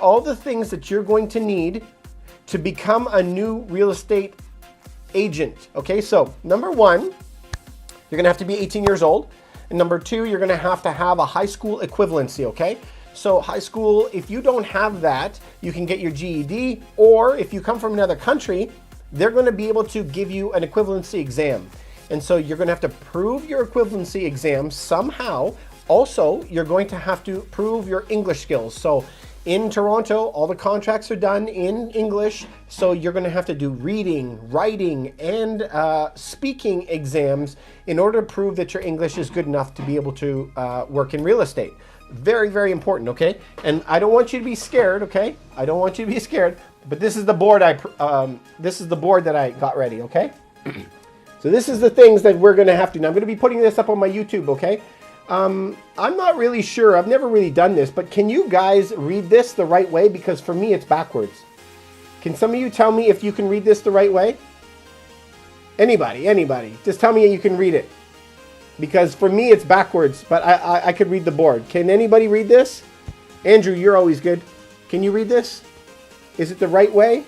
all the things that you're going to need to become a new real estate agent. Okay, so number one, you're gonna have to be 18 years old. And number two, you're gonna have to have a high school equivalency, okay? So high school, if you don't have that, you can get your GED, or if you come from another country, they're gonna be able to give you an equivalency exam. And so you're gonna have to prove your equivalency exam somehow. Also, you're going to have to prove your English skills. So in Toronto, all the contracts are done in English. So you're gonna have to do reading, writing, and speaking exams in order to prove that your English is good enough to be able to work in real estate. Very, very important, okay? And I don't want you to be scared, okay? I don't want you to be scared, but this is the board that I got ready, okay? So this is the things that we're gonna have to do. Now I'm gonna be putting this up on my YouTube, okay? I'm not really sure, I've never really done this, but can you guys read this the right way? Because for me, it's backwards. Can some of you tell me if you can read this the right way? Anybody, just tell me you can read it. Because for me, it's backwards, but I could read the board. Can anybody read this? Andrew, you're always good. Can you read this? Is it the right way?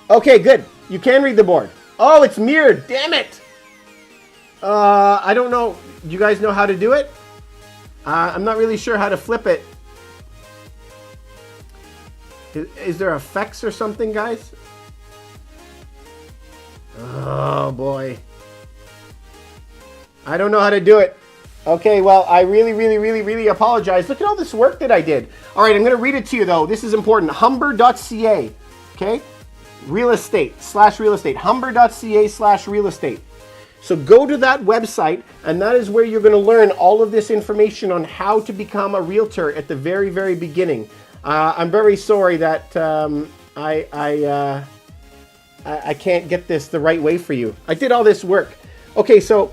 Okay, good. You can read the board. Oh, it's mirrored. Damn it. I don't know. You guys know how to do it? I'm not really sure how to flip it. Is there effects or something, guys? Oh, boy. I don't know how to do it. Okay, well, I really apologize. Look at all this work that I did. All right, I'm going to read it to you, though. This is important. Humber.ca, okay? Real estate. Humber.ca/real estate. So go to that website, and that is where you're going to learn all of this information on how to become a realtor at the very beginning. I'm very sorry that I can't get this the right way for you. I did all this work. Okay, so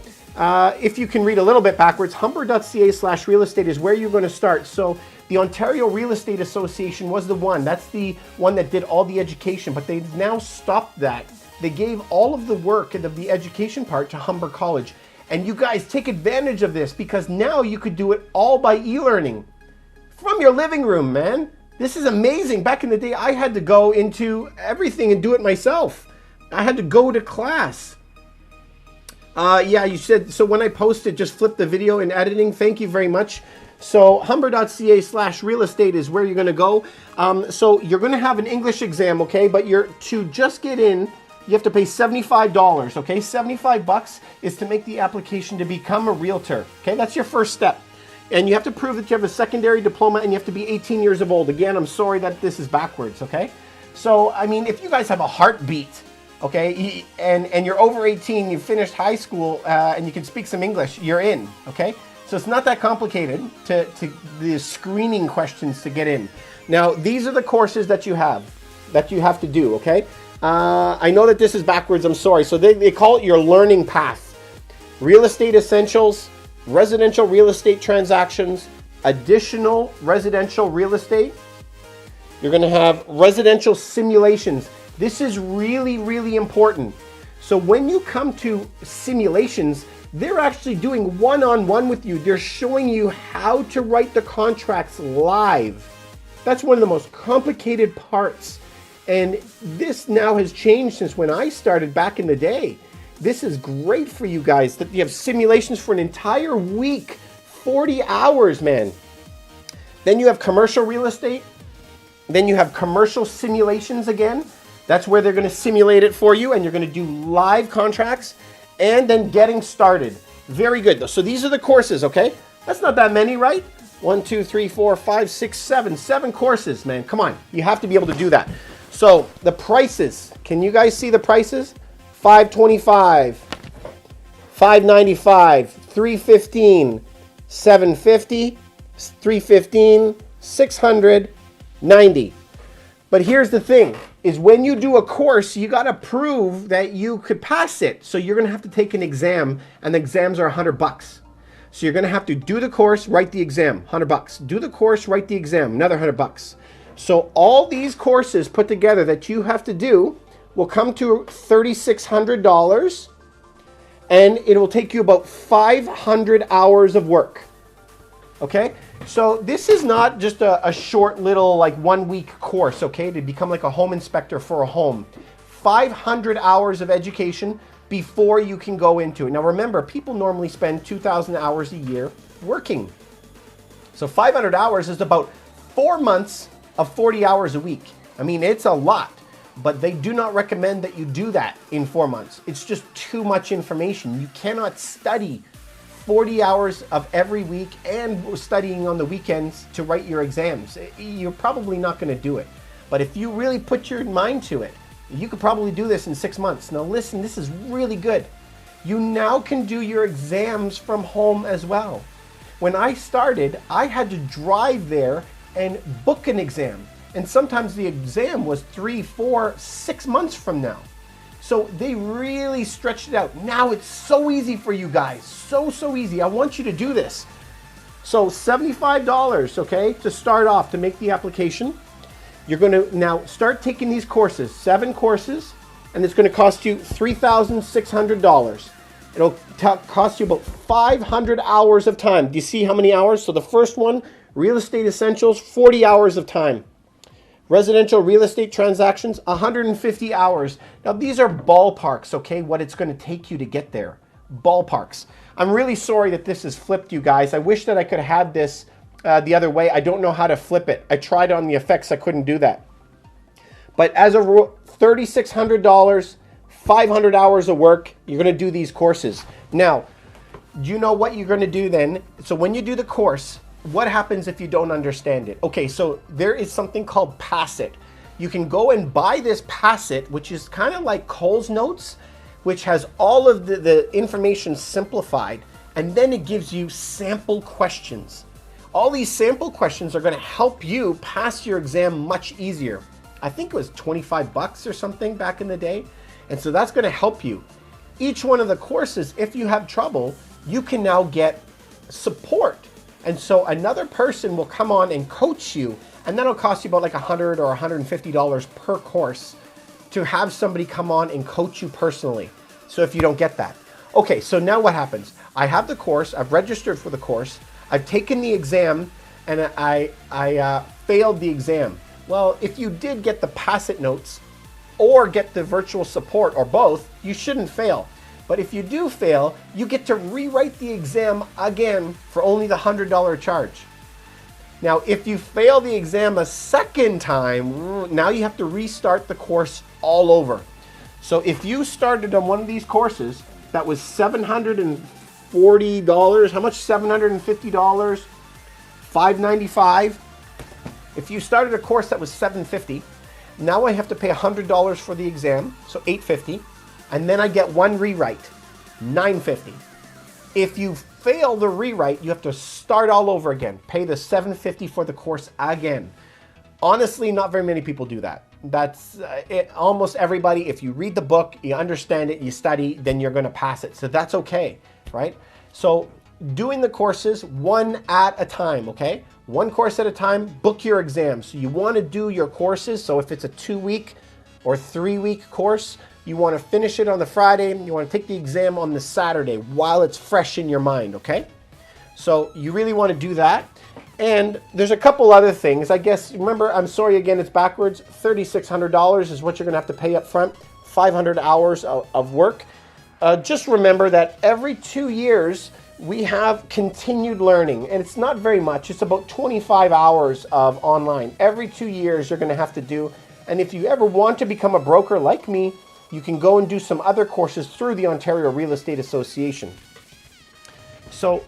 if you can read a little bit backwards, humber.ca/real estate is where you're going to start. So the Ontario Real Estate Association was the one. That's the one that did all the education, but they've now stopped that. They gave all of the work and the education part to Humber College. And you guys take advantage of this, because now you could do it all by e-learning from your living room, man. This is amazing. Back in the day, I had to go into everything and do it myself. I had to go to class. Yeah, you said, so when I posted, just flip the video in editing. Thank you very much. So humber.ca/real estate is where you're going to go. So you're going to have an English exam, okay? But to just get in, you have to pay $75, okay? 75 bucks is to make the application to become a realtor, okay? That's your first step. And you have to prove that you have a secondary diploma, and you have to be 18 years of old. Again, I'm sorry that this is backwards, okay? So, I mean, if you guys have a heartbeat, okay, and you're over 18, you finished high school, and you can speak some English, you're in, okay? So it's not that complicated to the screening questions to get in. Now, these are the courses that you have to do, okay? I know that this is backwards, I'm sorry. So they call it your learning path. Real estate essentials, residential real estate transactions, additional residential real estate. You're going to have residential simulations. This is really important. So when you come to simulations, they're actually doing one-on-one with you. They're showing you how to write the contracts live. That's one of the most complicated parts. And this now has changed since when I started back in the day. This is great for you guys that you have simulations for an entire week, 40 hours, man. Then you have commercial real estate. Then you have commercial simulations again. That's where they're going to simulate it for you, and you're going to do live contracts. And then getting started. Very good. So these are the courses, okay? That's not that many, right? 1, 2, 3, 4, 5, 6, 7. 7 courses, man. Come on. You have to be able to do that. So the prices. Can you guys see the prices? $525, $595, $315, $750, $315, $600, $90. But here's the thing, is when you do a course, you got to prove that you could pass it. So you're going to have to take an exam, and the exams are $100. So you're going to have to do the course, write the exam, $100. Do the course, write the exam, another $100. So all these courses put together that you have to do will come to $3,600, and it will take you about 500 hours of work. Okay, so this is not just a short little like 1 week course, okay, to become like a home inspector for a home. 500 hours of education before you can go into it. Now remember, people normally spend 2,000 hours a year working. So 500 hours is about 4 months of 40 hours a week. I mean, it's a lot, but they do not recommend that you do that in 4 months. It's just too much information. You cannot study 40 hours of every week and studying on the weekends to write your exams. You're probably not going to do it. But if you really put your mind to it, you could probably do this in 6 months. Now listen, this is really good. You now can do your exams from home as well. When I started, I had to drive there and book an exam. And sometimes the exam was 3, 4, 6 months from now. So they really stretched it out. Now it's so easy for you guys. So easy. I want you to do this. So $75, okay, to start off to make the application. You're going to now start taking these courses, 7 courses, and it's going to cost you $3,600. It'll cost you about 500 hours of time. Do you see how many hours? So the first one, Real Estate Essentials, 40 hours of time. Residential real estate transactions, 150 hours. Now these are ballparks, okay, what it's going to take you to get there. Ballparks. I'm really sorry that this is flipped, you guys. I wish that I could have had this the other way. I don't know how to flip it. I tried on the effects, I couldn't do that. But as a rule, $3,600, 500 hours of work, you're going to do these courses. Now, do you know what you're going to do then? So when you do the course, what happens if you don't understand it? Okay, so there is something called Pass It. You can go and buy this Pass It, which is kind of like Cole's Notes, which has all of the information simplified, and then it gives you sample questions. All these sample questions are going to help you pass your exam much easier. I think it was 25 bucks or something back in the day. And so that's going to help you. Each one of the courses, if you have trouble, you can now get support. And so another person will come on and coach you, and that'll cost you about like $100 or $150 per course to have somebody come on and coach you personally. So if you don't get that. Okay, so now what happens? I have the course, I've registered for the course, I've taken the exam, and I failed the exam. Well, if you did get the Pass It notes or get the virtual support or both, you shouldn't fail. But if you do fail, you get to rewrite the exam again for only the $100 charge. Now, if you fail the exam a second time, now you have to restart the course all over. So if you started on one of these courses that was $740, how much? $750, $595. If you started a course that was $750, now I have to pay $100 for the exam, so $850, and then I get one rewrite, $950. If you fail the rewrite, you have to start all over again, pay the $750 for the course again. Honestly, not very many people do that. That's it. Almost everybody, if you read the book, you understand it, you study, then you're going to pass it. So that's okay, right? So doing the courses one at a time, okay? One course at a time, book your exams. So you want to do your courses. So if it's a 2-week or 3-week course, you want to finish it on the Friday, you want to take the exam on the Saturday while it's fresh in your mind, okay? So you really want to do that. And there's a couple other things. I guess, remember, I'm sorry again, it's backwards. $3,600 is what you're going to have to pay up front. 500 hours of work. Just remember that every 2 years, we have continued learning, and it's not very much. It's about 25 hours of online. Every 2 years, you're going to have to do. And if you ever want to become a broker like me, you can go and do some other courses through the Ontario Real Estate Association. So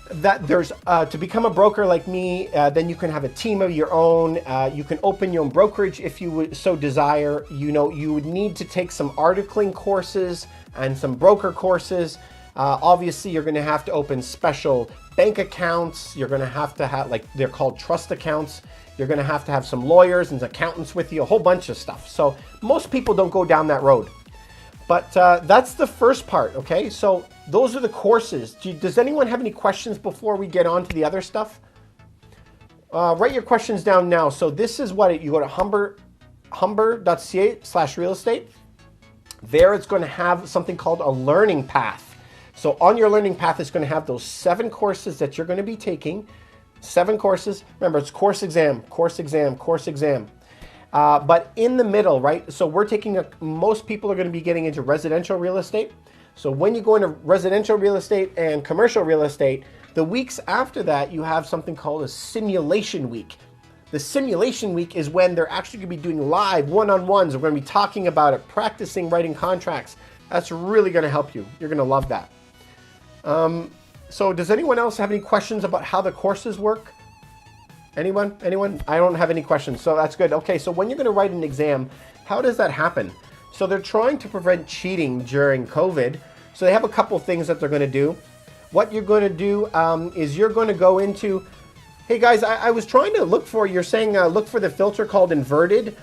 that there's to become a broker like me, then you can have a team of your own. You can open your own brokerage if you would so desire. You know, you would need to take some articling courses and some broker courses. Obviously, you're going to have to open special bank accounts. You're going to have, like, they're called trust accounts. You're going to have some lawyers and accountants with you, a whole bunch of stuff. So most people don't go down that road. But that's the first part, okay? So those are the courses. Does anyone have any questions before we get on to the other stuff? Write your questions down now. So this is what you go to humber.ca/real estate. There it's going to have something called a learning path. So on your learning path, it's going to have those 7 courses that you're going to be taking. 7 courses. Remember, it's course exam, course exam, course exam. But in the middle, right? So we're taking most people are going to be getting into residential real estate. So when you go into residential real estate and commercial real estate, the weeks after that, you have something called a simulation week. The simulation week is when they're actually going to be doing live one-on-ones. We're going to be talking about it, practicing writing contracts. That's really going to help you. You're going to love that. So does anyone else have any questions about how the courses work? Anyone? Anyone? I don't have any questions, so that's good. Okay, so when you're going to write an exam, how does that happen? So they're trying to prevent cheating during COVID. So they have a couple things that they're going to do. What you're going to do is you're going to go into, hey guys, I was trying to look for, you're saying look for the filter called inverted.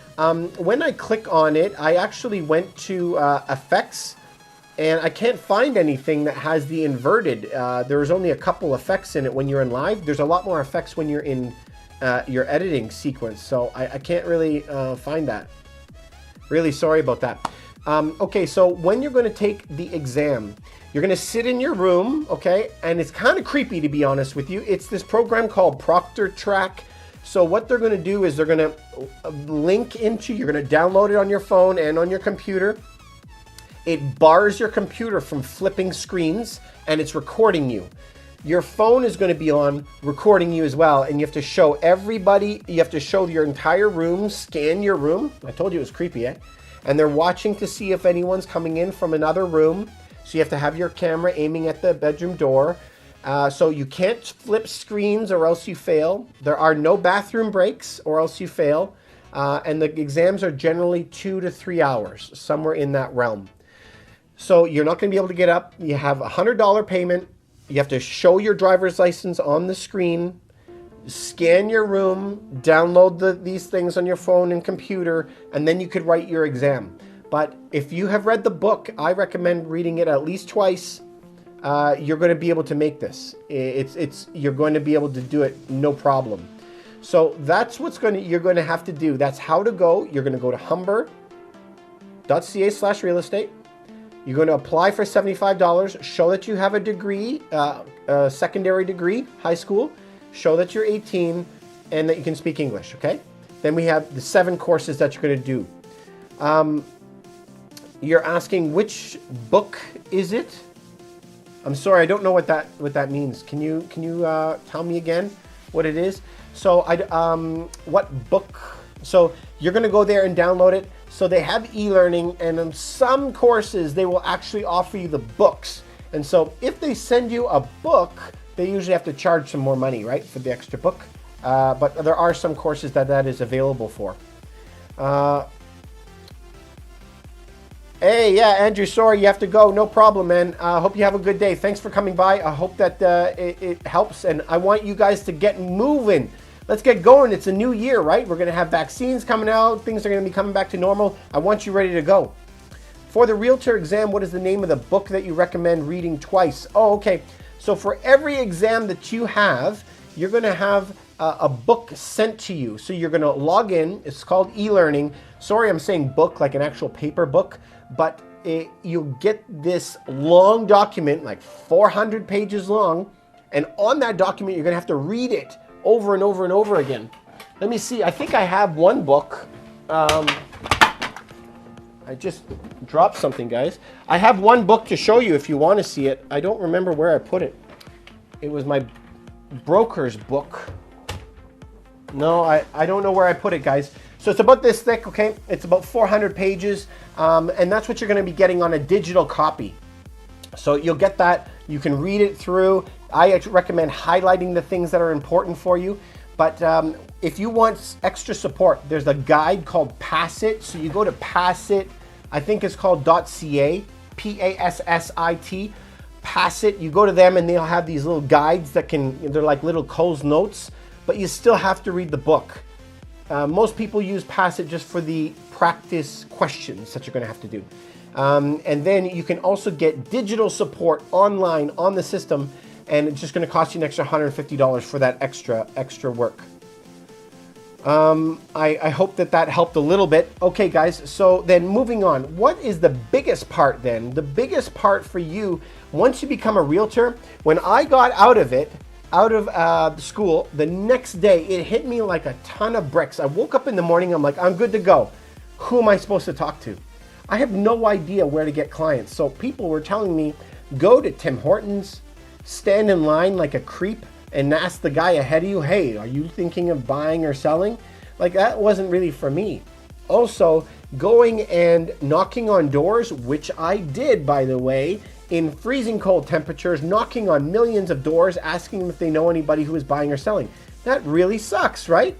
When I click on it, I actually went to effects, and I can't find anything that has the inverted. There's only a couple effects in it when you're in live. There's a lot more effects when you're in your editing sequence. So I can't really find that. Really sorry about that. Okay, so when you're going to take the exam, you're going to sit in your room, okay? And it's kind of creepy, to be honest with you. It's this program called Proctor Track. So what they're going to do is they're going to link into, you're going to download it on your phone and on your computer. It bars your computer from flipping screens, and it's recording you. Your phone is going to be on recording you as well, and you have to show everybody, you have to show your entire room, scan your room. I told you it was creepy, eh? And they're watching to see if anyone's coming in from another room. So you have to have your camera aiming at the bedroom door. So you can't flip screens or else you fail. There are no bathroom breaks or else you fail. And the exams are generally 2 to 3 hours, somewhere in that realm. So you're not going to be able to get up. You have a $100 payment. You have to show your driver's license on the screen, scan your room, download these things on your phone and computer, and then you could write your exam. But if you have read the book, I recommend reading it at least twice. You're going to be able to make this. You're going to be able to do it no problem. So that's you're going to have to do. That's how to go. You're going to go to humber.ca/real estate. You're going to apply for $75, show that you have a degree, a secondary degree, high school, show that you're 18, and that you can speak English, okay? Then we have the 7 courses that you're going to do. You're asking which book is it? I'm sorry, I don't know what that means. Can you tell me again what it is? So what book? So you're going to go there and download it. So they have e-learning, and in some courses, they will actually offer you the books. And so if they send you a book, they usually have to charge some more money, right, for the extra book. But there are some courses that is available for. Hey, yeah, Andrew, sorry you have to go. No problem, man. I hope you have a good day. Thanks for coming by. I hope that it helps, and I want you guys to get moving. Let's get going. It's a new year, right? We're going to have vaccines coming out. Things are going to be coming back to normal. I want you ready to go. For the Realtor exam, what is the name of the book that you recommend reading twice? Oh, okay. So for every exam that you have, you're going to have a book sent to you. So you're going to log in. It's called e-learning. Sorry, I'm saying book like an actual paper book, but you'll get this long document, like 400 pages long. And on that document, you're going to have to read it over and over and over again. Let me see. I think I have one book. I just dropped something, guys. I have one book to show you if you want to see it. I don't remember where I put it. It was my broker's book. No, I don't know where I put it, guys. So it's about this thick, okay? It's about 400 pages, and that's what you're going to be getting on a digital copy. So you'll get that. You can read it through. I recommend highlighting the things that are important for you. But if you want extra support, there's a guide called Pass It. So you go to Pass It. I think it's called .ca, P-A-S-S-I-T. Pass It. You go to them and they'll have these little guides they're like little Cole's notes, but you still have to read the book. Most people use Pass It just for the practice questions that you're going to have to do. And then you can also get digital support online on the system, and it's just going to cost you an extra $150 for that extra work. I hope that helped a little bit. Okay, guys, so then moving on. What is the biggest part then? The biggest part for you, once you become a realtor, when I got out of school, the next day, it hit me like a ton of bricks. I woke up in the morning, I'm like, I'm good to go. Who am I supposed to talk to? I have no idea where to get clients. So people were telling me, go to Tim Hortons, stand in line like a creep, and ask the guy ahead of you, hey, are you thinking of buying or selling? Like, that wasn't really for me. Also, going and knocking on doors, which I did, by the way, in freezing cold temperatures, knocking on millions of doors, asking them if they know anybody who is buying or selling. That really sucks, right?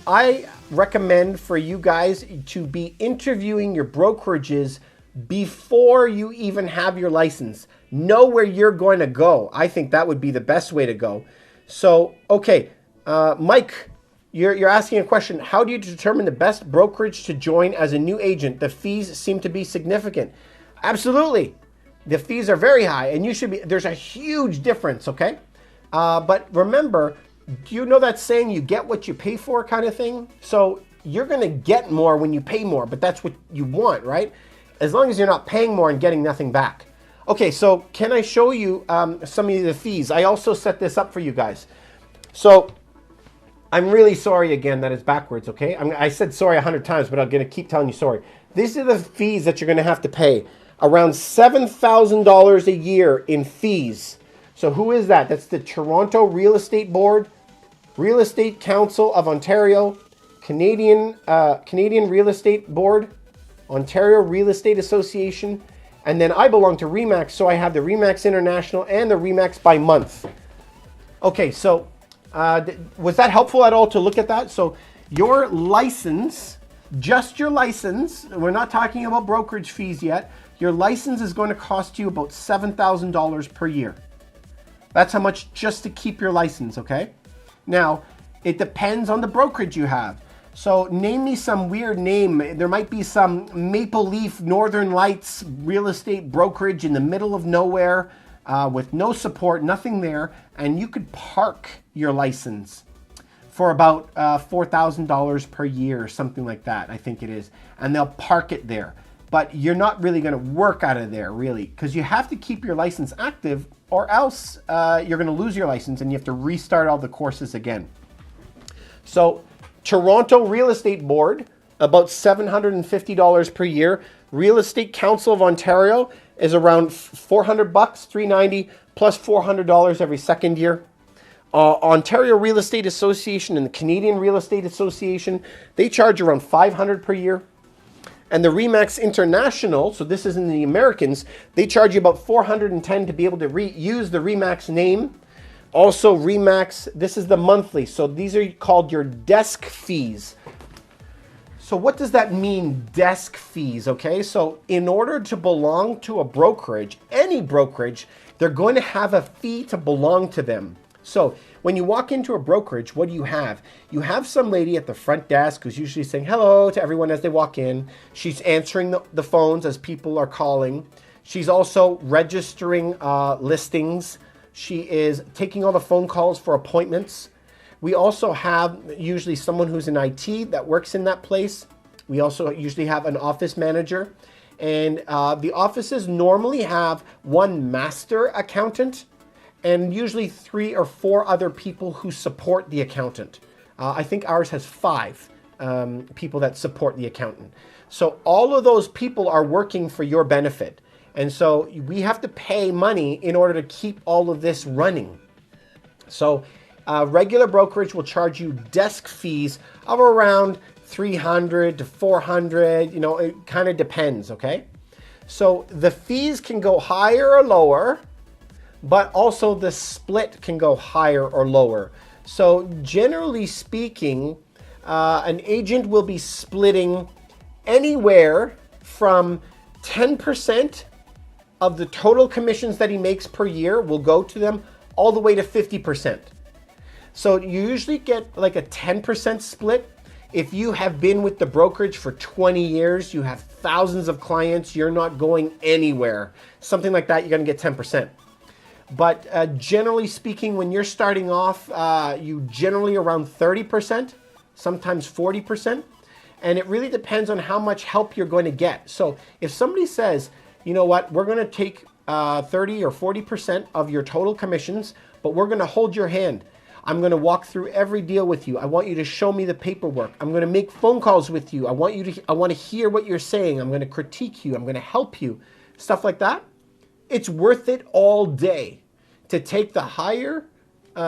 I recommend for you guys to be interviewing your brokerages before you even have your license. Know where you're going to go. I think that would be the best way to go. So, okay, Mike, you're asking a question. How do you determine the best brokerage to join as a new agent? The fees seem to be significant. Absolutely. The fees are very high, and there's a huge difference, okay? But remember, do you know that saying, you get what you pay for kind of thing? So you're going to get more when you pay more, but that's what you want, right? As long as you're not paying more and getting nothing back. Okay, so can I show you some of the fees? I also set this up for you guys. So I'm really sorry again that it's backwards, okay? I said sorry 100 times, but I'm going to keep telling you sorry. These are the fees that you're going to have to pay. Around $7,000 a year in fees. So who is that? That's the Toronto Real Estate Board, Real Estate Council of Ontario, Canadian Real Estate Board, Ontario Real Estate Association, and then I belong to Remax, so I have the Remax International and the Remax by month. Okay, so was that helpful at all to look at that? So your license, just your license, we're not talking about brokerage fees yet, your license is going to cost you about $7,000 per year. That's how much just to keep your license, okay? Now, it depends on the brokerage you have. So name me some weird name. There might be some Maple Leaf Northern Lights real estate brokerage in the middle of nowhere with no support, nothing there, and you could park your license for about $4,000 per year or something like that, I think it is. And they'll park it there. But you're not really going to work out of there, really, because you have to keep your license active or else you're going to lose your license and you have to restart all the courses again. So Toronto Real Estate Board, about $750 per year. Real Estate Council of Ontario is around $400, $390 plus $400 every second year. Ontario Real Estate Association and the Canadian Real Estate Association, they charge around $500 per year. And the Remax International, so this is in the Americans, they charge you about $410 to be able to use the Remax name. Also Remax, this is the monthly. So these are called your desk fees. So what does that mean, desk fees? Okay, so in order to belong to a brokerage, any brokerage, they're going to have a fee to belong to them. So when you walk into a brokerage, what do you have? You have some lady at the front desk who's usually saying hello to everyone as they walk in. She's answering the phones as people are calling. She's also registering listings. She is taking all the phone calls for appointments. We also have usually someone who's in IT that works in that place. We also usually have an office manager. And the offices normally have one master accountant and usually 3 or 4 other people who support the accountant. I think ours has 5 people that support the accountant. So all of those people are working for your benefit. And so we have to pay money in order to keep all of this running. So regular brokerage will charge you desk fees of around $300 to $400. You know, it kind of depends, okay? So the fees can go higher or lower, but also the split can go higher or lower. So generally speaking, an agent will be splitting anywhere from 10% of the total commissions that he makes per year will go to them all the way to 50%. So you usually get like a 10% split. If you have been with the brokerage for 20 years, you have thousands of clients, you're not going anywhere. Something like that, you're gonna get 10%. But generally speaking, when you're starting off, you generally around 30%, sometimes 40%. And it really depends on how much help you're going to get. So if somebody says, you know what, we're going to take 30 or 40% of your total commissions, but we're going to hold your hand. I'm going to walk through every deal with you. I want you to show me the paperwork. I'm going to make phone calls with you. I want to hear what you're saying. I'm going to critique you. I'm going to help you. Stuff like that. It's worth it all day to take the higher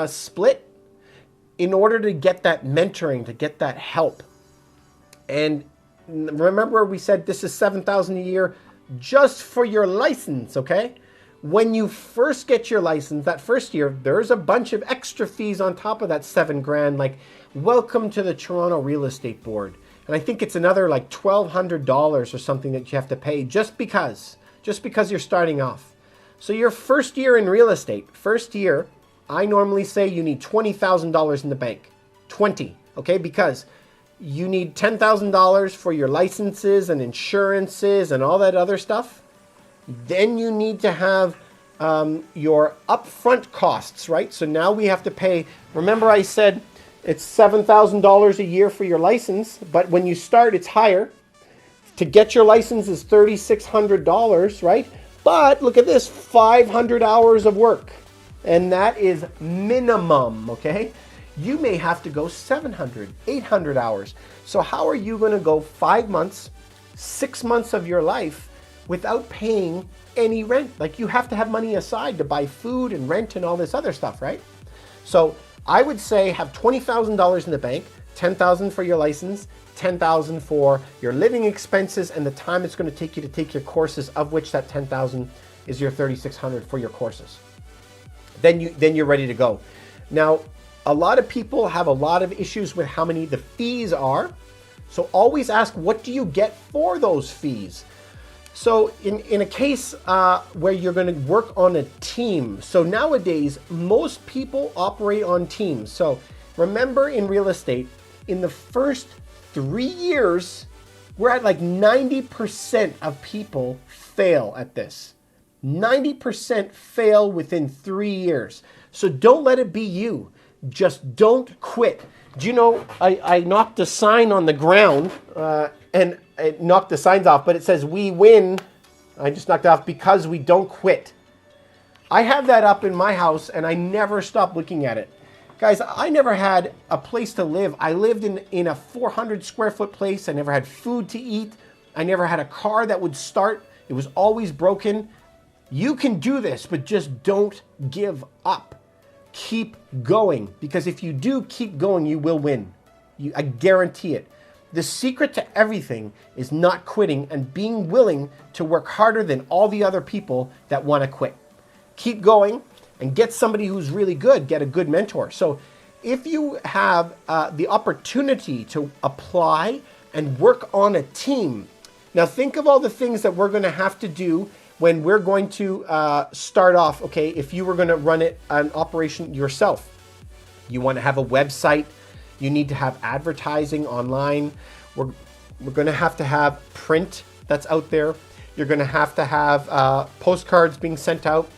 split in order to get that mentoring, to get that help. And remember, we said this is $7,000 a year just for your license, okay? When you first get your license, that first year, there's a bunch of extra fees on top of that $7,000, like welcome to the Toronto Real Estate Board. And I think it's another like $1,200 or something that you have to pay just because you're starting off. So your first year in real estate, first year, I normally say you need $20,000 in the bank. 20, okay? Because you need $10,000 for your licenses and insurances and all that other stuff. Then you need to have your upfront costs, right? So now we have to pay, remember I said it's $7,000 a year for your license, but when you start, it's higher. To get your license is $3,600, right? But look at this, 500 hours of work. And that is minimum, okay? You may have to go 700, 800 hours. So how are you going to go 5 months, 6 months of your life without paying any rent? Like, you have to have money aside to buy food and rent and all this other stuff, right? So I would say have $20,000 in the bank, $10,000 for your license, $10,000 for your living expenses and the time it's going to take you to take your courses, of which that $10,000 is your $3,600 for your courses. Then you're ready to go. Now, a lot of people have a lot of issues with how many the fees are. So always ask, what do you get for those fees? So in a case where you're going to work on a team, so nowadays, most people operate on teams. So remember, in real estate, in the first 3 years, we're at like 90% of people fail at this. 90% fail within 3 years. So don't let it be you. Just don't quit. Do you know, I knocked a sign on the ground and it knocked the signs off, but it says we win. I just knocked it off because we don't quit. I have that up in my house and I never stop looking at it. Guys, I never had a place to live. I lived in a 400 square foot place. I never had food to eat. I never had a car that would start. It was always broken. You can do this, but just don't give up. Keep going, because if you do keep going, you will win. I guarantee it. The secret to everything is not quitting and being willing to work harder than all the other people that want to quit. Keep going and get somebody who's really good. Get a good mentor. So if you have the opportunity to apply and work on a team, now think of all the things that we're going to have to do when we're going to start off, okay, if you were going to run an operation yourself. You want to have a website. You need to have advertising online. We're going to have print that's out there. You're going to have postcards being sent out.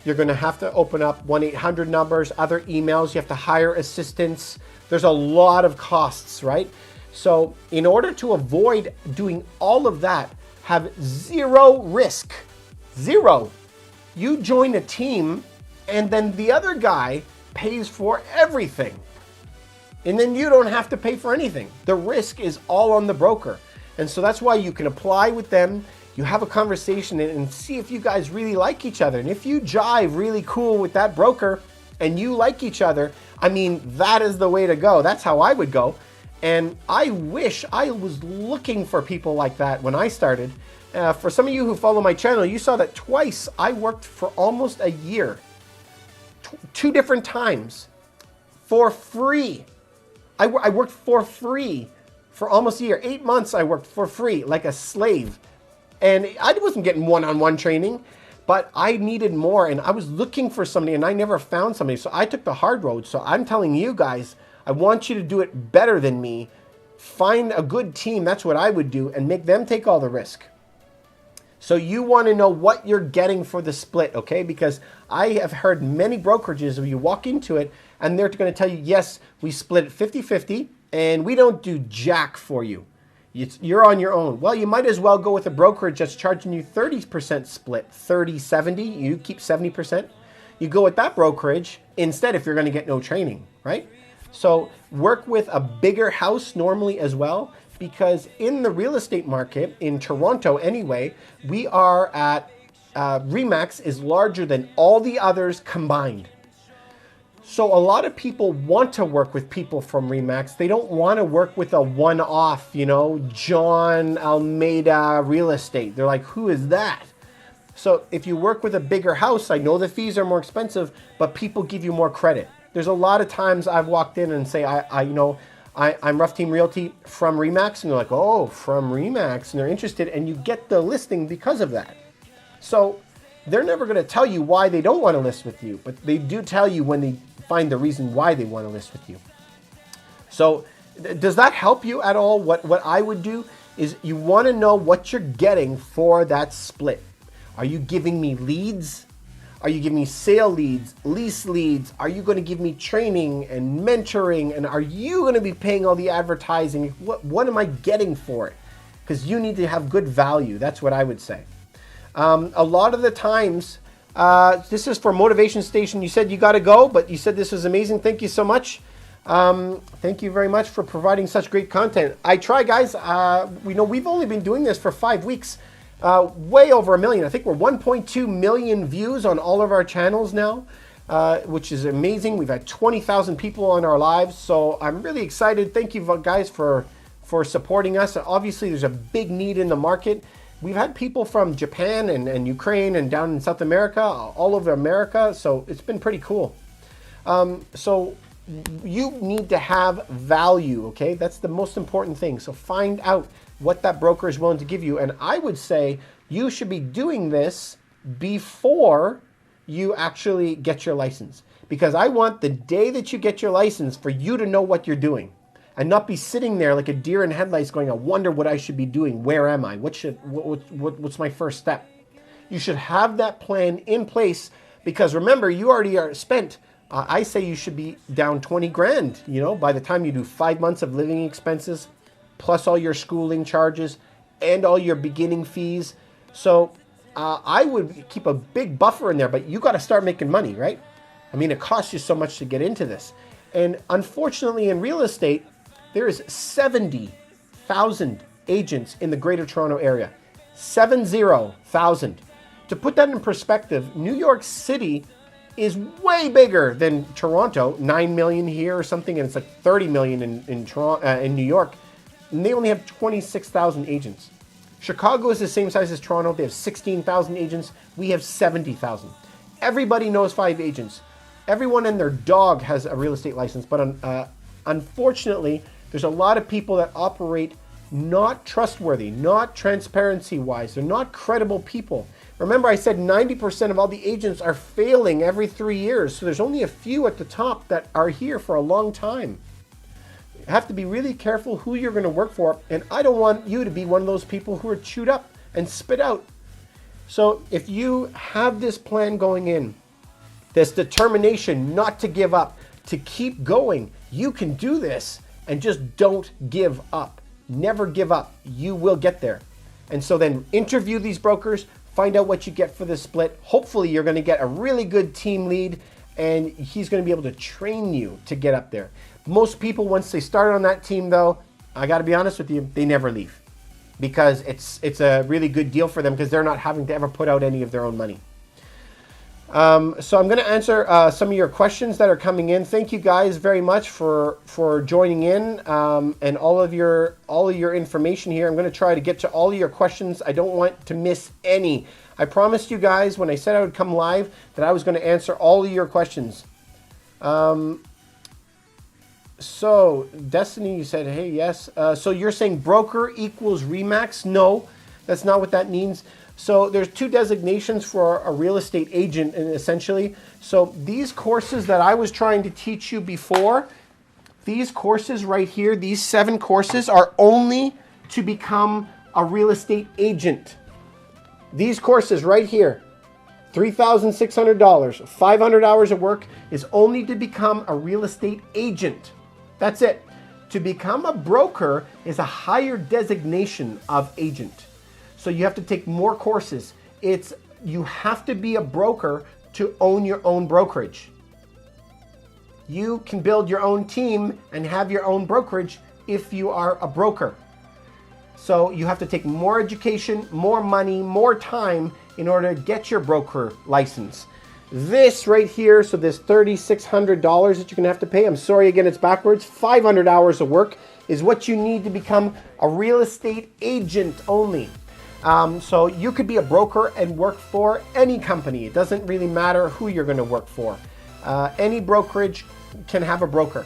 You're going to have to open up 1-800 numbers, other emails. You have to hire assistants. There's a lot of costs, right? So in order to avoid doing all of that, have zero risk. Zero. You join a team and then the other guy pays for everything. And then you don't have to pay for anything. The risk is all on the broker. And so that's why you can apply with them. You have a conversation and see if you guys really like each other. And if you jive really cool with that broker and you like each other, I mean, that is the way to go. That's how I would go. And I wish I was looking for people like that when I started. For some of you who follow my channel, you saw that twice I worked for almost a year, 2 different times, for free. I worked for free for almost a year. 8 months I worked for free, like a slave. And I wasn't getting one-on-one training, but I needed more. And I was looking for somebody and I never found somebody. So I took the hard road. So I'm telling you guys, I want you to do it better than me. Find a good team. That's what I would do, and make them take all the risk. So you want to know what you're getting for the split, okay? Because I have heard many brokerages where you walk into it and they're going to tell you, yes, we split it 50-50 and we don't do jack for you. You're on your own. Well, you might as well go with a brokerage that's charging you 30% split, 30-70, you keep 70%. You go with that brokerage instead if you're going to get no training, right? So work with a bigger house normally as well, because in the real estate market, in Toronto anyway, we are at, Remax is larger than all the others combined. So a lot of people want to work with people from Remax. They don't want to work with a one-off, you know, John Almeida real estate. They're like, who is that? So if you work with a bigger house, I know the fees are more expensive, but people give you more credit. There's a lot of times I've walked in and say, I'm Ruff Team Realty from Remax, and they're like, oh, from Remax, and they're interested, and you get the listing because of that. So they're never going to tell you why they don't want to list with you, but they do tell you when they find the reason why they want to list with you. So does that help you at all? What I would do is you want to know what you're getting for that split. Are you giving me leads? Are you giving me sale leads, lease leads? Are you going to give me training and mentoring? And are you going to be paying all the advertising? What am I getting for it? Because you need to have good value. That's what I would say. A lot of the times, this is for Motivation Station. You said you got to go, but you said this was amazing. Thank you so much. Thank you very much for providing such great content. I try, guys. We've only been doing this for 5 weeks. Way over 1 million. I think we're 1.2 million views on all of our channels now, which is amazing. We've had 20,000 people on our lives, so I'm really excited. Thank you guys for supporting us. Obviously, there's a big need in the market. We've had people from Japan and Ukraine and down in South America, all over America, so it's been pretty cool. So you need to have value, okay? That's the most important thing. So find out what that broker is willing to give you. And I would say you should be doing this before you actually get your license. Because I want the day that you get your license for you to know what you're doing and not be sitting there like a deer in headlights going, I wonder what I should be doing. Where am I? What's my first step? You should have that plan in place because remember, you already are spent. I say you should be down 20 grand, you know, by the time you do 5 months of living expenses, plus all your schooling charges and all your beginning fees. So I would keep a big buffer in there, but you got to start making money, right? I mean, it costs you so much to get into this. And unfortunately in real estate, there is 70,000 agents in the Greater Toronto area. 70,000. To put that in perspective, New York City is way bigger than Toronto, 9 million here or something, and it's like 30 million in Toronto, in New York, and they only have 26,000 agents. Chicago is the same size as Toronto. They have 16,000 agents. We have 70,000. Everybody knows 5 agents. Everyone and their dog has a real estate license, but unfortunately, there's a lot of people that operate not trustworthy, not transparency-wise. They're not credible people. Remember, I said 90% of all the agents are failing every 3 years, so there's only a few at the top that are here for a long time. You have to be really careful who you're going to work for, and I don't want you to be one of those people who are chewed up and spit out. So if you have this plan going in, this determination not to give up, to keep going, you can do this, and just don't give up. Never give up. You will get there. And so then interview these brokers, find out what you get for the split. Hopefully you're going to get a really good team lead and he's going to be able to train you to get up there. Most people, once they start on that team though, I got to be honest with you, they never leave because it's a really good deal for them because they're not having to ever put out any of their own money. So I'm going to answer some of your questions that are coming in. Thank you guys very much for joining in and all of your information here. I'm going to try to get to all of your questions. I don't want to miss any. I promised you guys when I said I would come live that I was going to answer all of your questions. So Destiny, you said, hey, yes. So you're saying broker equals Remax? No, that's not what that means. So there's 2 designations for a real estate agent, essentially. So these courses that I was trying to teach you before, these courses right here, these 7 courses are only to become a real estate agent. These courses right here, $3,600, 500 hours of work, is only to become a real estate agent. That's it. To become a broker is a higher designation of agent. So you have to take more courses. You have to be a broker to own your own brokerage. You can build your own team and have your own brokerage if you are a broker. So you have to take more education, more money, more time in order to get your broker license. This right here, so this $3,600 that you're gonna have to pay, I'm sorry again, it's backwards, 500 hours of work is what you need to become a real estate agent only. So you could be a broker and work for any company. It doesn't really matter who you're gonna work for. Any brokerage can have a broker.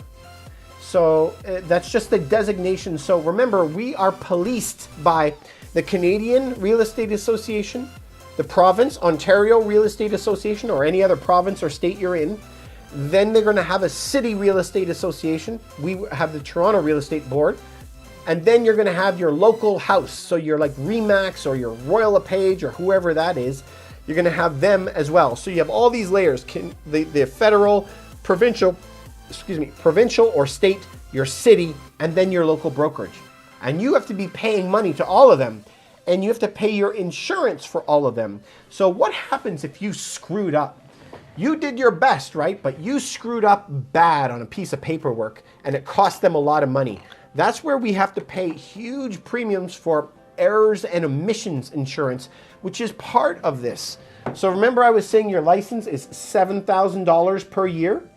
So that's just the designation. So remember, we are policed by the Canadian Real Estate Association, the province, Ontario Real Estate Association, or any other province or state you're in. Then they're going to have a city real estate association. We have the Toronto Real Estate Board. And then you're going to have your local house. So you're like Remax or your Royal LePage or whoever that is. You're going to have them as well. So you have all these layers, the federal, provincial or state, your city, and then your local brokerage. And you have to be paying money to all of them. And you have to pay your insurance for all of them. So what happens if you screwed up? You did your best, right? But you screwed up bad on a piece of paperwork and it cost them a lot of money. That's where we have to pay huge premiums for errors and omissions insurance, which is part of this. So remember I was saying your license is $7,000 per year?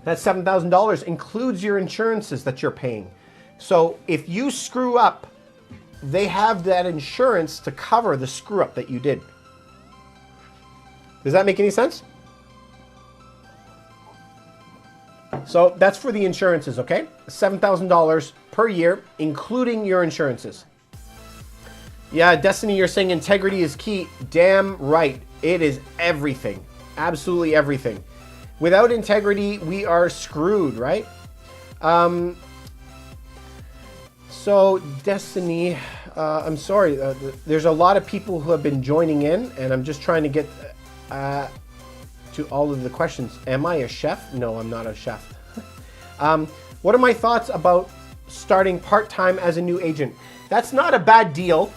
That $7,000 includes your insurances that you're paying. So if you screw up, they have that insurance to cover the screw up that you did. Does that make any sense? So that's for the insurances, okay? $7,000 per year, including your insurances. Yeah, Destiny, you're saying integrity is key. Damn right. It is everything. Absolutely everything. Without integrity, we are screwed, right? So Destiny, I'm sorry, there's a lot of people who have been joining in, and I'm just trying to get to all of the questions. Am I a chef? No, I'm not a chef. What are my thoughts about starting part-time as a new agent? That's not a bad deal,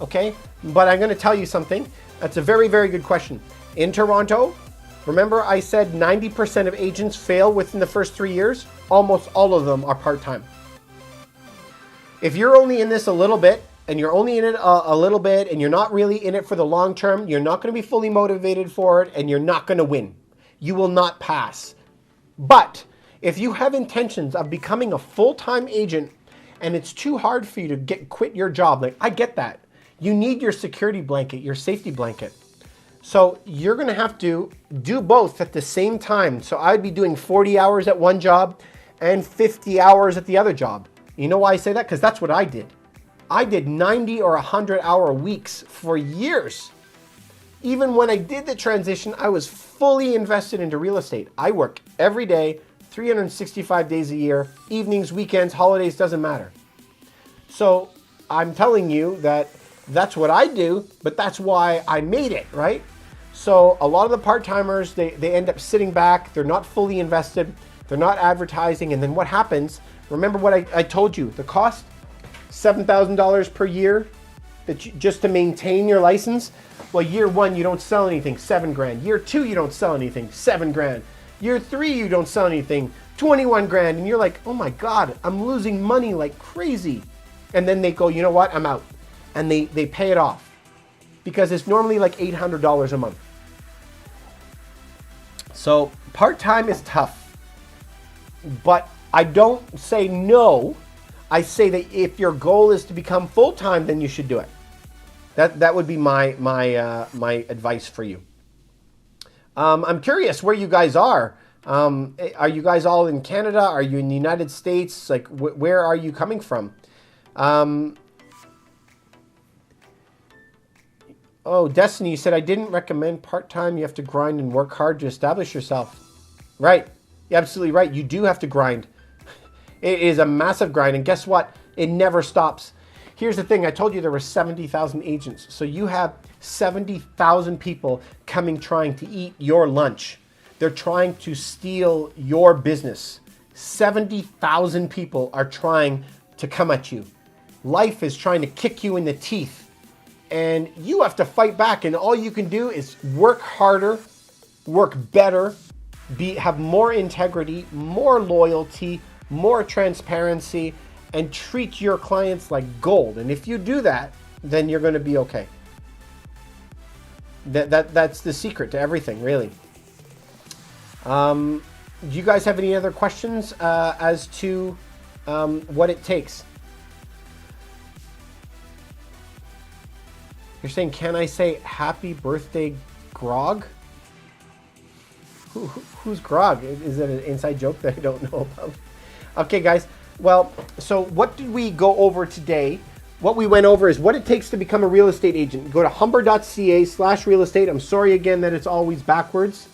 okay? But I'm gonna tell you something. That's a very, very good question. In Toronto, remember I said 90% of agents fail within the first 3 years? Almost all of them are part-time. If you're only in this a little bit, and you're only in it a little bit, and you're not really in it for the long term, you're not going to be fully motivated for it, and you're not going to win. You will not pass. But if you have intentions of becoming a full-time agent, and it's too hard for you to quit your job, like I get that. You need your security blanket, your safety blanket. So you're going to have to do both at the same time. So I'd be doing 40 hours at one job and 50 hours at the other job. You know why I say that? Because that's what I did. I did 90 or 100-hour weeks for years. Even when I did the transition, I was fully invested into real estate. I work every day, 365 days a year, evenings, weekends, holidays, doesn't matter. So I'm telling you that that's what I do, but that's why I made it, right? So a lot of the part-timers, they end up sitting back, they're not fully invested, they're not advertising, and then what happens? Remember what I told you, the cost, $7,000 per year just to maintain your license. Well, year one, you don't sell anything, $7,000. Year two, you don't sell anything, $7,000. Year three, you don't sell anything, $21,000. And you're like, oh my God, I'm losing money like crazy. And then they go, you know what, I'm out. And they pay it off because it's normally like $800 a month. So part-time is tough, but I don't say no. I say that if your goal is to become full-time, then you should do it. That would be my advice for you. I'm curious where you guys are. Are you guys all in Canada? Are you in the United States? Like, where are you coming from? Oh, Destiny, you said I didn't recommend part-time. You have to grind and work hard to establish yourself. Right. You're absolutely right. You do have to grind. It is a massive grind. And guess what? It never stops. Here's the thing, I told you there were 70,000 agents. So you have 70,000 people coming trying to eat your lunch. They're trying to steal your business. 70,000 people are trying to come at you. Life is trying to kick you in the teeth. And you have to fight back. And all you can do is work harder, work better, have more integrity, more loyalty, more transparency, and treat your clients like gold. And if you do that, then you're going to be okay. That's the secret to everything, really. Do you guys have any other questions as to what it takes? You're saying, can I say happy birthday, Grog? Who's Grog? Is it an inside joke that I don't know about? Okay, guys. Well, so what did we go over today? What we went over is what it takes to become a real estate agent. Go to humber.ca/real estate. I'm sorry again that it's always backwards.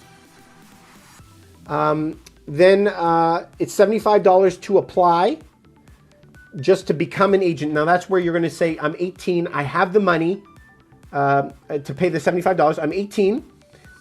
Then it's $75 to apply just to become an agent. Now that's where you're going to say, I'm 18. I have the money to pay the $75. I'm 18.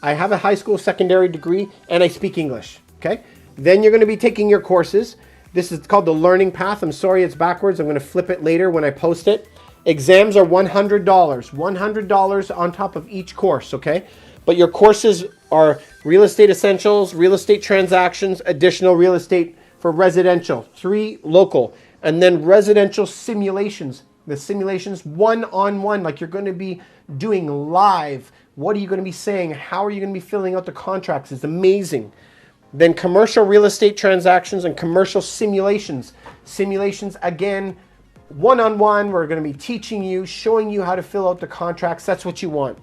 I have a high school secondary degree and I speak English. Okay. Then you're going to be taking your courses. This is called the learning path. I'm sorry it's backwards. I'm going to flip it later when I post it. Exams are $100. $100 on top of each course, okay? But your courses are real estate essentials, real estate transactions, additional real estate for residential, 3 local, and then residential simulations. The simulations one-on-one, like you're going to be doing live. What are you going to be saying? How are you going to be filling out the contracts? It's amazing. Then commercial real estate transactions and commercial simulations. Simulations, again, one-on-one. We're going to be teaching you, showing you how to fill out the contracts. That's what you want.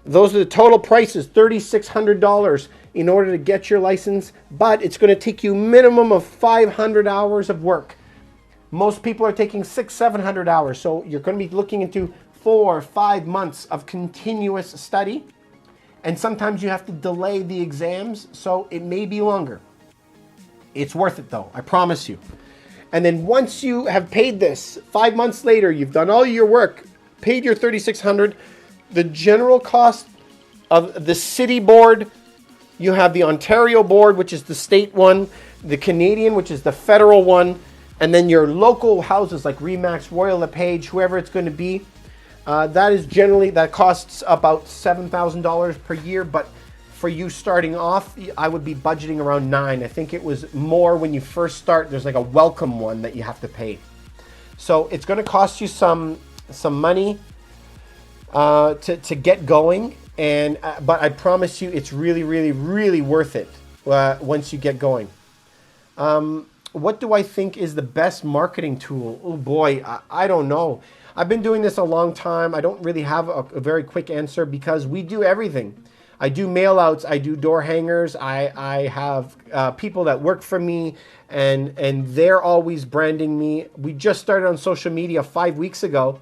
Those are the total prices, $3,600 in order to get your license, but it's going to take you minimum of 500 hours of work. Most people are taking 600-700 hours, so you're going to be looking into 4 or 5 months of continuous study. And sometimes you have to delay the exams, so it may be longer. It's worth it though, I promise you. And then once you have paid this, 5 months later, you've done all your work, paid your $3,600, the general cost of the city board, you have the Ontario board, which is the state one, the Canadian, which is the federal one, and then your local houses like Remax, Royal LePage, whoever it's going to be. That costs about $7,000 per year, but for you starting off, I would be budgeting around $9,000. I think it was more when you first start. There's like a welcome one that you have to pay. So it's going to cost you some money to get going, but I promise you it's really, really, really worth it once you get going. What do I think is the best marketing tool? Oh boy, I don't know. I've been doing this a long time. I don't really have a very quick answer because we do everything. I do mail outs, I do door hangers, I have people that work for me and they're always branding me. We just started on social media 5 weeks ago.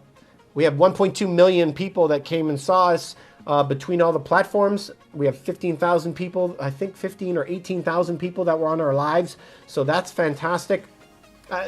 We have 1.2 million people that came and saw us between all the platforms. We have 15,000 people, I think 15 or 18,000 people that were on our lives. So that's fantastic.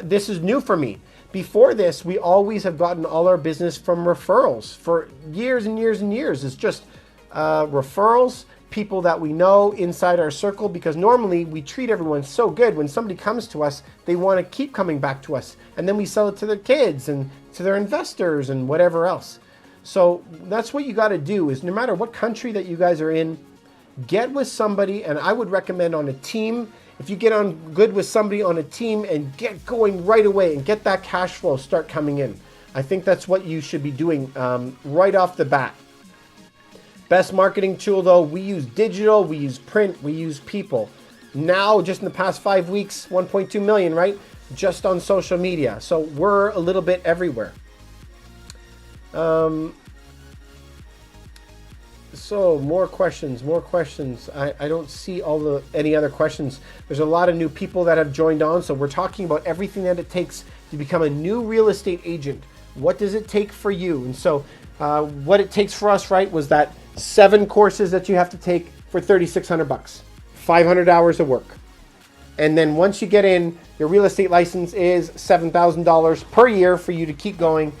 This is new for me. Before this, we always have gotten all our business from referrals for years and years and years. It's just referrals, people that we know inside our circle, because normally we treat everyone so good. When somebody comes to us, they want to keep coming back to us. And then we sell it to their kids and to their investors and whatever else. So that's what you got to do is no matter what country that you guys are in, get with somebody, and I would recommend on a team. If you get on good with somebody on a team and get going right away and get that cash flow start coming in. I think that's what you should be doing right off the bat. Best marketing tool though, we use digital, we use print, we use people. Now, just in the past 5 weeks, 1.2 million, right? Just on social media. So we're a little bit everywhere. So more questions. I don't see any other questions. There's a lot of new people that have joined on. So we're talking about everything that it takes to become a new real estate agent. What does it take for you? And so what it takes for us, right, was that 7 courses that you have to take for $3,600, 500 hours of work. And then once you get in, Your real estate license is $7,000 per year for you to keep going,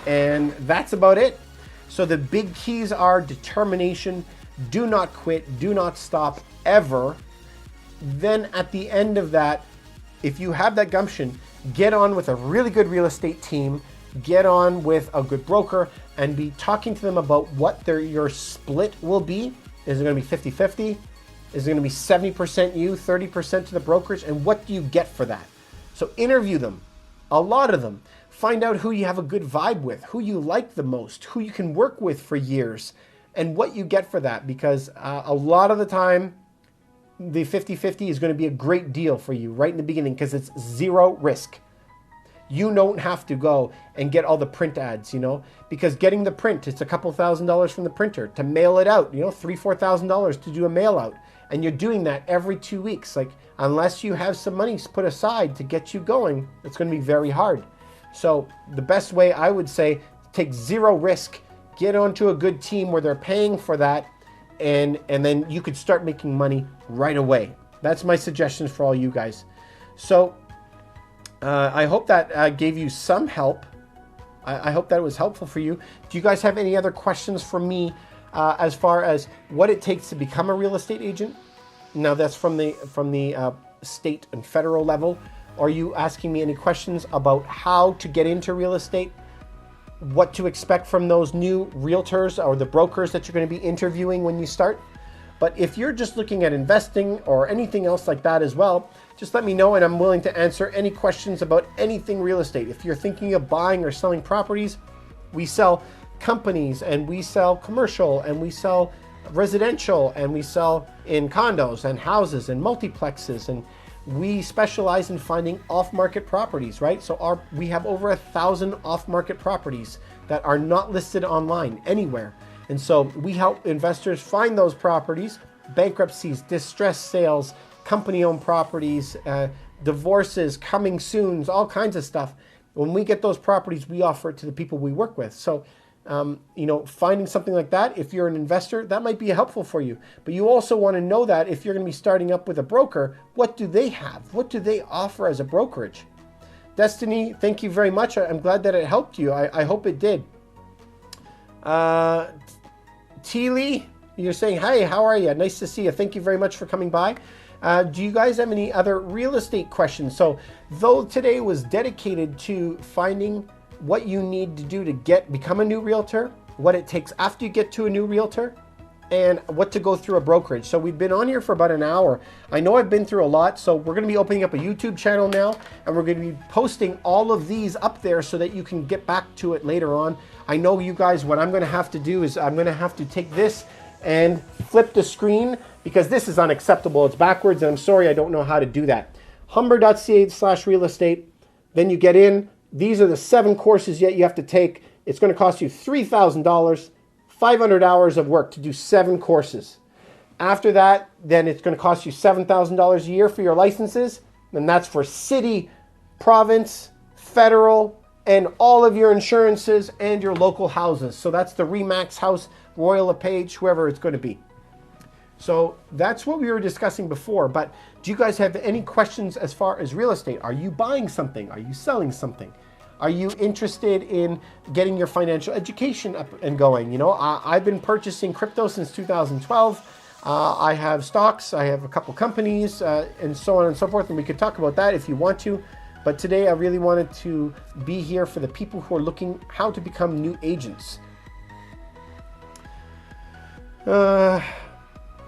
and that's about it. So the big keys are determination, do not quit, do not stop ever. Then at the end of that, if you have that gumption, get on with a really good real estate team, get on with a good broker, and be talking to them about what your split will be. Is it going to be 50-50? Is it going to be 70% you, 30% to the brokerage? And what do you get for that? So interview them, a lot of them. Find out who you have a good vibe with, who you like the most, who you can work with for years, and what you get for that. Because a lot of the time, the 50-50 is going to be a great deal for you right in the beginning because it's zero risk. You don't have to go and get all the print ads, because getting the print, it's a couple $1,000s from the printer. To mail it out, $3,000-$4,000 to do a mail out. And you're doing that every 2 weeks. Like, unless you have some money put aside to get you going, it's going to be very hard. So the best way, I would say, take zero risk, get onto a good team where they're paying for that, and then you could start making money right away. That's my suggestions for all you guys. So I hope that gave you some help. I hope that it was helpful for you. Do you guys have any other questions for me as far as what it takes to become a real estate agent? Now that's from the state and federal level. Are you asking me any questions about how to get into real estate? What to expect from those new realtors or the brokers that you're going to be interviewing when you start? But if you're just looking at investing or anything else like that as well, just let me know and I'm willing to answer any questions about anything real estate. If you're thinking of buying or selling properties, we sell companies and we sell commercial and we sell residential and we sell in condos and houses and multiplexes, and we specialize in finding off-market properties, right? So we have over 1,000 off-market properties that are not listed online anywhere. And so we help investors find those properties, bankruptcies, distressed sales, company-owned properties, divorces, coming soons, all kinds of stuff. When we get those properties, we offer it to the people we work with. So, finding something like that, if you're an investor, that might be helpful for you. But you also want to know that if you're going to be starting up with a broker, what do they have? What do they offer as a brokerage? Destiny, thank you very much. I'm glad that it helped you. I hope it did. Teely, you're saying, hi, how are you? Nice to see you. Thank you very much for coming by. Do you guys have any other real estate questions? So though today was dedicated to finding what you need to do to become a new realtor, what it takes after you get to a new realtor, and what to go through a brokerage. So we've been on here for about an hour. I know I've been through a lot, so we're going to be opening up a YouTube channel now, and we're going to be posting all of these up there so that you can get back to it later on. I know you guys, what I'm going to have to do is I'm going to have to take this and flip the screen because this is unacceptable. It's backwards, and I'm sorry, I don't know how to do that. Humber.ca/real estate. Then you get in. These are the 7 courses yet you have to take. It's going to cost you $3,000, 500 hours of work to do 7 courses. After that, then it's going to cost you $7,000 a year for your licenses. And that's for city, province, federal, and all of your insurances and your local houses. So that's the Remax house, Royal LePage, whoever it's going to be. So that's what we were discussing before. But do you guys have any questions as far as real estate? Are you buying something? Are you selling something? Are you interested in getting your financial education up and going? I've been purchasing crypto since 2012. I have stocks, I have a couple companies, and so on and so forth. And we could talk about that if you want to. But today I really wanted to be here for the people who are looking how to become new agents.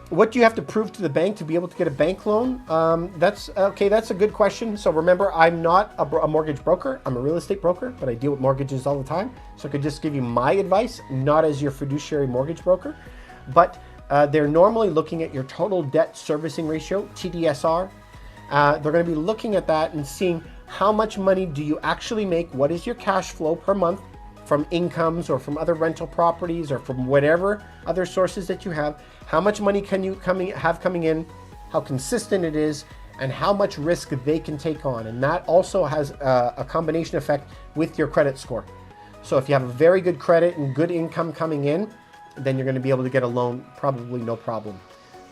What do you have to prove to the bank to be able to get a bank loan? That's a good question. So remember, I'm not a mortgage broker. I'm a real estate broker, but I deal with mortgages all the time. So I could just give you my advice, not as your fiduciary mortgage broker. But they're normally looking at your total debt servicing ratio, TDSR. They're going to be looking at that and seeing how much money do you actually make, what is your cash flow per month from incomes or from other rental properties or from whatever other sources that you have. How much money can you have coming in, how consistent it is, and how much risk they can take on. And that also has a combination effect with your credit score. So if you have a very good credit and good income coming in, then you're going to be able to get a loan, probably no problem.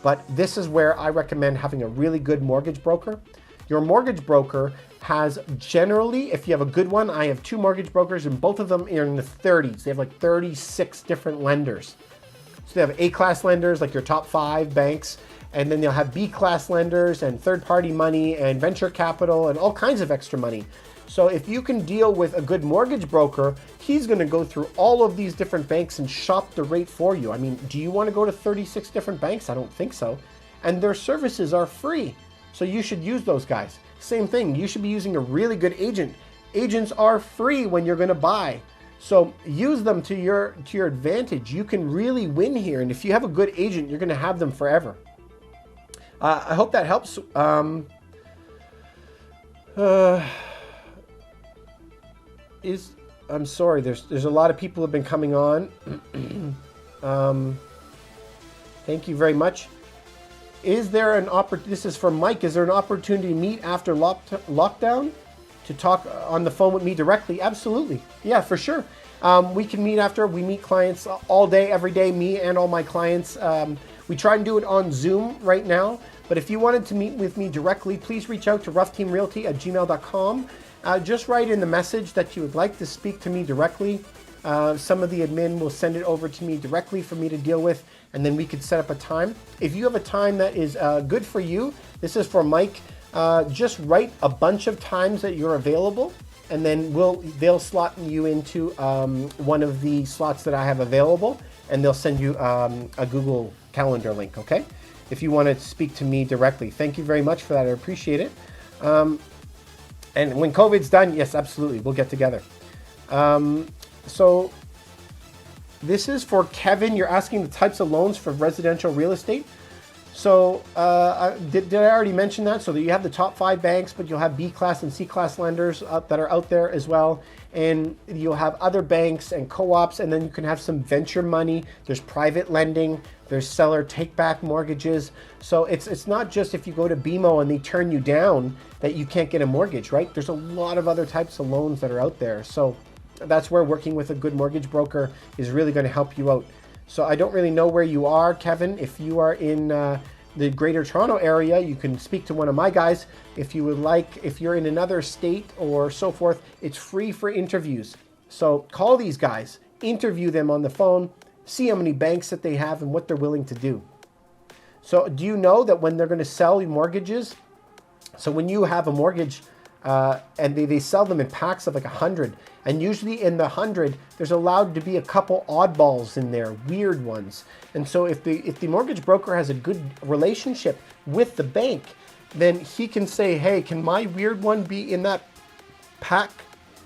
But this is where I recommend having a really good mortgage broker. Your mortgage broker has generally, if you have a good one, I have 2 mortgage brokers and both of them are in the 30s. They have like 36 different lenders. So they have A-class lenders, like your top 5 banks, and then they'll have B-class lenders and third-party money and venture capital and all kinds of extra money. So if you can deal with a good mortgage broker, he's going to go through all of these different banks and shop the rate for you. I mean, do you want to go to 36 different banks? I don't think so. And their services are free. So you should use those guys. Same thing, you should be using a really good agent. Agents are free when you're going to buy. So use them to your advantage. You can really win here. And if you have a good agent, you're going to have them forever. I hope that helps. I'm sorry, there's a lot of people who have been coming on. Thank you very much. Is there an opportunity, this is from Mike, is there an opportunity to meet after lockdown to talk on the phone with me directly? Absolutely. Yeah, for sure. We can meet after. We meet clients all day, every day, me and all my clients. We try and do it on Zoom right now. But if you wanted to meet with me directly, please reach out to ruffteamrealty@gmail.com. Just write in the message that you would like to speak to me directly. Some of the admin will send it over to me directly for me to deal with, and then we could set up a time. If you have a time that is good for you, this is for Mike, just write a bunch of times that you're available, and then they'll slot you into one of the slots that I have available, and they'll send you a Google Calendar link, okay? If you want to speak to me directly. Thank you very much for that. I appreciate it. And when COVID's done, yes, absolutely, we'll get together. So this is for Kevin. You're asking the types of loans for residential real estate. So did I already mention that? So that you have the top 5 banks, but you'll have B-class and C-class lenders that are out there as well. And you'll have other banks and co-ops, and then you can have some venture money. There's private lending. There's seller take-back mortgages. So it's not just if you go to BMO and they turn you down that you can't get a mortgage, right? There's a lot of other types of loans that are out there. So that's where working with a good mortgage broker is really going to help you out. So I don't really know where you are, Kevin. If you are in the Greater Toronto area, you can speak to one of my guys. If you would like, if you're in another state or so forth, it's free for interviews. So call these guys, interview them on the phone, see how many banks that they have and what they're willing to do. So do you know that when they're going to sell mortgages, so when you have a mortgage and they sell them in packs of like 100, and usually in the 100, there's allowed to be a couple oddballs in there, weird ones. And so if the mortgage broker has a good relationship with the bank, then he can say, hey, can my weird one be in that pack?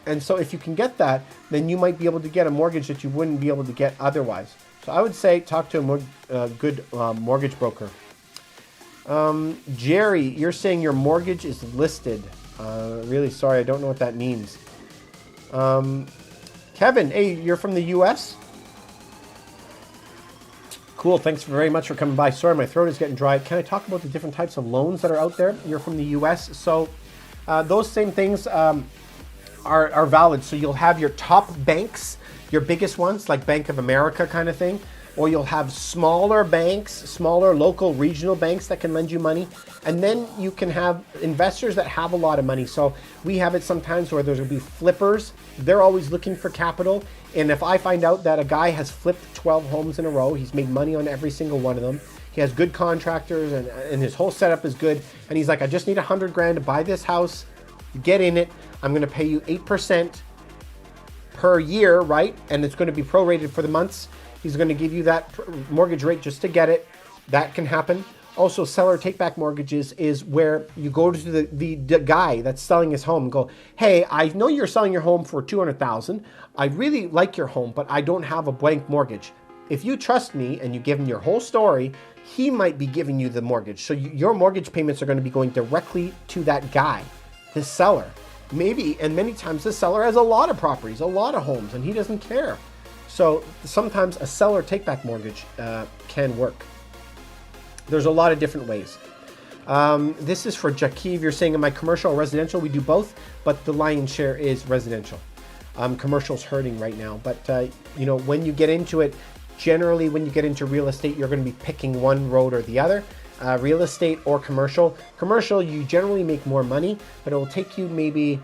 And so if you can get that, then you might be able to get a mortgage that you wouldn't be able to get otherwise. So I would say talk to a good mortgage broker. Jerry, you're saying your mortgage is listed. Really sorry, I don't know what that means. Kevin, hey, you're from the US? Cool, thanks very much for coming by. Sorry, my throat is getting dry. Can I talk about the different types of loans that are out there? You're from the US, so those same things are valid. So you'll have your top banks, your biggest ones, like Bank of America kind of thing, or you'll have smaller banks, smaller local regional banks that can lend you money. And then you can have investors that have a lot of money. So we have it sometimes where there's gonna be flippers. They're always looking for capital. And if I find out that a guy has flipped 12 homes in a row, he's made money on every single one of them, he has good contractors and his whole setup is good. And he's like, I just need 100 grand to buy this house, get in it. I'm gonna pay you 8% per year, right? And it's gonna be prorated for the months. He's going to give you that mortgage rate just to get it. That can happen. Also, seller take-back mortgages is where you go to the guy that's selling his home and go, hey, I know you're selling your home for $200,000. I really like your home, but I don't have a blank mortgage. If you trust me and you give him your whole story, he might be giving you the mortgage. So your mortgage payments are going to be going directly to that guy, the seller. Maybe, and many times the seller has a lot of properties, a lot of homes, and he doesn't care. So sometimes a seller take-back mortgage can work. There's a lot of different ways. This is for Jakiv. You're saying, am I commercial or residential? We do both, but the lion's share is residential. Commercial's hurting right now, but when you get into it, generally when you get into real estate, you're going to be picking one road or the other. real estate or commercial. Commercial, you generally make more money, but it will take you maybe,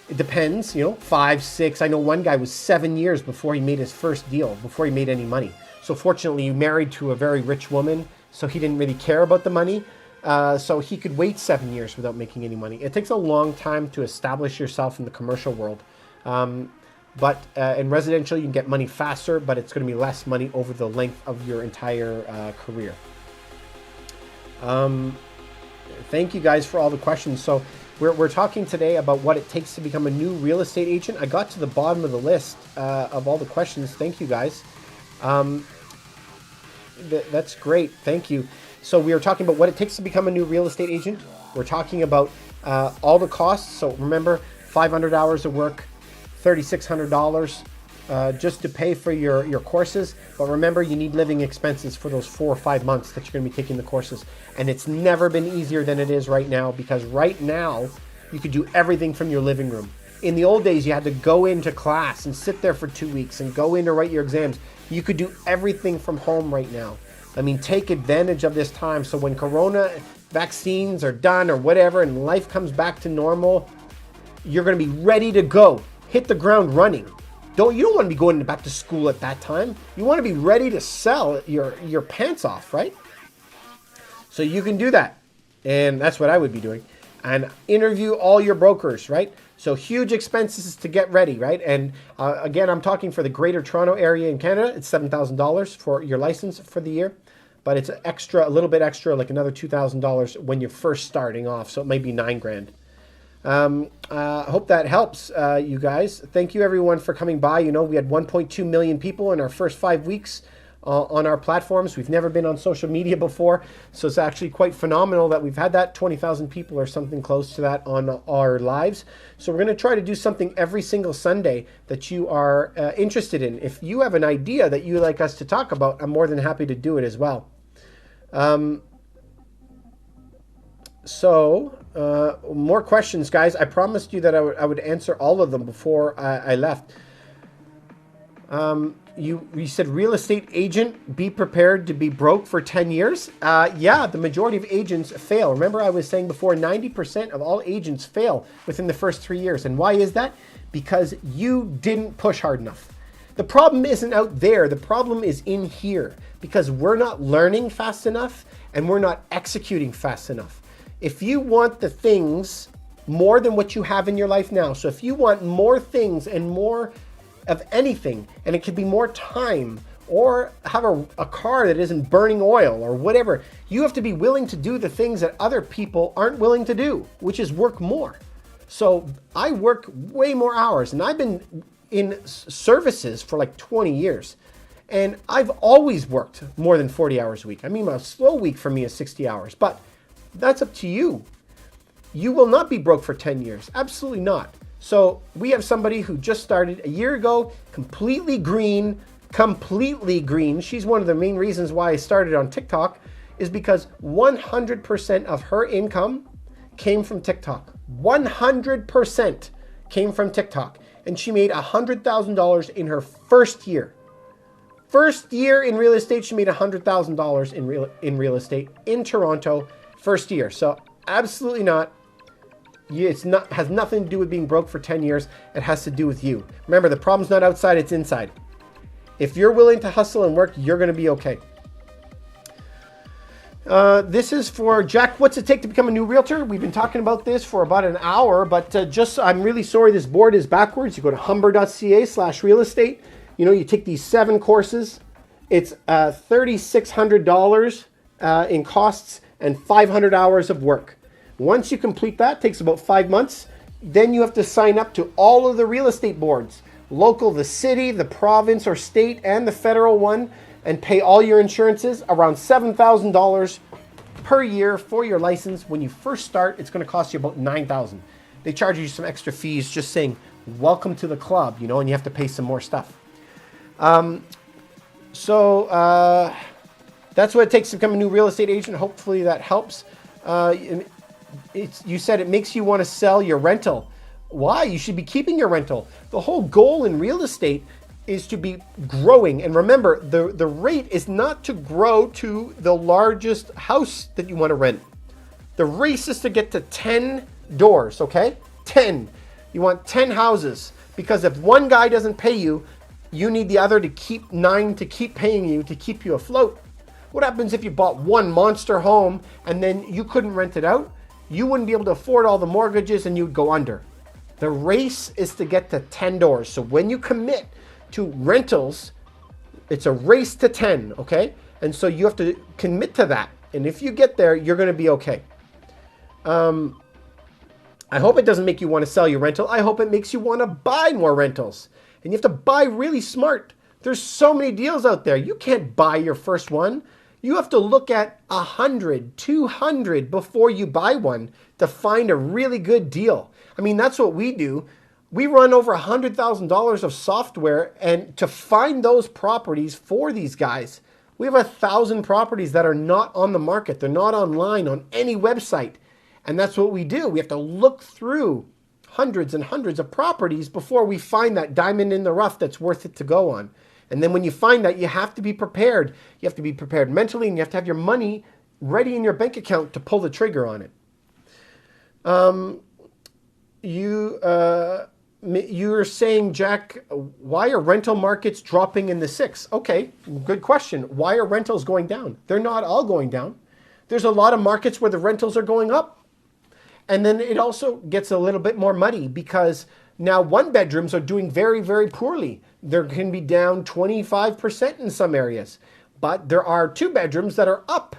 it depends, 5, 6. I know one guy was 7 years before he made his first deal, before he made any money. So fortunately, he married to a very rich woman, so he didn't really care about the money. So he could wait 7 years without making any money. It takes a long time to establish yourself in the commercial world. But in residential, you can get money faster, but it's going to be less money over the length of your entire career. Thank you guys for all the questions. So we're talking today about what it takes to become a new real estate agent. I got to the bottom of the list of all the questions. Thank you guys. That's great. Thank you. So we are talking about what it takes to become a new real estate agent. We're talking about all the costs. So remember, 500 hours of work, $3,600 just to pay for your courses. But remember, you need living expenses for those 4 or 5 months that you're going to be taking the courses. And it's never been easier than it is right now, because right now you could do everything from your living room. In the old days, you had to go into class and sit there for 2 weeks and go in to write your exams. You could do everything from home right now. I mean, take advantage of this time. So when Corona vaccines are done or whatever and life comes back to normal, you're going to be ready to go. Hit the ground running. You don't want to be going back to school at that time. You want to be ready to sell your pants off, right? So you can do that. And that's what I would be doing. And interview all your brokers, right? So huge expenses to get ready, right? And again, I'm talking for the Greater Toronto area in Canada. It's $7,000 for your license for the year, but it's extra, a little bit extra, like another $2,000 when you're first starting off. So it might be $9,000. I hope that helps you guys. Thank you everyone for coming by. We had 1.2 million people in our first 5 weeks on our platforms. We've never been on social media before, so it's actually quite phenomenal that we've had that. 20,000 people or something close to that on our lives. So we're going to try to do something every single Sunday that you are interested in. If you have an idea that you like us to talk about, I'm more than happy to do it as well. More questions, guys. I promised you that I would answer all of them before I left. You said real estate agent, be prepared to be broke for 10 years. Yeah, the majority of agents fail. Remember, I was saying before, 90% of all agents fail within the first 3 years. And why is that? Because you didn't push hard enough. The problem isn't out there. The problem is in here, because we're not learning fast enough and we're not executing fast enough. If you want the things more than what you have in your life now, so if you want more things and more of anything, and it could be more time, or have a car that isn't burning oil or whatever, you have to be willing to do the things that other people aren't willing to do, which is work more. So I work way more hours, and I've been in services for like 20 years. And I've always worked more than 40 hours a week. I mean, a slow week for me is 60 hours, but that's up to you. You will not be broke for 10 years. Absolutely not. So we have somebody who just started a year ago, completely green. She's one of the main reasons why I started on TikTok, is because 100% of her income came from TikTok. 100% came from TikTok. And she made $100,000 in her first year. First year in real estate, she made $100,000 in real estate in Toronto, first year. So absolutely not. Has nothing to do with being broke for 10 years. It has to do with you. Remember, the problem's not outside, it's inside. If you're willing to hustle and work, you're going to be okay. This is for Jack. What's it take to become a new realtor? We've been talking about this for about an hour, but I'm really sorry this board is backwards. You go to humber.ca/real estate. You take these 7 courses. It's $3,600 in costs and 500 hours of work. Once you complete that, it takes about 5 months. Then you have to sign up to all of the real estate boards, local, the city, the province or state, and the federal one, and pay all your insurances, around $7,000 per year for your license. When you first start, it's going to cost you about $9,000. They charge you some extra fees just saying, welcome to the club, and you have to pay some more stuff. That's what it takes to become a new real estate agent. Hopefully that helps. You said it makes you want to sell your rental. Why? You should be keeping your rental. The whole goal in real estate is to be growing. And remember, the rate is not to grow to the largest house that you want to rent. The race is to get to 10 doors, okay? 10. You want 10 houses, because if one guy doesn't pay you, you need the other to keep 9 to keep paying you to keep you afloat. What happens if you bought one monster home and then you couldn't rent it out? You wouldn't be able to afford all the mortgages and you'd go under. The race is to get to 10 doors. So when you commit to rentals, it's a race to 10, okay? And so you have to commit to that. And if you get there, you're going to be okay. I hope it doesn't make you want to sell your rental. I hope it makes you want to buy more rentals. And you have to buy really smart. There's so many deals out there. You can't buy your first one. You have to look at 100, 200 before you buy one to find a really good deal. I mean, that's what we do. We run over $100,000 of software, and to find those properties for these guys, we have 1,000 properties that are not on the market. They're not online on any website. And that's what we do. We have to look through hundreds and hundreds of properties before we find that diamond in the rough that's worth it to go on. And then when you find that, you have to be prepared. You have to be prepared mentally, and you have to have your money ready in your bank account to pull the trigger on it. You're saying, Jack, why are rental markets dropping in the 6? Okay, good question. Why are rentals going down? They're not all going down. There's a lot of markets where the rentals are going up. And then it also gets a little bit more muddy because now one bedrooms are doing very, very poorly. They can be down 25% in some areas, but there are 2 bedrooms that are up.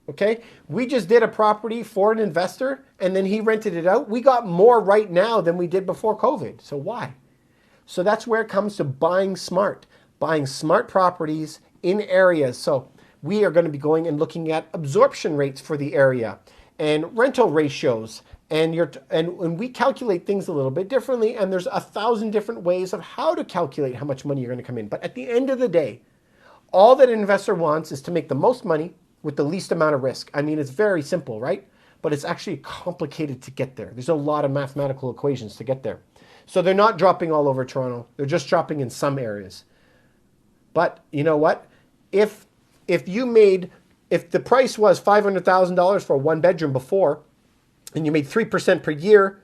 Okay, we just did a property for an investor and then he rented it out. We got more right now than we did before COVID. So why? So that's where it comes to buying smart properties in areas. So we are going to be going and looking at absorption rates for the area and rental ratios. And we calculate things a little bit differently. And there's 1,000 different ways of how to calculate how much money you're going to come in. But at the end of the day, all that an investor wants is to make the most money with the least amount of risk. I mean, it's very simple, right? But it's actually complicated to get there. There's a lot of mathematical equations to get there. So they're not dropping all over Toronto. They're just dropping in some areas. But you know what? If the price was $500,000 for a 1-bedroom before, and you made 3% per year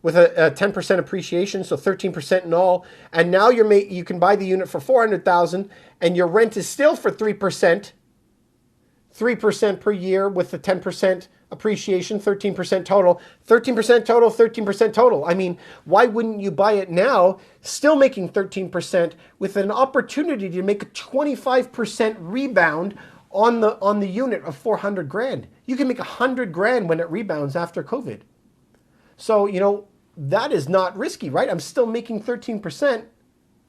with a 10% appreciation, so 13% in all, and now you can buy the unit for $400,000, and your rent is still for 3%. 3% per year with the 10% appreciation, 13% total, 13% total, 13% total. I mean, why wouldn't you buy it now, still making 13% with an opportunity to make a 25% rebound on the unit of $400,000? You can make $100,000 when it rebounds after COVID. So, that is not risky, right? I'm still making 13%,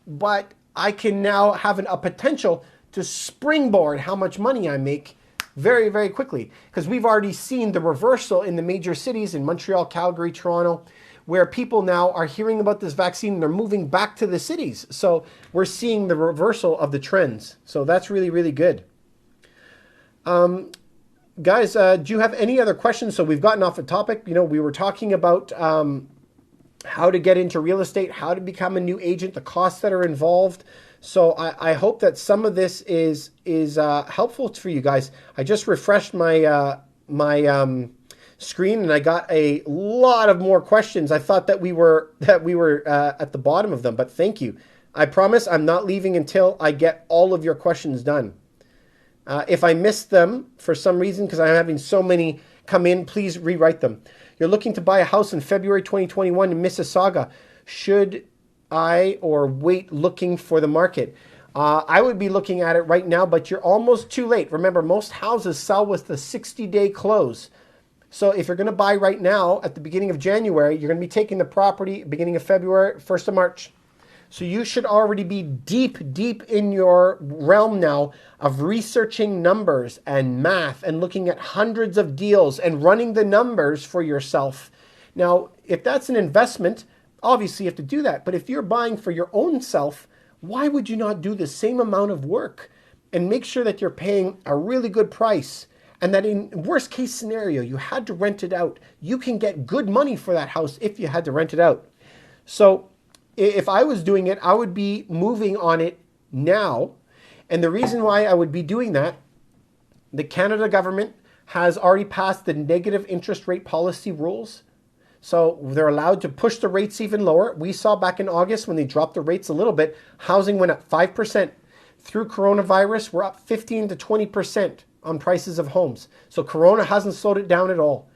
but I can now have a potential to springboard how much money I make very, very quickly, because we've already seen the reversal in the major cities in Montreal, Calgary, Toronto, where people now are hearing about this vaccine and they're moving back to the cities. So we're seeing the reversal of the trends. So that's really, really good. Guys, do you have any other questions? So we've gotten off the topic. We were talking about how to get into real estate, how to become a new agent, the costs that are involved. So I hope that some of this is helpful for you guys. I just refreshed my screen and I got a lot of more questions. I thought that we were at the bottom of them, but thank you. I promise I'm not leaving until I get all of your questions done. If I missed them for some reason, because I'm having so many come in, please rewrite them. You're looking to buy a house in February 2021 in Mississauga. Should I or wait looking for the market? I would be looking at it right now, but you're almost too late. Remember, most houses sell with the 60-day close. So if you're going to buy right now at the beginning of January, you're going to be taking the property beginning of February, 1st of March. So you should already be deep in your realm now of researching numbers and math and looking at hundreds of deals and running the numbers for yourself. Now, if that's an investment, obviously you have to do that. But if you're buying for your own self, why would you not do the same amount of work and make sure that you're paying a really good price, and that in worst case scenario, you had to rent it out, you can get good money for that house if you had to rent it out. So if I was doing it, I would be moving on it now. And the reason why I would be doing that, the Canada government has already passed the negative interest rate policy rules. So they're allowed to push the rates even lower. We saw back in August when they dropped the rates a little bit, housing went up 5%. Through coronavirus, we're up 15 to 20% on prices of homes. So Corona hasn't slowed it down at all.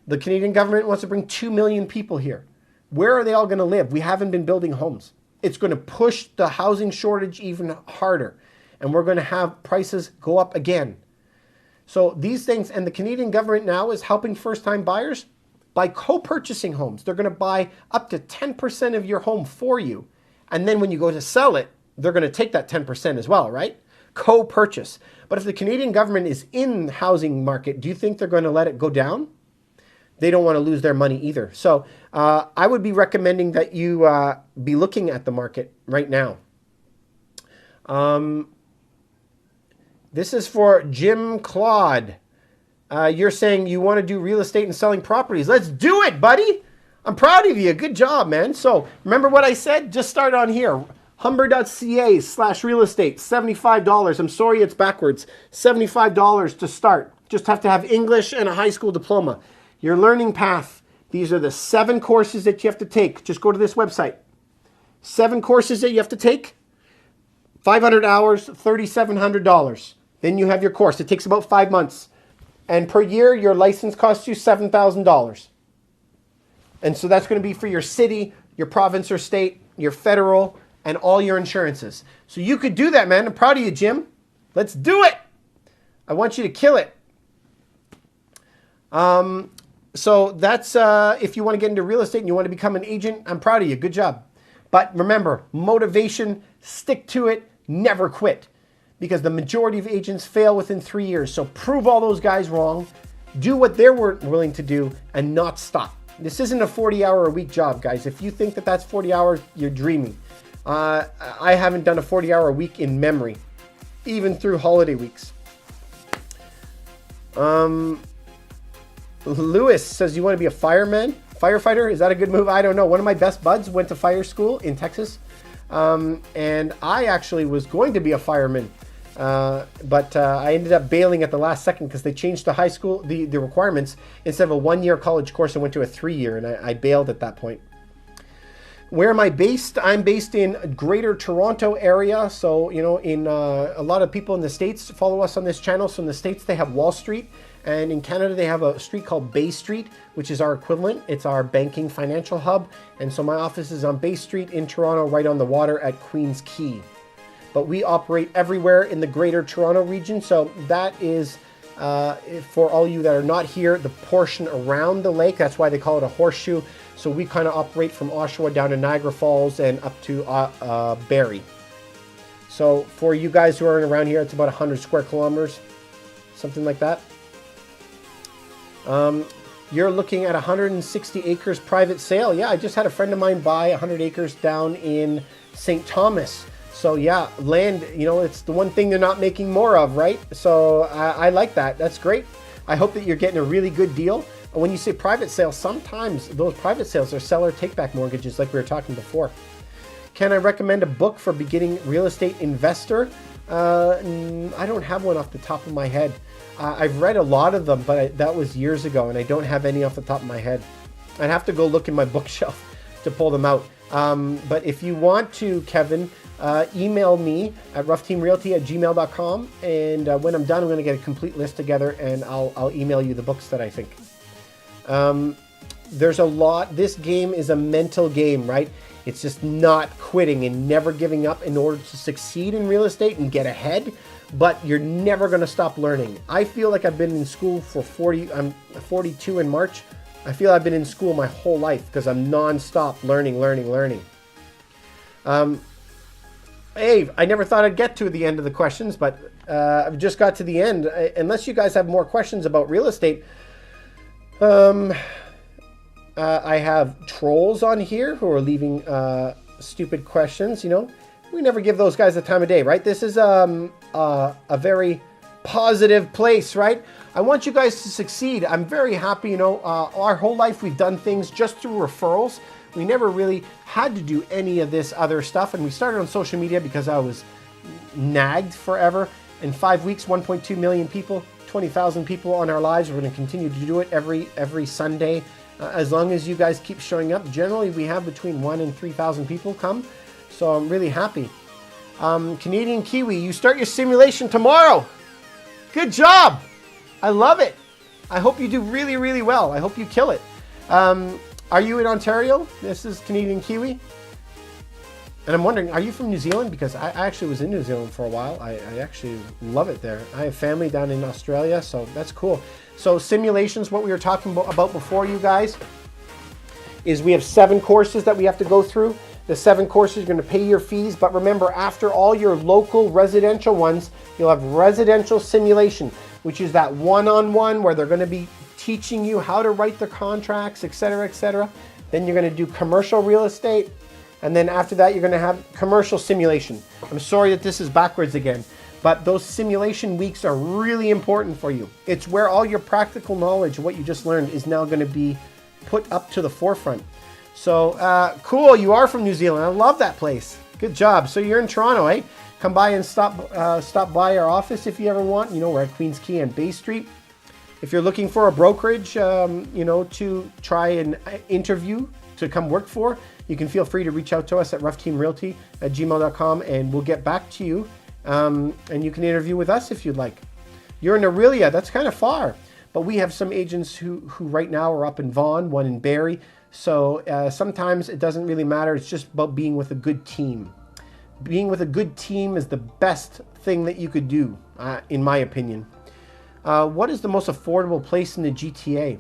The Canadian government wants to bring 2 million people here. Where are they all going to live? We haven't been building homes. It's going to push the housing shortage even harder. And we're going to have prices go up again. So these things, and the Canadian government now is helping first-time buyers by co-purchasing homes. They're going to buy up to 10% of your home for you. And then when you go to sell it, they're going to take that 10% as well, right? Co-purchase. But if the Canadian government is in the housing market, do you think they're going to let it go down? They don't want to lose their money either. So I would be recommending that you be looking at the market right now. This is for Jim Claude. You're saying you want to do real estate and selling properties. Let's do it, buddy. I'm proud of you. Good job, man. So remember what I said? Just start on here. Humber.ca/real estate, $75. I'm sorry it's backwards. $75 to start. Just have to have English and a high school diploma. Your learning path. These are the 7 courses that you have to take. Just go to this website. 7 courses that you have to take. 500 hours, $3,700. Then you have your course. It takes about 5 months. And per year, your license costs you $7,000. And so that's going to be for your city, your province or state, your federal, and all your insurances. So you could do that, man. I'm proud of you, Jim. Let's do it. I want you to kill it. So that's if you want to get into real estate and you want to become an agent, I'm proud of you. Good job. But remember, motivation, stick to it, never quit. Because the majority of agents fail within 3 years. So prove all those guys wrong. Do what they weren't willing to do and not stop. This isn't a 40-hour-a-week job, guys. If you think that that's 40 hours, you're dreaming. I haven't done a 40-hour-a-week in memory, even through holiday weeks. Lewis says, you want to be a firefighter? Is that a good move? I don't know. One of my best buds went to fire school in Texas. And I actually was going to be a fireman. But I ended up bailing at the last second because they changed the high school, the requirements. Instead of a 1-year college course, I went to a 3-year, and I bailed at that point. Where am I based? I'm based in Greater Toronto area. So, you know, in a lot of people in the States follow us on this channel. So in the States, they have Wall Street. And in Canada, they have a street called Bay Street, which is our equivalent. It's our banking financial hub. And so my office is on Bay Street in Toronto, right on the water at Queens Quay. But we operate everywhere in the Greater Toronto region. So that is, for all you that are not here, the portion around the lake. That's why they call it a horseshoe. So we kind of operate from Oshawa down to Niagara Falls and up to Barrie. So for you guys who aren't around here, it's about 100 square kilometers, something like that. You're looking at 160 acres private sale. Yeah, I just had a friend of mine buy 100 acres down in St. Thomas. So yeah, land, you know, it's the one thing they're not making more of, right? So I like that. That's great. I hope that you're getting a really good deal. When you say private sales, sometimes those private sales are seller take-back mortgages like we were talking before. Can I recommend a book for beginning real estate investor? I don't have one off the top of my head. I've read a lot of them, but that was years ago, and I don't have any off the top of my head. I'd have to go look in my bookshelf to pull them out. But if you want to, Kevin, email me at ruffteamrealty@gmail.com, and when I'm done, I'm going to get a complete list together, and I'll email you the books that I think. There's a lot. This game is a mental game, right? It's just not quitting and never giving up in order to succeed in real estate and get ahead, but you're never going to stop learning. I feel like I've been in school for 40, I'm 42 in March. I feel I've been in school my whole life because I'm non-stop learning. Hey, I never thought I'd get to the end of the questions, but I've just got to the end. Unless you guys have more questions about real estate, I have trolls on here who are leaving stupid questions. You know, we never give those guys the time of day, right? This is a very positive place, right? I want you guys to succeed. I'm very happy. You know, our whole life we've done things just through referrals. We never really had to do any of this other stuff. And we started on social media because I was nagged forever. In 5 weeks, 1.2 million people, 20,000 people on our lives. We're going to continue to do it every Sunday. As long as you guys keep showing up. Generally, we have between 1,000 and 3,000 people come. So I'm really happy. Canadian Kiwi, you start your simulation tomorrow. Good job. I love it. I hope you do really, really well. I hope you kill it. Are you in Ontario? This is Canadian Kiwi. And I'm wondering, are you from New Zealand? Because I actually was in New Zealand for a while. I actually love it there. I have family down in Australia, so that's cool. So simulations, what we were talking about before, you guys, is we have 7 courses that we have to go through. The 7 courses, you're going to pay your fees. But remember, after all your local residential ones, you'll have residential simulation, which is that one-on-one where they're going to be teaching you how to write the contracts, etc., etc. Then you're going to do commercial real estate. And then after that, you're going to have commercial simulation. I'm sorry that this is backwards again, but those simulation weeks are really important for you. It's where all your practical knowledge, what you just learned, is now going to be put up to the forefront. So cool, you are from New Zealand. I love that place. Good job. So you're in Toronto, eh? Come by and stop by our office if you ever want. You know, we're at Queens Quay and Bay Street. If you're looking for a brokerage, you know, to try and interview to come work for, you can feel free to reach out to us at ruffteamrealty@gmail.com, and we'll get back to you. And you can interview with us if you'd like. You're in Aurelia, that's kind of far. But we have some agents who right now are up in Vaughan, one in Barrie. So sometimes it doesn't really matter. It's just about being with a good team. Being with a good team is the best thing that you could do, in my opinion. What is the most affordable place in the GTA?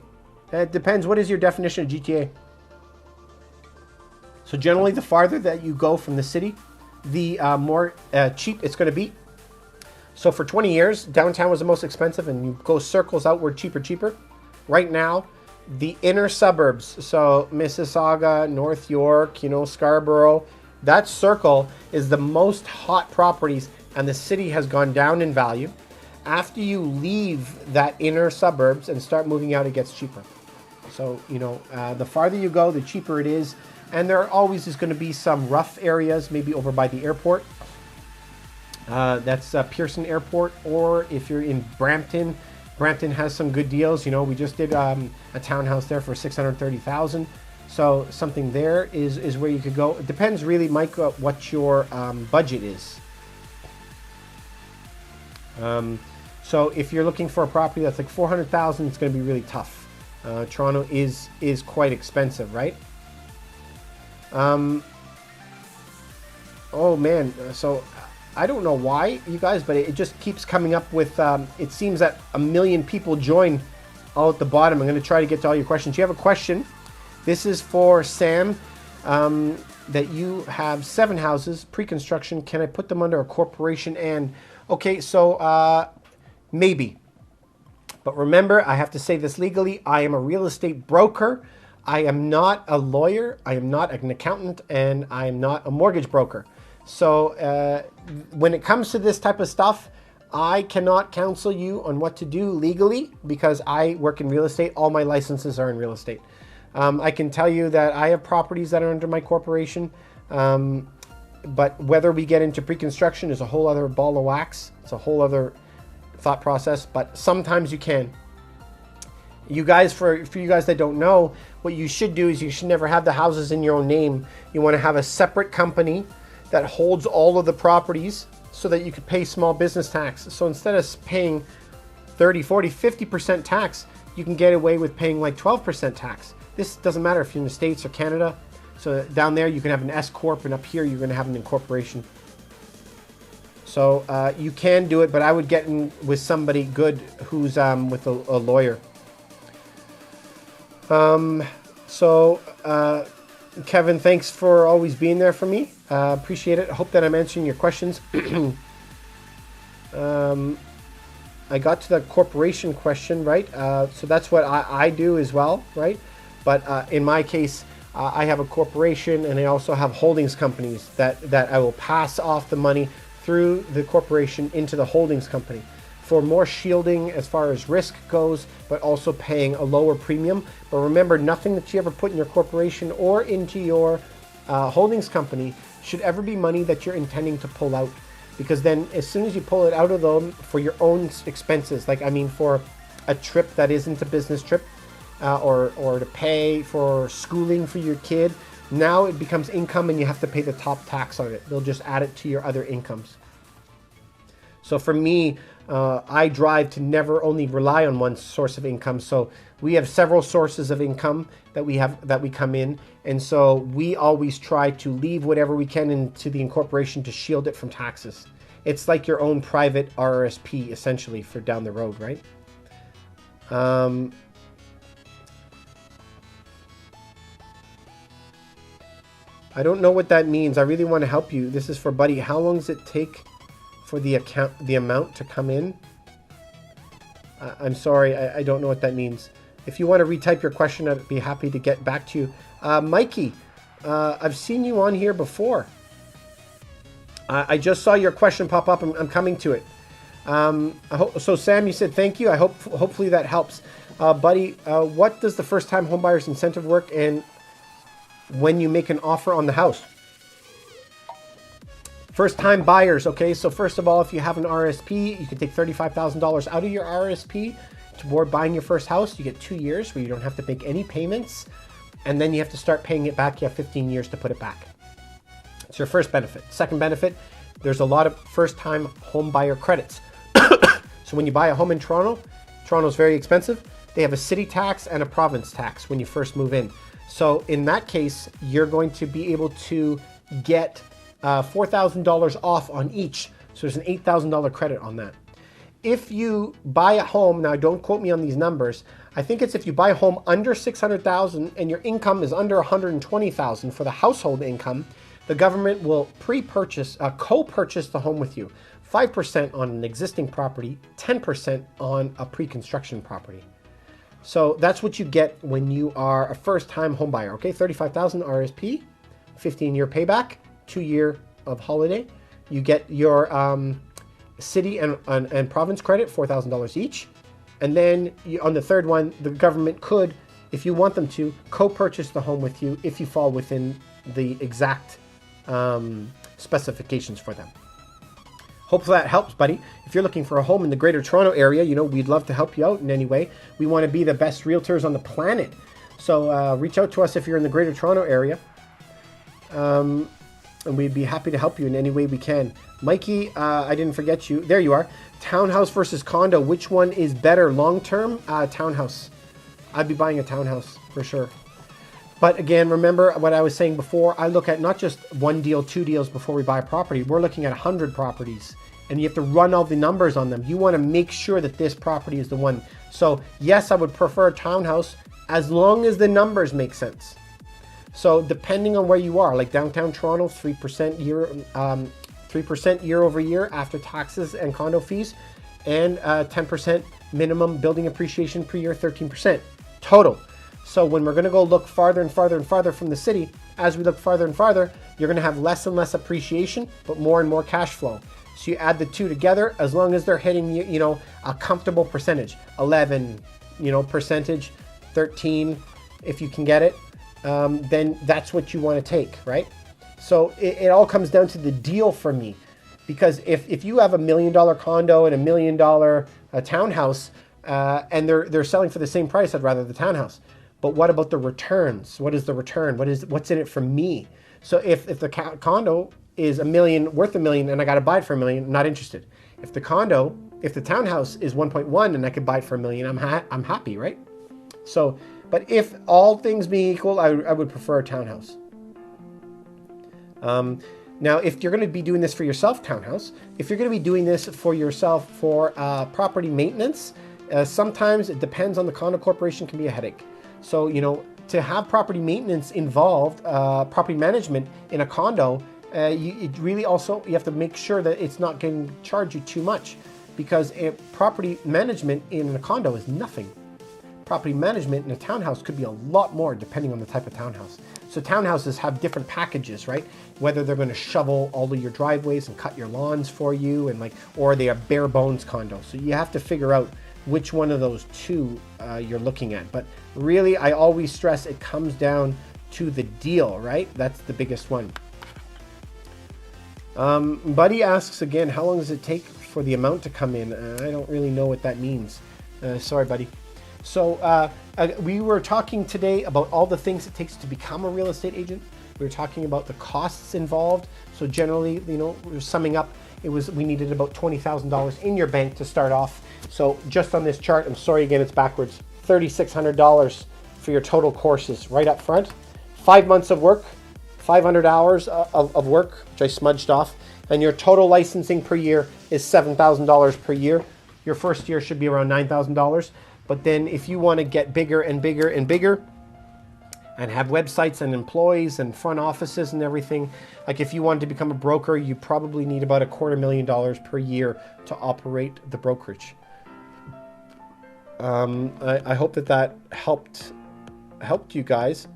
It depends. What is your definition of GTA? So generally, the farther that you go from the city, the more cheap it's going to be. So for 20 years, downtown was the most expensive, and you go circles outward, cheaper. Right now, the inner suburbs, so Mississauga, North York, you know, Scarborough, that circle is the most hot properties, and the city has gone down in value. After you leave that inner suburbs and start moving out, it gets cheaper. So, you know, the farther you go, the cheaper it is. And there always is going to be some rough areas, maybe over by the airport. That's Pearson Airport. Or if you're in Brampton, Brampton has some good deals. You know, we just did a townhouse there for $630,000. So something there is where you could go. It depends really, Mike, what your budget is. So if you're looking for a property that's like $400,000, it's going to be really tough. Toronto is quite expensive, right? Oh man, so I don't know why, you guys, but it just keeps coming up with, it seems that 1 million people join all at the bottom. I'm going to try to get to all your questions. You have a question. This is for Sam, that you have 7 houses, pre-construction. Can I put them under a corporation? And okay, so maybe. But remember, I have to say this legally. I am a real estate broker. I am not a lawyer, I am not an accountant, and I am not a mortgage broker. So when it comes to this type of stuff, I cannot counsel you on what to do legally because I work in real estate. All my licenses are in real estate. I can tell you that I have properties that are under my corporation, but whether we get into pre-construction is a whole other ball of wax. It's a whole other thought process, but sometimes you can. You guys, for you guys that don't know, what you should do is you should never have the houses in your own name. You want to have a separate company that holds all of the properties so that you could pay small business tax. So instead of paying 30, 40, 50% tax, you can get away with paying like 12% tax. This doesn't matter if you're in the States or Canada. So down there you can have an S Corp, and up here you're going to have an incorporation. So you can do it, but I would get in with somebody good who's with a lawyer. Kevin, thanks for always being there for me. Appreciate it. I hope that I'm answering your questions. I got to the corporation question, right? So that's what I do as well, right? But in my case, I have a corporation, and I also have holdings companies that I will pass off the money through the corporation into the holdings company. for more shielding as far as risk goes, but also paying a lower premium. But remember, nothing that you ever put in your corporation or into your holdings company should ever be money that you're intending to pull out, because then as soon as you pull it out of them for your own expenses, like I mean for a trip that isn't a business trip, or to pay for schooling for your kid, now it becomes income and you have to pay the top tax on it. They'll just add it to your other incomes. So for me, I drive to never only rely on one source of income. So we have several sources of income that we come in, and so we always try to leave whatever we can into the incorporation to shield it from taxes. It's like your own private RRSP essentially for down the road, right? I don't know what that means. I really want to help you. This is for Buddy. How long does it take for the amount to come in? I'm sorry, I don't know what that means. If you want to retype your question, I'd be happy to get back to you. Mikey, I've seen you on here before. I just saw your question pop up. I'm coming to it. So Sam, you said thank you. Hopefully that helps. Buddy, what does the first-time homebuyers incentive work, and when you make an offer on the house? First-time buyers, okay? So first of all, if you have an RSP, you can take $35,000 out of your RSP toward buying your first house. You get 2 years where you don't have to make any payments, and then you have to start paying it back. You have 15 years to put it back. It's your first benefit. Second benefit, there's a lot of first-time home buyer credits. So when you buy a home in Toronto, Toronto's very expensive. They have a city tax and a province tax when you first move in. So in that case, you're going to be able to get $4,000 off on each. So there's an $8,000 credit on that. If you buy a home, now don't quote me on these numbers, I think it's if you buy a home under $600,000 and your income is under $120,000 for the household income, the government will co-purchase the home with you. 5% on an existing property, 10% on a pre-construction property. So that's what you get when you are a first-time home buyer, okay? $35,000 RSP, 15-year payback, 2-year of holiday. You get your city and province credit, $4,000 each. And then on the third one, the government could, if you want them to, co-purchase the home with you if you fall within the exact specifications for them. Hopefully that helps, buddy. If you're looking for a home in the Greater Toronto area, we'd love to help you out in any way. We want to be the best realtors on the planet. So reach out to us if you're in the Greater Toronto area. And we'd be happy to help you in any way we can. Mikey, I didn't forget you. There you are. Townhouse versus condo. Which one is better long-term? Townhouse. I'd be buying a townhouse for sure. But again, remember what I was saying before. I look at not just one deal, 2 deals before we buy a property. We're looking at 100 properties. And you have to run all the numbers on them. You want to make sure that this property is the one. So yes, I would prefer a townhouse as long as the numbers make sense. So depending on where you are, like downtown Toronto, 3% year over year after taxes and condo fees, and 10% minimum building appreciation per year, 13% total. So when we're going to go look farther and farther and farther from the city, as we look farther and farther, you're going to have less and less appreciation, but more and more cash flow. So you add the two together, as long as they're hitting a comfortable percentage, 11, percentage, 13, if you can get it. Then that's what you want to take, right? So it all comes down to the deal for me, because if you have $1 million condo and $1 million townhouse, and they're selling for the same price, I'd rather the townhouse. But what about the returns? What is the return? What's in it for me? So if the condo is worth $1 million, and I got to buy it for $1 million, I'm not interested. If the townhouse is 1.1 and I could buy it for $1 million, I'm happy, right? So. But if all things being equal, I would prefer a townhouse. Now, if you're going to be doing this for yourself, townhouse, if you're going to be doing this for yourself for property maintenance, sometimes it depends on the condo corporation, can be a headache. So, to have property maintenance involved, property management in a condo, you have to make sure that it's not going to charge you too much, because property management in a condo is nothing. Property management in a townhouse could be a lot more depending on the type of townhouse. So townhouses have different packages, right? Whether they're going to shovel all of your driveways and cut your lawns for you, and like, or they are bare bones condos. So you have to figure out which one of those two you're looking at. But really, I always stress it comes down to the deal, right? That's the biggest one. Buddy asks again, how long does it take for the amount to come in? I don't really know what that means. Sorry, buddy. So we were talking today about all the things it takes to become a real estate agent. We were talking about the costs involved. So generally, you know, we're summing up, we needed about $20,000 in your bank to start off. So just on this chart, I'm sorry again, it's backwards, $3,600 for your total courses right up front. 5 months of work, 500 hours of work, which I smudged off, and your total licensing per year is $7,000 per year. Your first year should be around $9,000. But then if you want to get bigger and bigger and bigger and have websites and employees and front offices and everything, like if you wanted to become a broker, you probably need about $250,000 per year to operate the brokerage. I hope that helped you guys.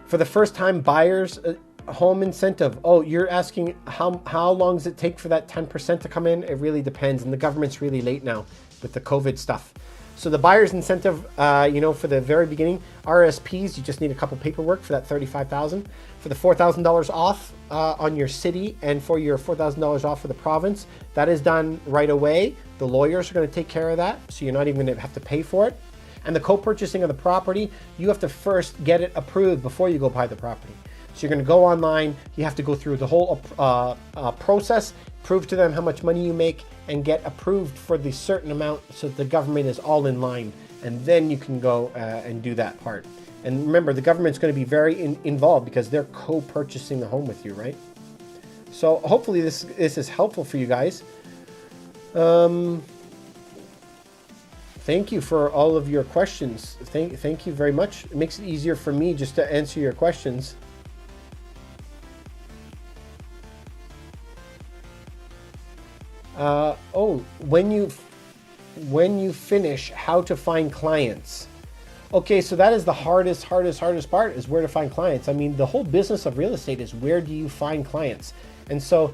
For the first time buyers, home incentive. Oh, you're asking how long does it take for that 10% to come in? It really depends, and the government's really late now with the COVID stuff. So the buyer's incentive, you know, for the very beginning, RSPs, you just need a couple paperwork for that $35,000. For the $4,000 off on your city, and for your $4,000 off for the province, that is done right away. The lawyers are going to take care of that, so you're not even going to have to pay for it. And the co-purchasing of the property, you have to first get it approved before you go buy the property. So you're going to go online, you have to go through the whole process, prove to them how much money you make, and get approved for the certain amount so that the government is all in line. And then you can go and do that part. And remember, the government's going to be very involved because they're co-purchasing the home with you, right? So hopefully this is helpful for you guys. Thank you for all of your questions. Thank you very much. It makes it easier for me just to answer your questions. When you finish, how to find clients. Okay, so that is the hardest part, is where to find clients. I mean, the whole business of real estate is where do you find clients? And so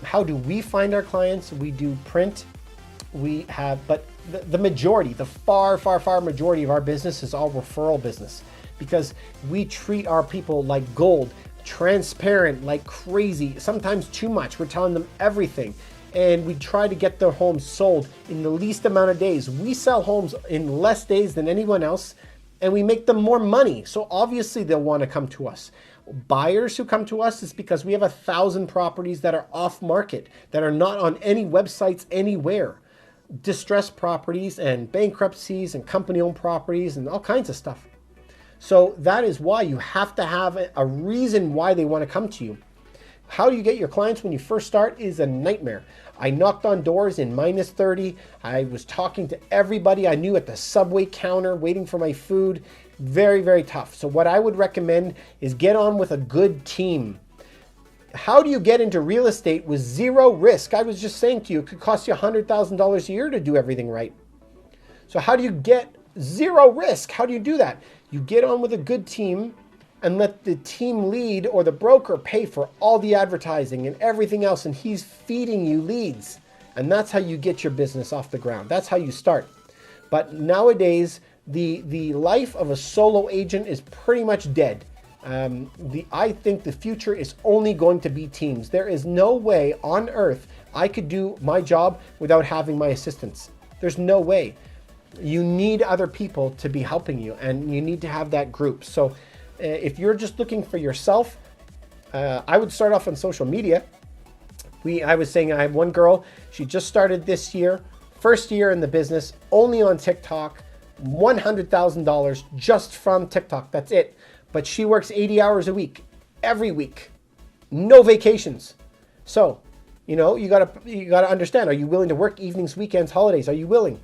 how do we find our clients? We do print. We have, but the majority, the far majority of our business is all referral business, because we treat our people like gold, transparent, like crazy, sometimes too much. We're telling them everything. And we try to get their homes sold in the least amount of days. We sell homes in less days than anyone else, and we make them more money. So obviously they'll want to come to us. Buyers who come to us is because we have 1,000 properties that are off market, that are not on any websites anywhere. Distressed properties and bankruptcies and company-owned properties and all kinds of stuff. So that is why you have to have a reason why they want to come to you. How do you get your clients when you first start is a nightmare. I knocked on doors in -30. I was talking to everybody I knew at the subway counter, waiting for my food. Very tough. So what I would recommend is get on with a good team. How do you get into real estate with zero risk? I was just saying to you, it could cost you $100,000 a year to do everything right. So how do you get zero risk? How do you do that? You get on with a good team and let the team lead, or the broker pay for all the advertising and everything else, and he's feeding you leads. And that's how you get your business off the ground. That's how you start. But nowadays, the life of a solo agent is pretty much dead. I think the future is only going to be teams. There is no way on earth I could do my job without having my assistants. There's no way. You need other people to be helping you, and you need to have that group. So if you're just looking for yourself, I would start off on social media. I was saying I have one girl, she just started this year, first year in the business, only on TikTok, $100,000 just from TikTok. That's it. But she works 80 hours a week, every week, no vacations. So, you know, you gotta understand, are you willing to work evenings, weekends, holidays? Are you willing?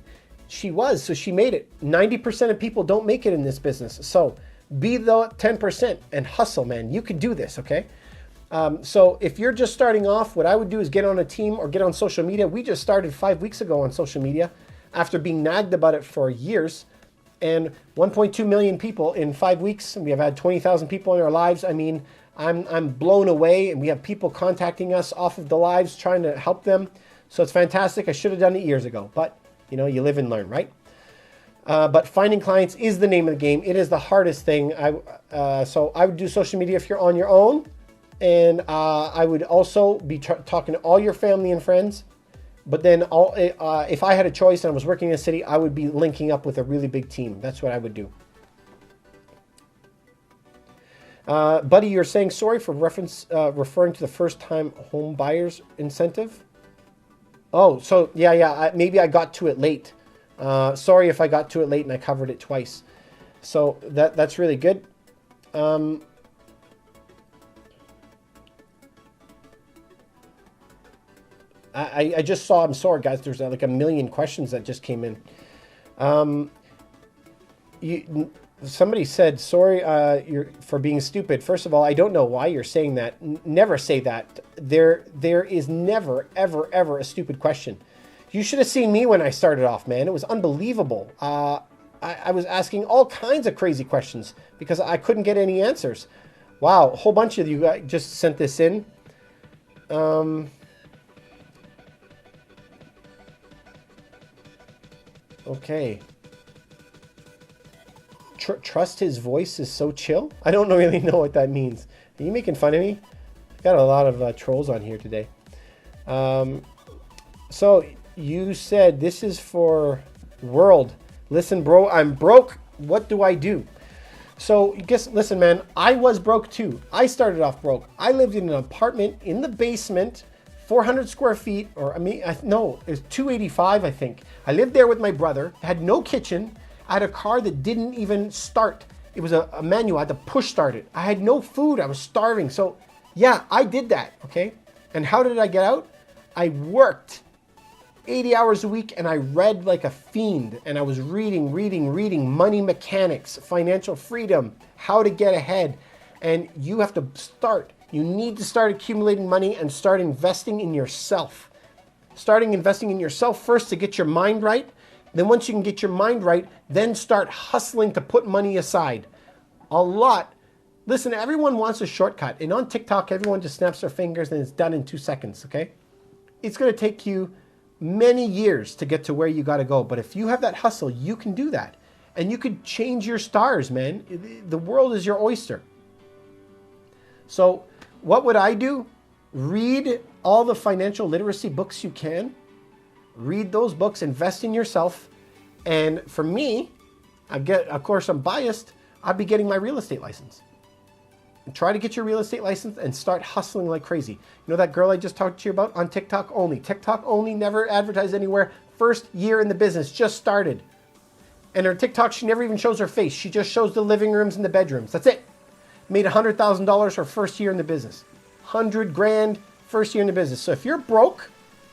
She was, so she made it. 90% of people don't make it in this business. So be the 10% and hustle, man. You can do this, okay? So if you're just starting off, what I would do is get on a team or get on social media. We just started 5 weeks ago on social media after being nagged about it for years. And 1.2 million people in 5 weeks. And we have had 20,000 people in our lives. I mean, I'm blown away. And we have people contacting us off of the lives trying to help them. So it's fantastic. I should have done it years ago. But, you know, you live and learn, right? But finding clients is the name of the game. It is the hardest thing. So I would do social media if you're on your own. And I would also be talking to all your family and friends. But then if I had a choice and I was working in a city, I would be linking up with a really big team. That's what I would do. Buddy, you're saying sorry for referring to the first-time home buyers incentive? Oh, so yeah. Maybe I got to it late. Sorry if I got to it late and I covered it twice. So that's really good. I just saw, I'm sorry guys, there's like a million questions that just came in. Somebody said, sorry for being stupid. First of all, I don't know why you're saying that. Never say that. There is never, ever, ever a stupid question. You should have seen me when I started off, man. It was unbelievable. I was asking all kinds of crazy questions because I couldn't get any answers. Wow, a whole bunch of you guys just sent this in. Okay. Trust his voice is so chill? I don't really know what that means. Are you making fun of me? I got a lot of trolls on here today. So you said this is for world. Listen, bro, I'm broke. What do I do? So listen, man, I was broke too. I started off broke. I lived in an apartment in the basement, 400 square feet, no, it was 285, I think. I lived there with my brother, had no kitchen. I had a car that didn't even start. It was a manual, I had to push start it. I had no food, I was starving. So yeah, I did that, okay? And how did I get out? I worked 80 hours a week and I read like a fiend. And I was reading money mechanics, financial freedom, how to get ahead. And you have to start. You need to start accumulating money and start investing in yourself. Starting investing in yourself first to get your mind right. Then once you can get your mind right, then start hustling to put money aside. Listen, everyone wants a shortcut. And on TikTok, everyone just snaps their fingers and it's done in 2 seconds, okay? It's going to take you many years to get to where you got to go. But if you have that hustle, you can do that. And you could change your stars, man. The world is your oyster. So what would I do? Read all the financial literacy books you can. Read those books, invest in yourself. And for me, of course, I'm biased. I'd be getting my real estate license. Try to get your real estate license and start hustling like crazy. You know that girl I just talked to you about on TikTok only? TikTok only, never advertised anywhere. First year in the business, just started. And her TikTok, she never even shows her face. She just shows the living rooms and the bedrooms. That's it. Made $100,000 her first year in the business. 100 grand first year in the business. So if you're broke,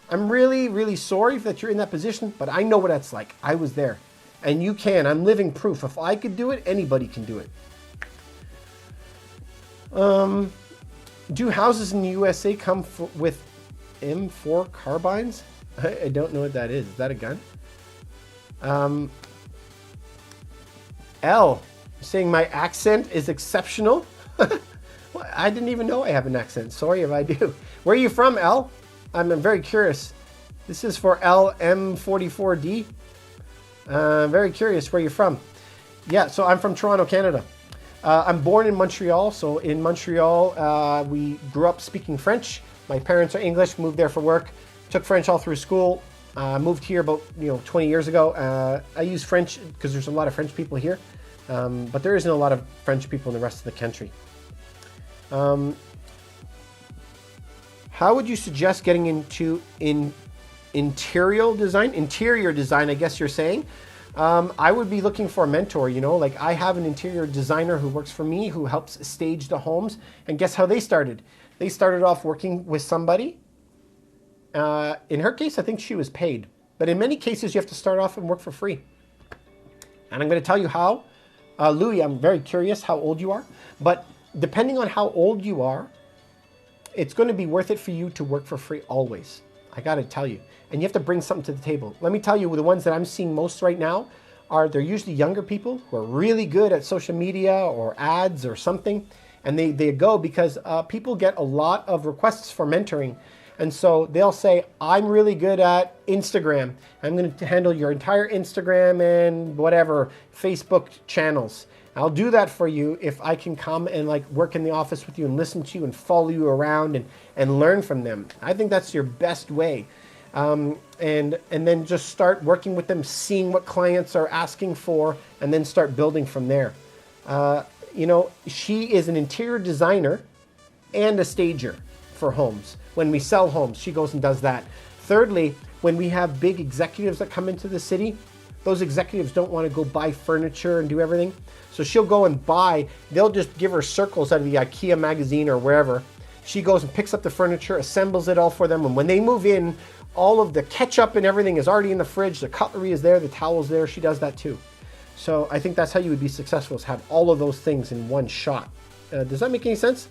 I'm really, really sorry that you're in that position, but I know what that's like. I was there. And you can. I'm living proof. If I could do it, anybody can do it. Do houses in the USA come with M4 carbines? I don't know what that is. Is that a gun? L, saying my accent is exceptional. Well, I didn't even know I have an accent. Sorry if I do. Where are you from, L? I'm very curious. This is for LM44D. Very curious where you're from. Yeah, so I'm from Toronto, Canada. I'm born in Montreal. So in Montreal, we grew up speaking French. My parents are English, moved there for work, took French all through school. Moved here about 20 years ago. I use French because there's a lot of French people here, but there isn't a lot of French people in the rest of the country. How would you suggest getting into interior design? Interior design, I guess you're saying. I would be looking for a mentor, like I have an interior designer who works for me, who helps stage the homes. And guess how they started? They started off working with somebody. In her case, I think she was paid. But in many cases, you have to start off and work for free. And I'm going to tell you how. Louis, I'm very curious how old you are. But depending on how old you are, it's going to be worth it for you to work for free always. I got to tell you. And you have to bring something to the table. Let me tell you, the ones that I'm seeing most right now they're usually younger people who are really good at social media or ads or something. And they go because people get a lot of requests for mentoring. And so they'll say, I'm really good at Instagram. I'm going to handle your entire Instagram and whatever, Facebook channels. I'll do that for you if I can come and like work in the office with you and listen to you and follow you around and learn from them. I think that's your best way. And then just start working with them, seeing what clients are asking for, and then start building from there. You know, she is an interior designer and a stager for homes. When we sell homes, she goes and does that. Thirdly, when we have big executives that come into the city, those executives don't want to go buy furniture and do everything. So she'll go and buy, they'll just give her circles out of the IKEA magazine or wherever. She goes and picks up the furniture, assembles it all for them. And when they move in, all of the ketchup and everything is already in the fridge. The cutlery is there, the towel's there. She does that too. So I think that's how you would be successful, is have all of those things in one shot. Does that make any sense?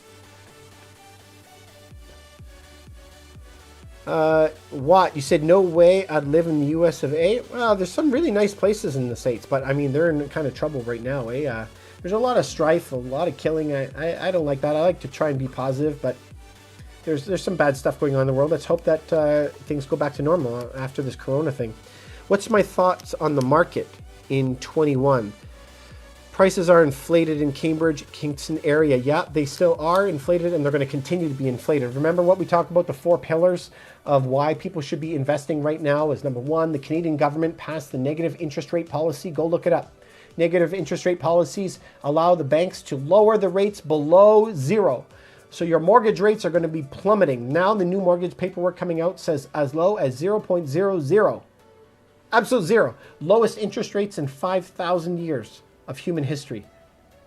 What? You said no way I'd live in the US of A? Well, there's some really nice places in the States, but I mean, they're in kind of trouble right now. There's a lot of strife, a lot of killing. I don't like that. I like to try and be positive, but there's some bad stuff going on in the world. Let's hope that things go back to normal after this corona thing. What's my thoughts on the market in 21? Prices are inflated in Cambridge, Kingston area. Yeah, they still are inflated, and they're going to continue to be inflated. Remember what we talked about, the 4 pillars of why people should be investing right now is number 1, the Canadian government passed the negative interest rate policy. Go look it up. Negative interest rate policies allow the banks to lower the rates below 0. So your mortgage rates are going to be plummeting. Now the new mortgage paperwork coming out says as low as 0.00. Absolute zero. Lowest interest rates in 5,000 years of human history.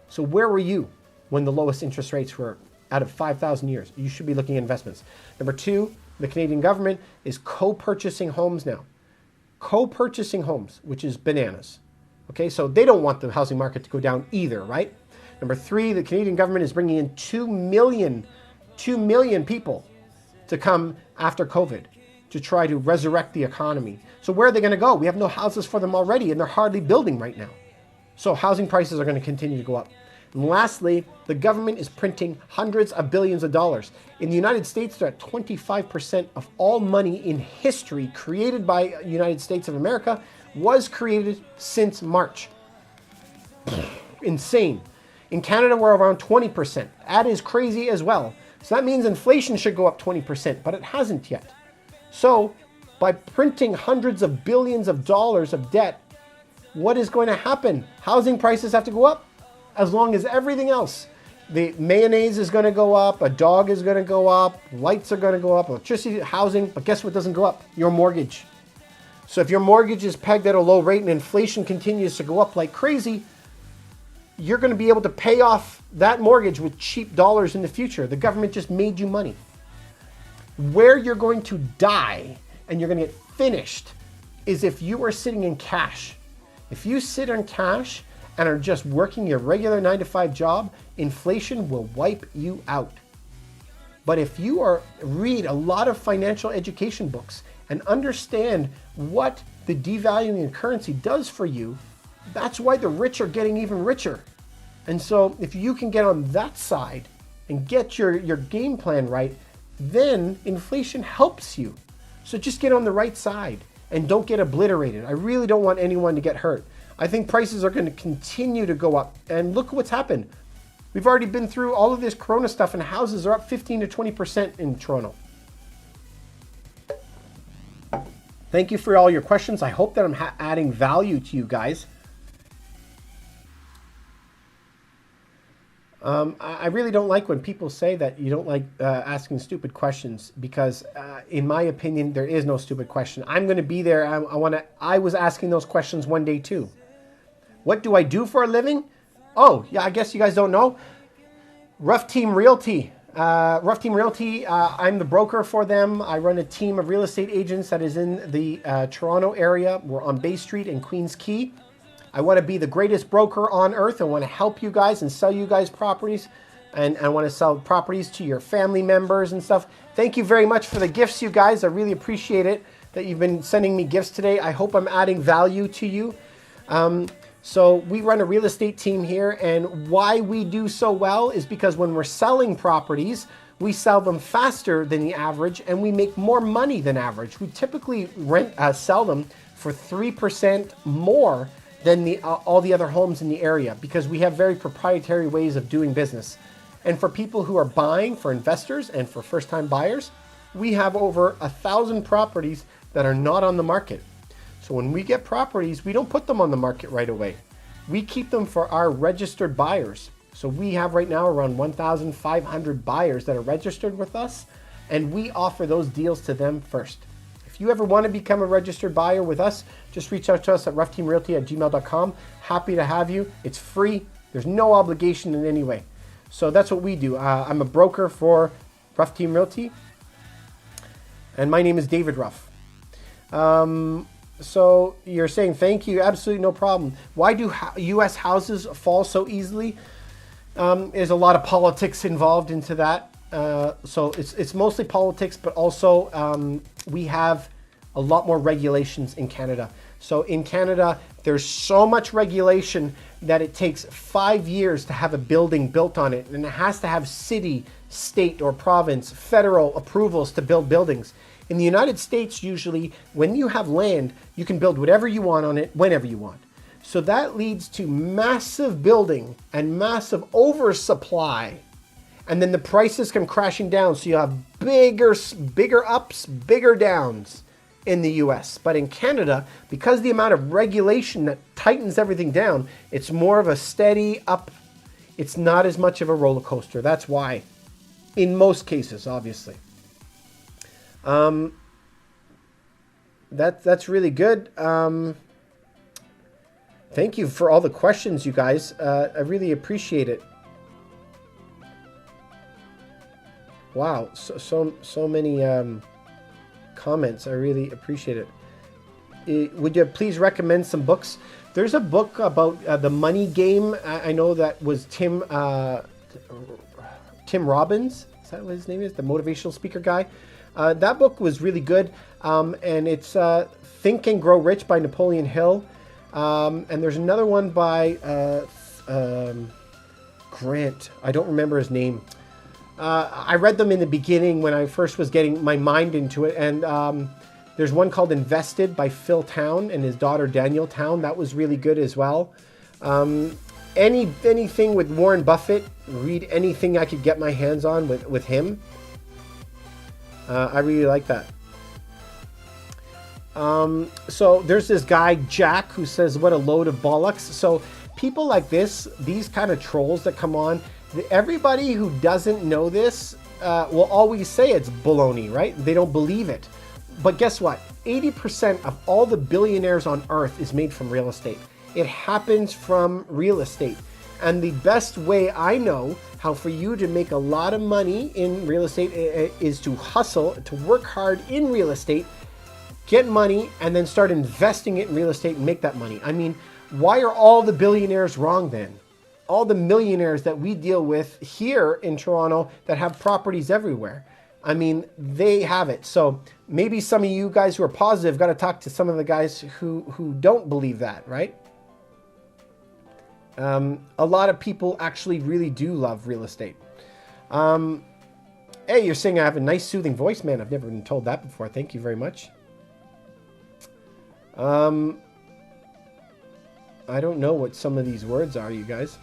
So where were you when the lowest interest rates were out of 5,000 years? You should be looking at investments. Number 2, the Canadian government is co-purchasing homes now. Co-purchasing homes, which is bananas. Okay, so they don't want the housing market to go down either, right? Number 3, the Canadian government is bringing in 2 million people to come after COVID to try to resurrect the economy. So where are they going to go? We have no houses for them already, and they're hardly building right now. So housing prices are going to continue to go up. And lastly, the government is printing hundreds of billions of dollars. In the United States, they're at 25% of all money in history created by United States of America was created since March. Insane. In Canada, we're around 20%. That is crazy as well. So that means inflation should go up 20%, but it hasn't yet. So by printing hundreds of billions of dollars of debt, what is going to happen? Housing prices have to go up as long as everything else. The mayonnaise is going to go up, a dog is going to go up, lights are going to go up, electricity, housing, but guess what doesn't go up? Your mortgage. So if your mortgage is pegged at a low rate and inflation continues to go up like crazy, you're going to be able to pay off that mortgage with cheap dollars in the future. The government just made you money. Where you're going to die and you're going to get finished is if you are sitting in cash. If you sit on cash and are just working your regular 9-to-5 job, inflation will wipe you out. But if you read a lot of financial education books and understand what the devaluing of currency does for you, that's why the rich are getting even richer. And so if you can get on that side and get your game plan right, then inflation helps you. So just get on the right side and don't get obliterated. I really don't want anyone to get hurt. I think prices are going to continue to go up. And look what's happened. We've already been through all of this corona stuff and houses are up 15 to 20% in Toronto. Thank you for all your questions. I hope that I'm adding value to you guys. I really don't like when people say that you don't like asking stupid questions because, in my opinion, there is no stupid question. I'm going to be there. I was asking those questions one day too. What do I do for a living? Oh, yeah, I guess you guys don't know. Ruff Team Realty. Ruff Team Realty, I'm the broker for them. I run a team of real estate agents that is in the Toronto area. We're on Bay Street and Queens Quay. I want to be the greatest broker on earth. I want to help you guys and sell you guys properties. And I want to sell properties to your family members and stuff. Thank you very much for the gifts, you guys. I really appreciate it that you've been sending me gifts today. I hope I'm adding value to you. So we run a real estate team here, and why we do so well is because when we're selling properties, we sell them faster than the average and we make more money than average. We typically sell them for 3% more than all the other homes in the area because we have very proprietary ways of doing business. And for people who are buying, for investors and for first-time buyers, we have over 1,000 properties that are not on the market. So when we get properties, we don't put them on the market right away. We keep them for our registered buyers. So we have right now around 1,500 buyers that are registered with us, and we offer those deals to them first. If you ever want to become a registered buyer with us, just reach out to us at ruffteamrealty@gmail.com. Happy to have you. It's free. There's no obligation in any way. So that's what we do. I'm a broker for Ruff Team Realty, and my name is David Ruff. So you're saying thank you. Absolutely no problem. Why do U.S. houses fall so easily? There's a lot of politics involved into that. So it's mostly politics, but also we have a lot more regulations in Canada. So in Canada, there's so much regulation that it takes 5 years to have a building built on it. And it has to have city, state, or province, federal approvals to build buildings. In the United States, usually, when you have land, you can build whatever you want on it, whenever you want. So that leads to massive building and massive oversupply. And then the prices come crashing down. So you have bigger ups, bigger downs in the US. But in Canada, because the amount of regulation that tightens everything down, it's more of a steady up. It's not as much of a roller coaster. That's why, in most cases, obviously. That's really good. Thank you for all the questions, you guys. I really appreciate it. Wow, so many comments. I really appreciate it. Would you please recommend some books? There's a book about the money game. I know that was Tim Robbins. Is that what his name is? The motivational speaker guy. That book was really good. And it's Think and Grow Rich by Napoleon Hill. And there's another one by Grant. I don't remember his name. I read them in the beginning when I first was getting my mind into it. And there's one called Invested by Phil Town and his daughter Danielle Town. That was really good as well. Anything with Warren Buffett, read anything I could get my hands on with him. I really like that. So there's this guy, Jack, who says, what a load of bollocks. So people like this, these kind of trolls that come on, everybody who doesn't know this will always say it's baloney, right? They don't believe it. But guess what? 80% of all the billionaires on earth is made from real estate. It happens from real estate. And the best way I know how for you to make a lot of money in real estate is to hustle, to work hard in real estate, get money, and then start investing it in real estate and make that money. I mean, why are all the billionaires wrong then? All the millionaires that we deal with here in Toronto that have properties everywhere. I mean, they have it. So maybe some of you guys who are positive got to talk to some of the guys who don't believe that, right? A lot of people actually really do love real estate. Hey, you're saying I have a nice soothing voice, man. I've never been told that before. Thank you very much. I don't know what some of these words are, you guys.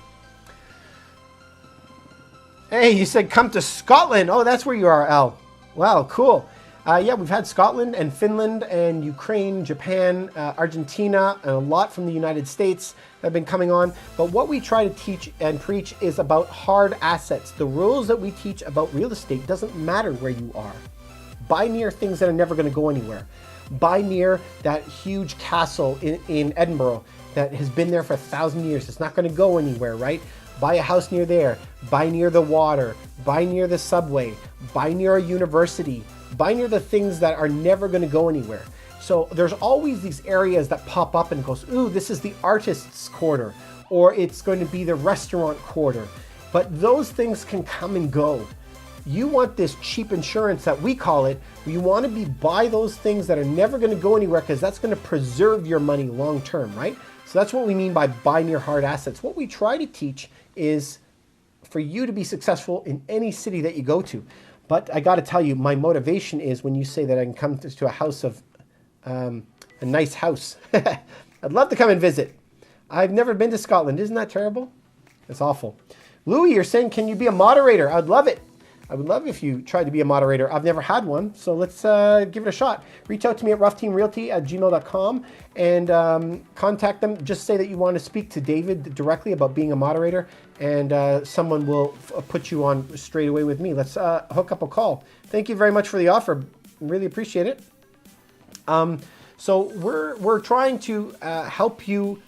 Hey, you said come to Scotland. Oh, that's where you are, Al. Wow, cool. Yeah, we've had Scotland and Finland and Ukraine, Japan, Argentina, and a lot from the United States that have been coming on. But what we try to teach and preach is about hard assets. The rules that we teach about real estate doesn't matter where you are. Buy near things that are never going to go anywhere. Buy near that huge castle in Edinburgh that has been there for 1,000 years. It's not going to go anywhere, right? Buy a house near there. Buy near the water. Buy near the subway. Buy near a university. Buy near the things that are never going to go anywhere. So there's always these areas that pop up and goes, ooh, this is the artist's quarter, or it's going to be the restaurant quarter. But those things can come and go. You want this cheap insurance that we call it. You want to buy those things that are never going to go anywhere because that's going to preserve your money long term, right? So that's what we mean by buy near hard assets. What we try to teach is for you to be successful in any city that you go to. But I got to tell you, my motivation is when you say that I can come to a house of a nice house. I'd love to come and visit. I've never been to Scotland. Isn't that terrible? It's awful. Louis, you're saying, can you be a moderator? I'd love it. I would love if you tried to be a moderator. I've never had one, so let's give it a shot. Reach out to me at ruffteamrealty@gmail.com and contact them. Just say that you want to speak to David directly about being a moderator, and someone will put you on straight away with me. Let's hook up a call. Thank you very much for the offer. Really appreciate it. So we're trying to help you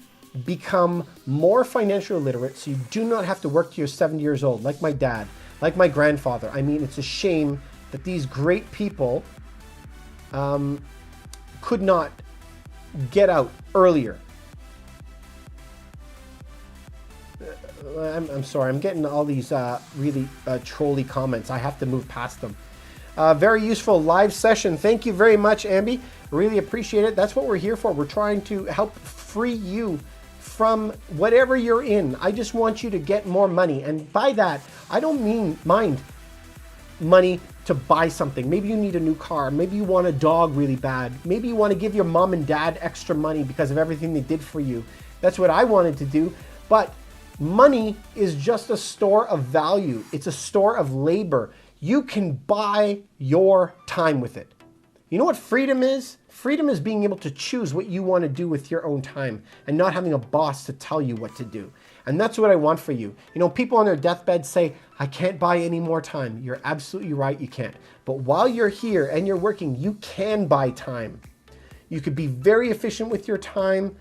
become more financially literate so you do not have to work till you're 70 years old, like my dad, like my grandfather. I mean, it's a shame that these great people could not get out earlier. I'm sorry, I'm getting all these really trolly comments. I have to move past them. Very useful live session. Thank you very much, Ambi. Really appreciate it. That's what we're here for. We're trying to help free you from whatever you're in. I just want you to get more money. And by that, I don't mind money to buy something. Maybe you need a new car. Maybe you want a dog really bad. Maybe you want to give your mom and dad extra money because of everything they did for you. That's what I wanted to do. But money is just a store of value. It's a store of labor. You can buy your time with it. You know what freedom is? Freedom is being able to choose what you want to do with your own time and not having a boss to tell you what to do. And that's what I want for you. You know, people on their deathbed say, I can't buy any more time. You're absolutely right, you can't. But while you're here and you're working, you can buy time. You could be very efficient with your time,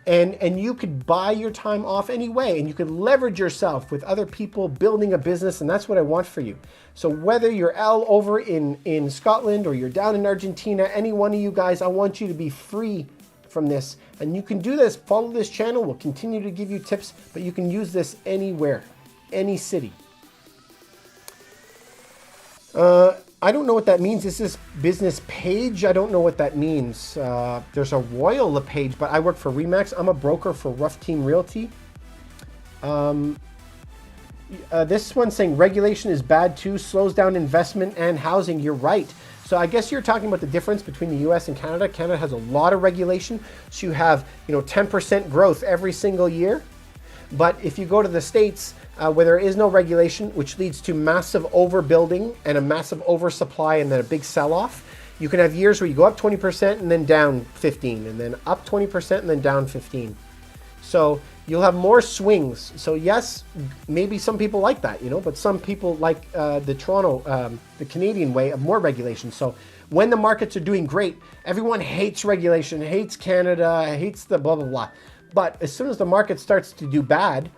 and you could buy your time off anyway, and you could leverage yourself with other people building a business, and that's what I want for you. So whether you're over in Scotland or you're down in Argentina, any one of you guys, I want you to be free from this. And you can do this, follow this channel, we'll continue to give you tips, but you can use this anywhere, any city. I don't know what that means. Is this business page? I don't know what that means. There's a Royal page, but I work for Remax. I'm a broker for Ruff Team Realty. This one's saying regulation is bad too, slows down investment and housing. You're right. So I guess you're talking about the difference between the US and Canada. Canada has a lot of regulation. So you have, 10% growth every single year. But if you go to the States, where there is no regulation, which leads to massive overbuilding and a massive oversupply and then a big sell-off, you can have years where you go up 20% and then down 15, and then up 20% and then down 15. So you'll have more swings. So yes, maybe some people like that, but some people like the Toronto, the Canadian way of more regulation. So when the markets are doing great, everyone hates regulation, hates Canada, hates the blah, blah, blah. But as soon as the market starts to do bad,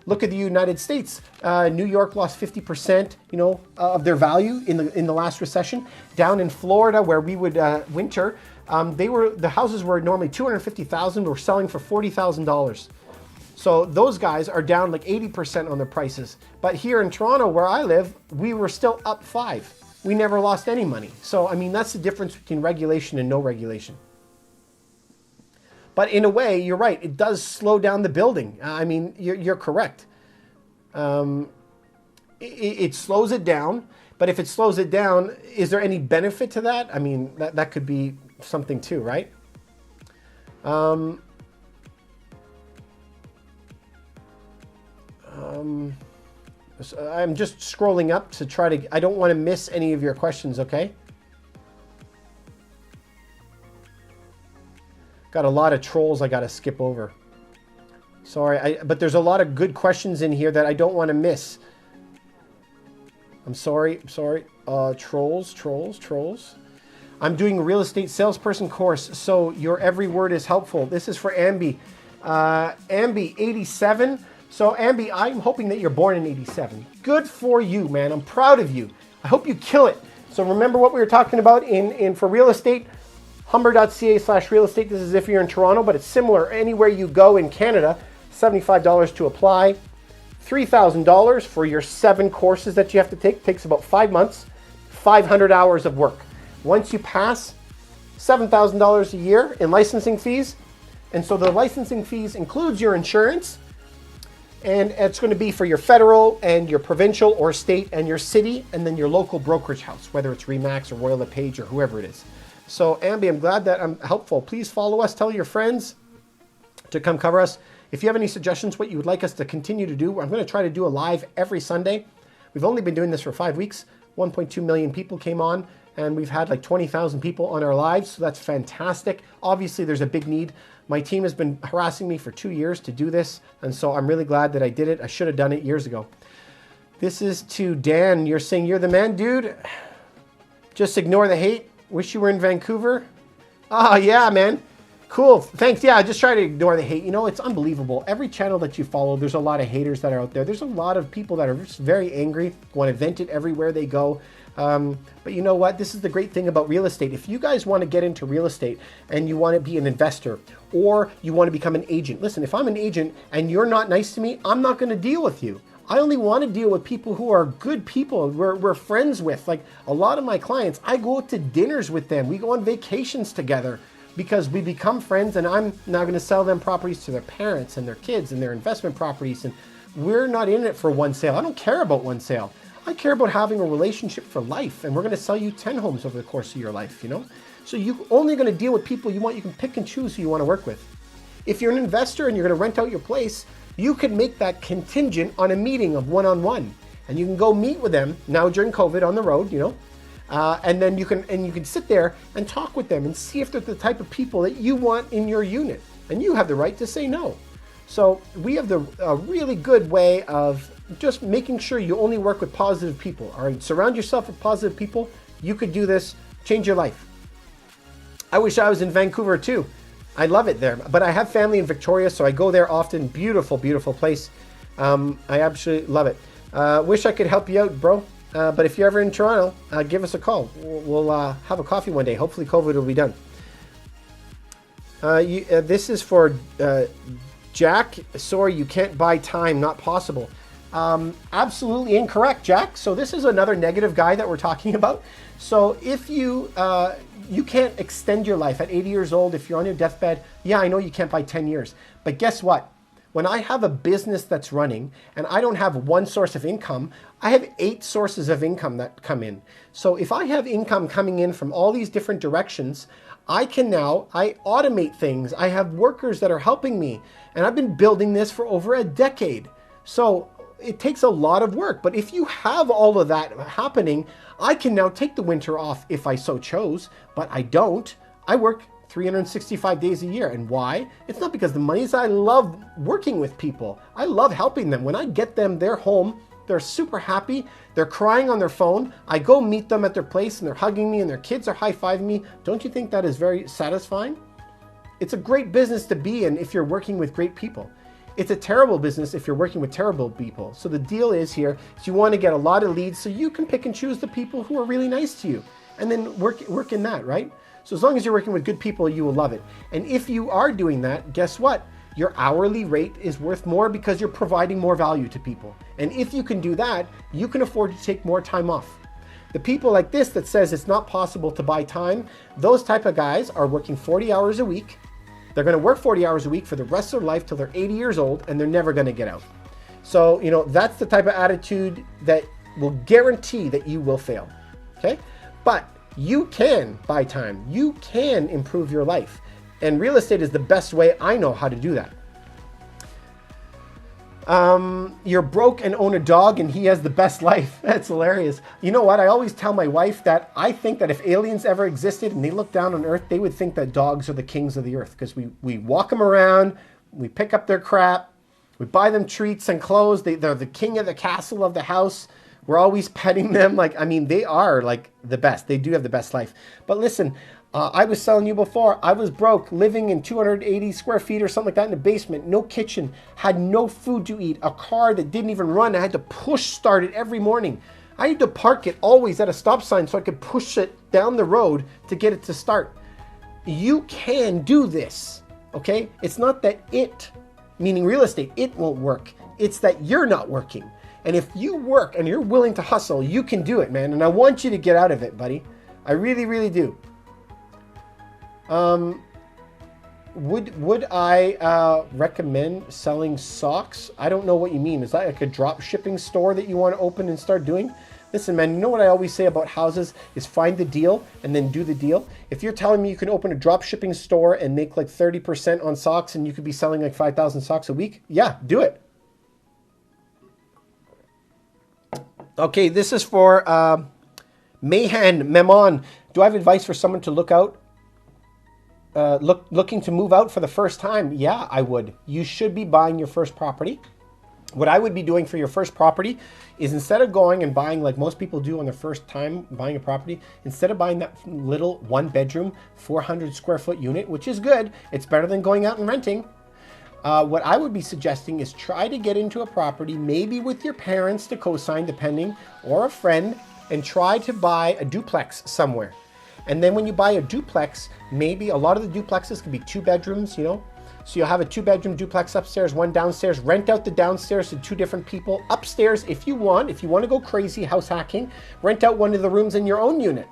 look at the United States. New York lost 50%, of their value in the last recession. Down in Florida, where we would winter, the houses were normally $250,000. We're selling for $40,000. So those guys are down like 80% on their prices. But here in Toronto, where I live, we were still up 5%. We never lost any money. So I mean, that's the difference between regulation and no regulation. But in a way, you're right. It does slow down the building. I mean, you're correct. It slows it down. But if it slows it down, is there any benefit to that? I mean, that could be something too, right? I'm just scrolling up to try to... I don't want to miss any of your questions, okay? Got a lot of trolls I got to skip over. Sorry, but there's a lot of good questions in here that I don't want to miss. I'm sorry. Trolls. I'm doing a real estate salesperson course, so your every word is helpful. This is for Ambi. Ambi, 87. So Ambi, I'm hoping that you're born in 87. Good for you, man. I'm proud of you. I hope you kill it. So remember what we were talking about for real estate? Humber.ca/real estate. This is if you're in Toronto, but it's similar anywhere you go in Canada. $75 to apply. $3,000 for your 7 courses that you have to take. Takes about 5 months. 500 hours of work. Once you pass, $7,000 a year in licensing fees. And so the licensing fees includes your insurance, and it's going to be for your federal and your provincial or state and your city, and then your local brokerage house, whether it's Remax or Royal LePage or whoever it is. So Ambi, I'm glad that I'm helpful. Please follow us, tell your friends to come cover us. If you have any suggestions, what you would like us to continue to do, I'm going to try to do a live every Sunday. We've only been doing this for 5 weeks. 1.2 million people came on, and we've had like 20,000 people on our lives, so that's fantastic. Obviously, there's a big need. My team has been harassing me for 2 years to do this, and so I'm really glad that I did it. I should have done it years ago. This is to Dan. You're saying you're the man, dude. Just ignore the hate. Wish you were in Vancouver. Ah, yeah, man. Cool. Thanks. Yeah, I just try to ignore the hate. You know, it's unbelievable. Every channel that you follow, there's a lot of haters that are out there. There's a lot of people that are just very angry, want to vent it everywhere they go. But you know what? This is the great thing about real estate. If you guys want to get into real estate and you want to be an investor or you want to become an agent, listen, if I'm an agent and you're not nice to me, I'm not going to deal with you. I only want to deal with people who are good people we're friends with. Like a lot of my clients, I go out to dinners with them. We go on vacations together because we become friends, and I'm now going to sell them properties to their parents and their kids and their investment properties. And we're not in it for one sale. I don't care about one sale. I care about having a relationship for life, and we're going to sell you 10 homes over the course of your life, you know? So you're only going to deal with people you want. You can pick and choose who you want to work with. If you're an investor and you're going to rent out your place, you can make that contingent on a meeting of one-on-one, and you can go meet with them now during COVID on the road, you know, and then you can sit there and talk with them and see if they're the type of people that you want in your unit, and you have the right to say no. So we have a really good way of just making sure you only work with positive people. All right, surround yourself with positive people. You could do this, change your life. I wish I was in Vancouver too. I love it there, but I have family in Victoria, so I go there often. Beautiful, beautiful place. I absolutely love it. Wish I could help you out, bro. But if you're ever in Toronto, give us a call. We'll have a coffee one day. Hopefully COVID will be done. This is for Jack. Sorry, you can't buy time. Not possible. Absolutely incorrect, Jack. So this is another negative guy that we're talking about. So if you can't extend your life at 80 years old, if you're on your deathbed, yeah, I know you can't buy 10 years. But guess what? When I have a business that's running and I don't have one source of income, I have 8 sources of income that come in. So if I have income coming in from all these different directions, I automate things. I have workers that are helping me, and I've been building this for over a decade. So it takes a lot of work, but if you have all of that happening, I can now take the winter off if I so chose, but I don't. I work 365 days a year. And why? It's not because the money is. I love working with people. I love helping them. When I get them their home, they're super happy. They're crying on their phone. I go meet them at their place and they're hugging me and their kids are high-fiving me. Don't you think that is very satisfying? It's a great business to be in if you're working with great people. It's a terrible business if you're working with terrible people. So the deal is here is you want to get a lot of leads so you can pick and choose the people who are really nice to you and then work in that, right? So as long as you're working with good people, you will love it. And if you are doing that, guess what? Your hourly rate is worth more because you're providing more value to people. And if you can do that, you can afford to take more time off. The people like this that says it's not possible to buy time, those type of guys are working 40 hours a week. They're going to work 40 hours a week for the rest of their life till they're 80 years old, and they're never going to get out. So, you know, that's the type of attitude that will guarantee that you will fail. Okay? But you can buy time. You can improve your life. And real estate is the best way I know how to do that. You're broke and own a dog and he has the best life. That's hilarious. You know what? I always tell my wife that I think that if aliens ever existed and they looked down on Earth, they would think that dogs are the kings of the earth because we walk them around, we pick up their crap, we buy them treats and clothes. They're the king of the castle of the house. We're always petting them. They are like the best. They do have the best life. But listen, I was telling you before, I was broke, living in 280 square feet or something like that in the basement, no kitchen, had no food to eat, a car that didn't even run. I had to push start it every morning. I had to park it always at a stop sign so I could push it down the road to get it to start. You can do this, okay? It's not that meaning real estate, it won't work. It's that you're not working. And if you work and you're willing to hustle, you can do it, man. And I want you to get out of it, buddy. I really, really do. Would I recommend selling socks? I don't know what you mean. Is that like a drop shipping store that you want to open and start doing? Listen, man, you know what I always say about houses is find the deal and then do the deal. If you're telling me you can open a drop shipping store and make like 30% on socks and you could be selling like 5,000 socks a week, yeah, do it. Okay, this is for Memon. Do I have advice for someone to look out? Looking to move out for the first time? Yeah, I would. You should be buying your first property. What I would be doing for your first property is instead of going and buying like most people do on their first time buying a property, instead of buying that little 1-bedroom, 400 square foot unit, which is good, it's better than going out and renting. What I would be suggesting is try to get into a property, maybe with your parents to co-sign depending, or a friend, and try to buy a duplex somewhere. And then when you buy a duplex, maybe a lot of the duplexes can be 2 bedrooms, you know? So you'll have a 2-bedroom duplex upstairs, 1 downstairs, rent out the downstairs to 2 different people. Upstairs, if you want to go crazy house hacking, rent out one of the rooms in your own unit.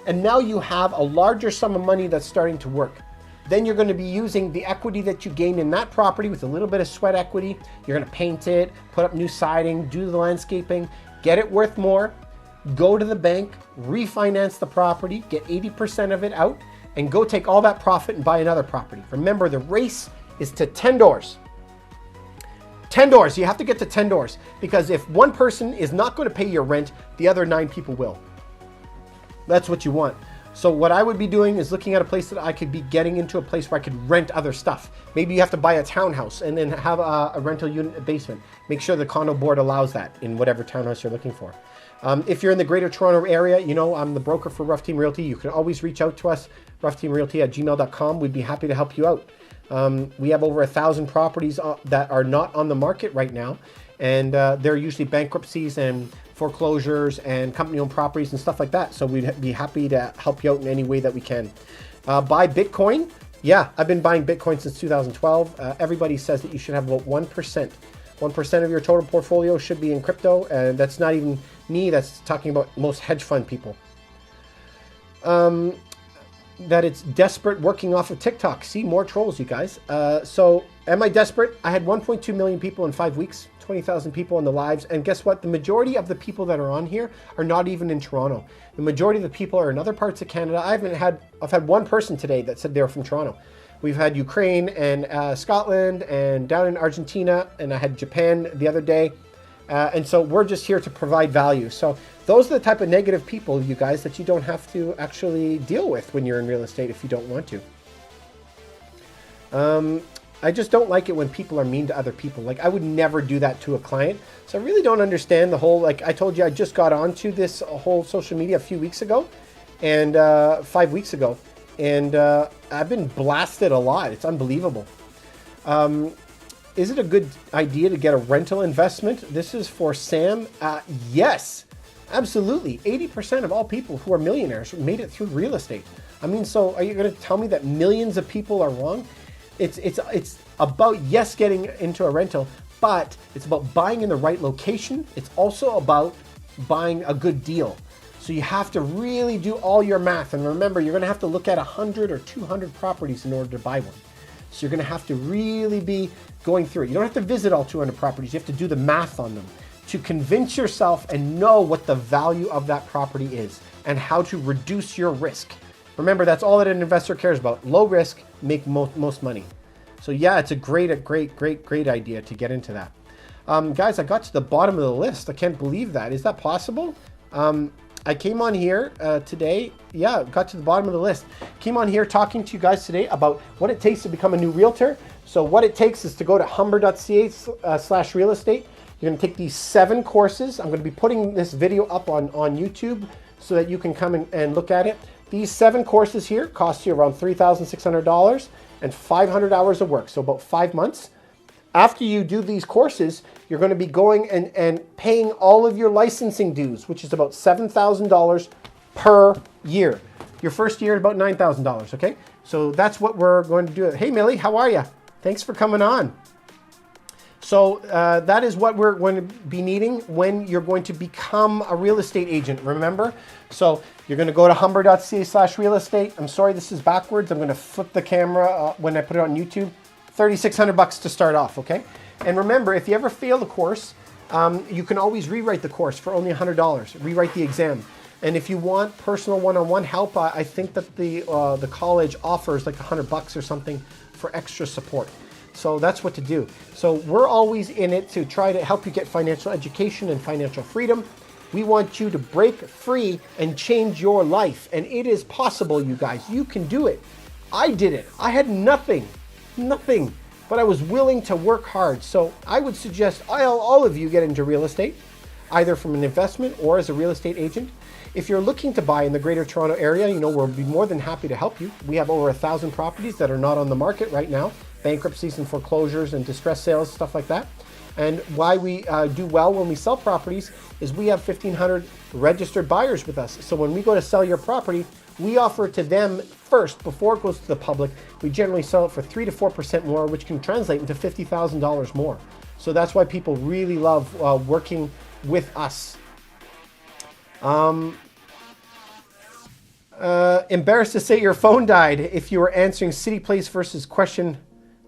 And now you have a larger sum of money that's starting to work. Then you're going to be using the equity that you gain in that property with a little bit of sweat equity. You're going to paint it, put up new siding, do the landscaping, get it worth more, go to the bank, refinance the property, get 80% of it out, and go take all that profit and buy another property. Remember, the race is to 10 doors. 10 doors, you have to get to 10 doors, because if one person is not going to pay your rent, the other 9 people will. That's what you want. So what I would be doing is looking at a place that I could be getting into a place where I could rent other stuff. Maybe you have to buy a townhouse and then have a rental unit basement. Make sure the condo board allows that in whatever townhouse you're looking for. If you're in the Greater Toronto area, you know, I'm the broker for Ruff Team Realty. You can always reach out to us, ruffteamrealty@gmail.com. We'd be happy to help you out. We have over 1,000 properties that are not on the market right now. And they're usually bankruptcies and foreclosures and company-owned properties and stuff like that. So we'd be happy to help you out in any way that we can. Buy Bitcoin. Yeah, I've been buying Bitcoin since 2012. Everybody says that you should have about 1%. 1% of your total portfolio should be in crypto. And that's not even me. That's talking about most hedge fund people. That it's desperate working off of TikTok. See, more trolls, you guys. So am I desperate? I had 1.2 million people in 5 weeks. 20,000 people on the lives, and guess what? The majority of the people that are on here are not even in Toronto. The majority of the people are in other parts of Canada. I've had one person today that said they're from Toronto. We've had Ukraine and Scotland and down in Argentina, and I had Japan the other day. And so we're just here to provide value. So those are the type of negative people, you guys, that you don't have to actually deal with when you're in real estate if you don't want to. I just don't like it when people are mean to other people. Like, I would never do that to a client. So I really don't understand the whole, like I told you, I just got onto this whole social media a few weeks ago and 5 weeks ago. And I've been blasted a lot. It's unbelievable. Is it a good idea to get a rental investment? This is for Sam. Yes, absolutely. 80% of all people who are millionaires made it through real estate. I mean, so are you going to tell me that millions of people are wrong? It's about, yes, getting into a rental, but it's about buying in the right location. It's also about buying a good deal. So you have to really do all your math. And remember, you're going to have to look at 100 or 200 properties in order to buy one. So you're going to have to really be going through it. You don't have to visit all 200 properties. You have to do the math on them to convince yourself and know what the value of that property is and how to reduce your risk. Remember, that's all that an investor cares about. Low risk, make most money. So yeah, it's a great idea to get into that. Guys, I got to the bottom of the list. I can't believe that. Is that possible? I came on here today. Yeah, got to the bottom of the list. Came on here talking to you guys today about what it takes to become a new realtor. So what it takes is to go to humber.ca/real estate. You're going to take these 7 courses. I'm going to be putting this video up on YouTube so that you can come and look at it. These 7 courses here cost you around $3,600 and 500 hours of work, so about 5 months. After you do these courses, you're going to be going and paying all of your licensing dues, which is about $7,000 per year. Your first year, about $9,000, okay? So that's what we're going to do. Hey, Millie, how are you? Thanks for coming on. So that is what we're going to be needing when you're going to become a real estate agent, remember? So you're going to go to humber.ca/real estate. I'm sorry, this is backwards. I'm going to flip the camera when I put it on YouTube. $3,600 to start off, okay? And remember, if you ever fail the course, you can always rewrite the course for only $100, rewrite the exam. And if you want personal one-on-one help, I think that the college offers like $100 or something for extra support. So that's what to do. So we're always in it to try to help you get financial education and financial freedom. We want you to break free and change your life. And it is possible, you guys. You can do it. I did it. I had nothing, but I was willing to work hard. So I would suggest all of you get into real estate, either from an investment or as a real estate agent. If you're looking to buy in the Greater Toronto area, we'll be more than happy to help you. We have over 1,000 properties that are not on the market right now. Bankruptcies and foreclosures and distress sales, stuff like that. And why we do well when we sell properties is we have 1,500 registered buyers with us. So when we go to sell your property, we offer it to them first before it goes to the public. We generally sell it for 3 to 4% more, which can translate into $50,000 more. So that's why people really love working with us. Embarrassed to say your phone died if you were answering City Place versus question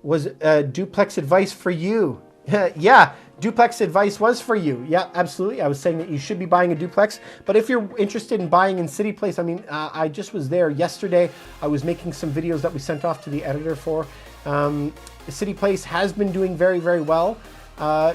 was duplex advice for you. Yeah, duplex advice was for you. Yeah, absolutely. I was saying that you should be buying a duplex, but if you're interested in buying in City Place, I just was there yesterday. I was making some videos that we sent off to the editor for. City Place has been doing very, very well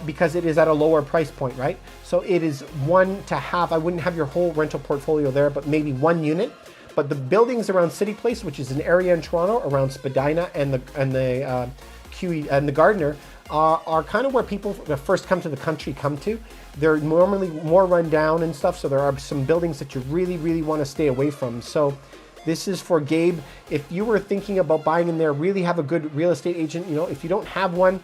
because it is at a lower price point, right? So it is one to have. I wouldn't have your whole rental portfolio there, but maybe one unit. But the buildings around City Place, which is an area in Toronto around Spadina and the QE and the Gardner, are kind of where people that first come to the country come to. They're normally more run down and stuff, so there are some buildings that you really, really want to stay away from. So this is for Gabe. If you were thinking about buying in there, really have a good real estate agent. If you don't have one,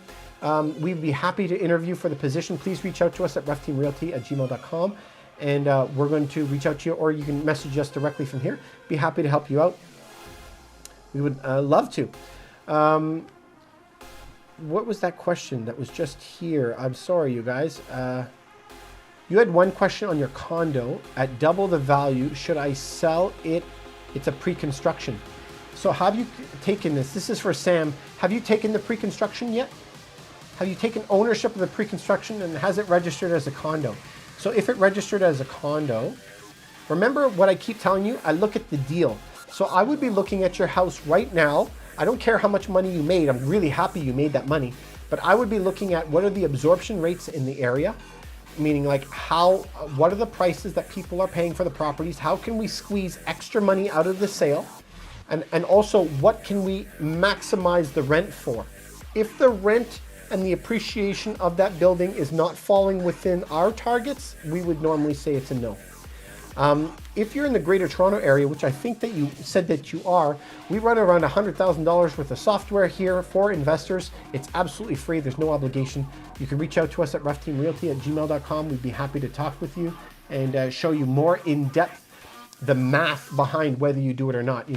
we'd be happy to interview for the position. Please reach out to us at ruffteamrealty@gmail.com. And we're going to reach out to you, or you can message us directly from here. Be happy to help you out. We would love to. What was that question that was just here? I'm sorry, you guys. You had one question on your condo. At double the value, should I sell it? It's a pre-construction. So have you taken this? This is for Sam. Have you taken the pre-construction yet? Have you taken ownership of the pre-construction, and has it registered as a condo? So if it registered as a condo, remember what I keep telling you, I look at the deal. So I would be looking at your house right now. I don't care how much money you made. I'm really happy you made that money. But I would be looking at what are the absorption rates in the area, meaning like what are the prices that people are paying for the properties? How can we squeeze extra money out of the sale? And also, what can we maximize the rent for? If the rent and the appreciation of that building is not falling within our targets, we would normally say it's a no. If you're in the Greater Toronto area, which I think that you said that you are, we run around $100,000 worth of software here for investors. It's absolutely free. There's no obligation. You can reach out to us at ruffteamrealty@gmail.com. We'd be happy to talk with you and show you more in depth the math behind whether you do it or not.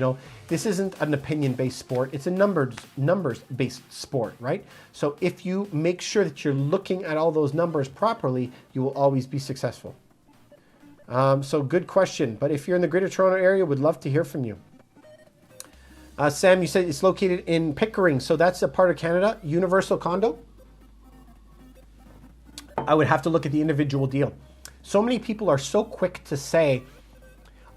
This isn't an opinion-based sport. It's a numbers-based sport, right? So if you make sure that you're looking at all those numbers properly, you will always be successful. So good question. But if you're in the Greater Toronto area, we'd love to hear from you. Sam, you said it's located in Pickering. So that's a part of Canada. Universal condo? I would have to look at the individual deal. So many people are so quick to say,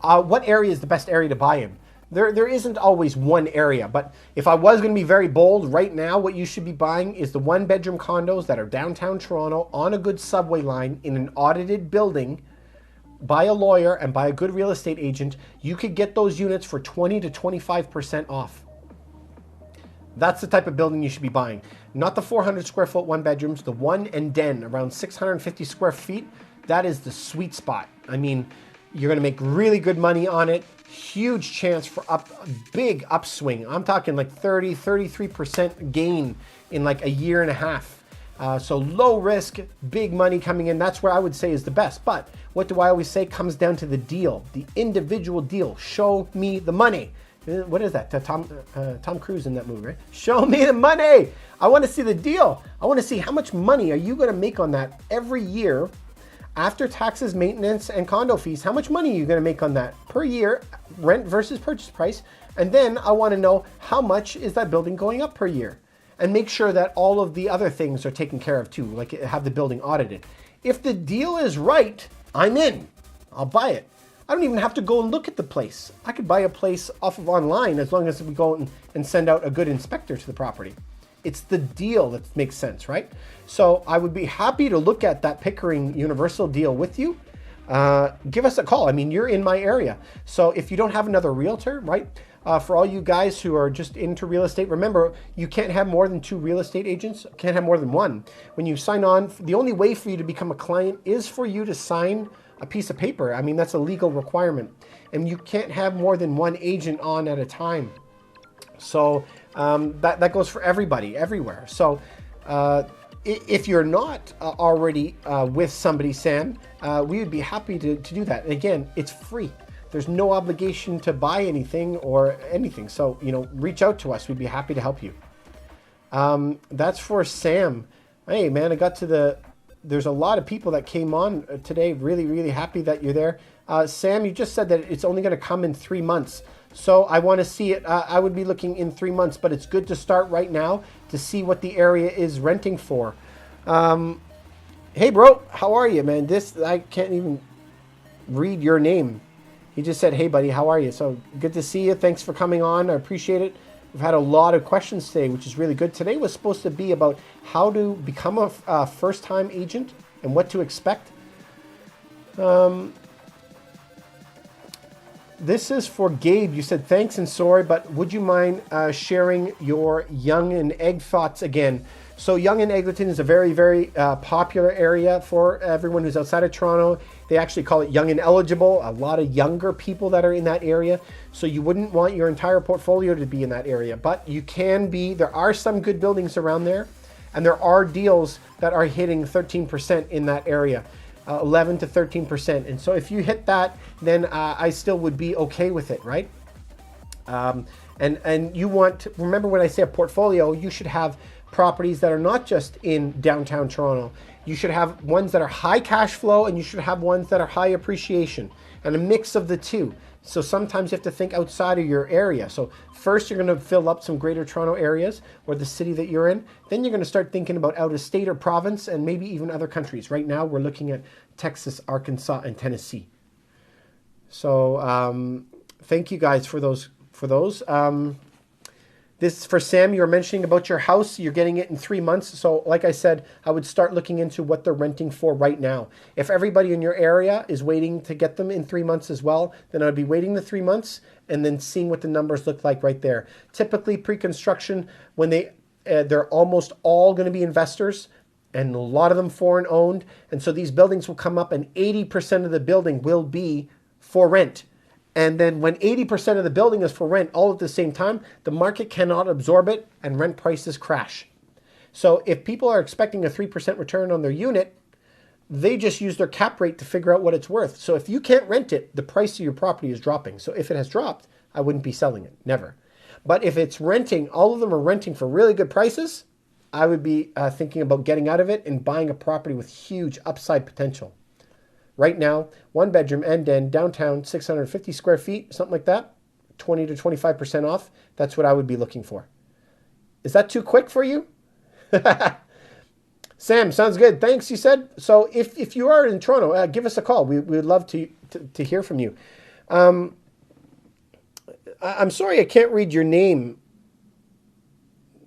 what area is the best area to buy in? There isn't always one area, but if I was going to be very bold right now, what you should be buying is the one-bedroom condos that are downtown Toronto on a good subway line in an audited building by a lawyer and by a good real estate agent. You could get those units for 20 to 25% off. That's the type of building you should be buying. Not the 400 square foot one bedrooms, the one and den around 650 square feet. That is the sweet spot. You're going to make really good money on it. Huge chance for a big upswing. I'm talking like 33% gain in like a year and a half. So low risk, big money coming in. That's where I would say is the best. But what do I always say? Comes down to the deal, the individual deal. Show me the money. What is that? Tom Cruise in that movie, right? Show me the money. I want to see the deal. I want to see how much money are you going to make on that every year after taxes, maintenance, and condo fees. How much money are you going to make on that per year, rent versus purchase price? And then I want to know how much is that building going up per year, and make sure that all of the other things are taken care of too, like have the building audited. If the deal is right, I'm in. I'll buy it. I don't even have to go and look at the place. I could buy a place off of online as long as we go and send out a good inspector to the property. It's the deal that makes sense, right? So I would be happy to look at that Pickering Universal deal with you. Give us a call. I mean, you're in my area. So if you don't have another realtor, right? For all you guys who are just into real estate, remember, you can't have more than 2 real estate agents. Can't have more than 1. When you sign on, the only way for you to become a client is for you to sign a piece of paper. I mean, that's a legal requirement. And you can't have more than 1 agent on at a time. So that goes for everybody, everywhere. So if you're not already with somebody, Sam, we would be happy to do that. And again, it's free. There's no obligation to buy anything or anything. So, reach out to us. We'd be happy to help you. That's for Sam. Hey, man, there's a lot of people that came on today. Really, really happy that you're there. Sam, you just said that it's only going to come in 3 months. So I want to see it. I would be looking in 3 months, but it's good to start right now to see what the area is renting for. Hey, bro, how are you, man? I can't even read your name. He just said, hey, buddy, how are you? So good to see you. Thanks for coming on. I appreciate it. We've had a lot of questions today, which is really good. Today was supposed to be about how to become a first-time agent and what to expect. This is for Gabe. You said, thanks and sorry, but would you mind sharing your Yonge and Egg thoughts again? So Yonge and Eglinton is a very, very popular area for everyone who's outside of Toronto. They actually call it young and eligible. A lot of younger people that are in that area. So you wouldn't want your entire portfolio to be in that area, but you can be. There are some good buildings around there, and there are deals that are hitting 13% in that area. 11 to 13%. And so if you hit that, then I still would be okay with it, right? And you want, remember when I say a portfolio, you should have properties that are not just in downtown Toronto. You should have ones that are high cash flow, and you should have ones that are high appreciation, and a mix of the two. So sometimes you have to think outside of your area. So first you're going to fill up some greater Toronto areas or the city that you're in. Then you're going to start thinking about out of state or province and maybe even other countries. Right now we're looking at Texas, Arkansas, and Tennessee. So thank you guys for those. This is for Sam. You were mentioning about your house. You're getting it in 3 months. So like I said, I would start looking into what they're renting for right now. If everybody in your area is waiting to get them in 3 months as well, then I'd be waiting the 3 months and then seeing what the numbers look like right there. Typically pre-construction, when they're almost all going to be investors, and a lot of them foreign owned. And so these buildings will come up and 80% of the building will be for rent. And then when 80% of the building is for rent all at the same time, the market cannot absorb it and rent prices crash. So if people are expecting a 3% return on their unit, they just use their cap rate to figure out what it's worth. So if you can't rent it, the price of your property is dropping. So if it has dropped, I wouldn't be selling it, never. But if it's renting, all of them are renting for really good prices, I would be thinking about getting out of it and buying a property with huge upside potential. Right now, 1 bedroom and den, downtown, 650 square feet, something like that, 20 to 25% off. That's what I would be looking for. Is that too quick for you? Sam, sounds good. Thanks, you said. So if you are in Toronto, give us a call. We would love to hear from you. I'm sorry I can't read your name.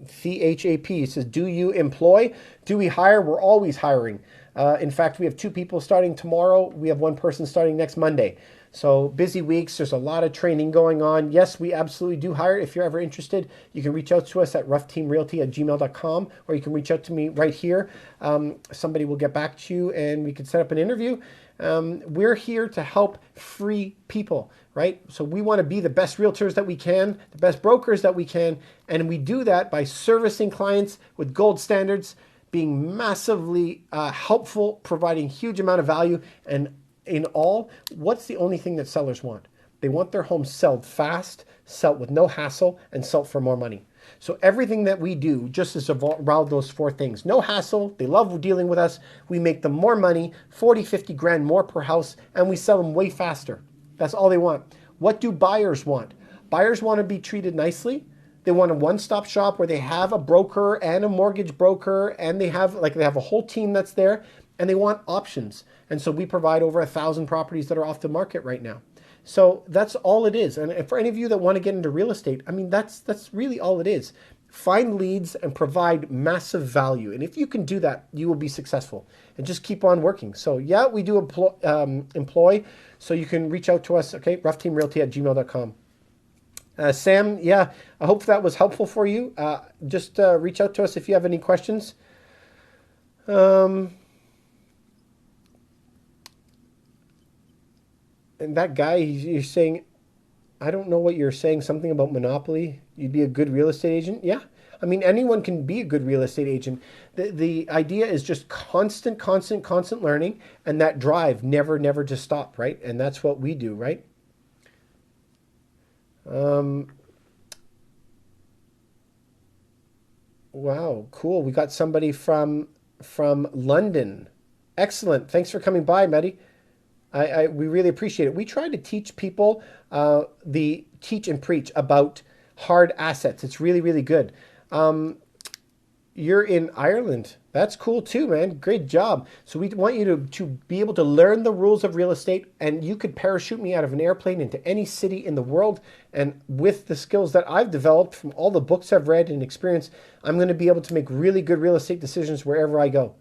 CHAP. It says, do you employ? Do we hire? We're always hiring. In fact, we have 2 people starting tomorrow. We have 1 person starting next Monday. So busy weeks. There's a lot of training going on. Yes, we absolutely do hire. If you're ever interested, you can reach out to us at ruffteamrealty@gmail.com, or you can reach out to me right here. Somebody will get back to you and we can set up an interview. We're here to help free people, right? So we want to be the best realtors that we can, the best brokers that we can. And we do that by servicing clients with gold standards, being massively helpful, providing huge amount of value. And in all, what's the only thing that sellers want? They want their home sold fast, sold with no hassle, and sold for more money. So everything that we do just is around those four things. No hassle. They love dealing with us. We make them more money, 40, 50 grand more per house, and we sell them way faster. That's all they want. What do buyers want? Buyers want to be treated nicely. They want a one-stop shop where they have a broker and a mortgage broker, and they have a whole team that's there, and they want options. And so we provide over 1,000 properties that are off the market right now. So that's all it is. And for any of you that want to get into real estate, I mean, that's really all it is. Find leads and provide massive value. And if you can do that, you will be successful. And just keep on working. So yeah, we do employ. So you can reach out to us, okay? ruffteamrealty@gmail.com. Sam, yeah, I hope that was helpful for you. Just reach out to us if you have any questions. And that guy, you're saying, I don't know what you're saying, something about monopoly. You'd be a good real estate agent? Yeah. I mean, anyone can be a good real estate agent. The idea is just constant learning, and that drive never to stop, right? And that's what we do, right? Wow, cool. We got somebody from London. Excellent. Thanks for coming by, Maddie. We really appreciate it. We try to teach people teach and preach about hard assets. It's really good. You're in Ireland. That's cool too, man. Great job. So we want you to be able to learn the rules of real estate, and you could parachute me out of an airplane into any city in the world. And with the skills that I've developed from all the books I've read and experienced, I'm going to be able to make really good real estate decisions wherever I go.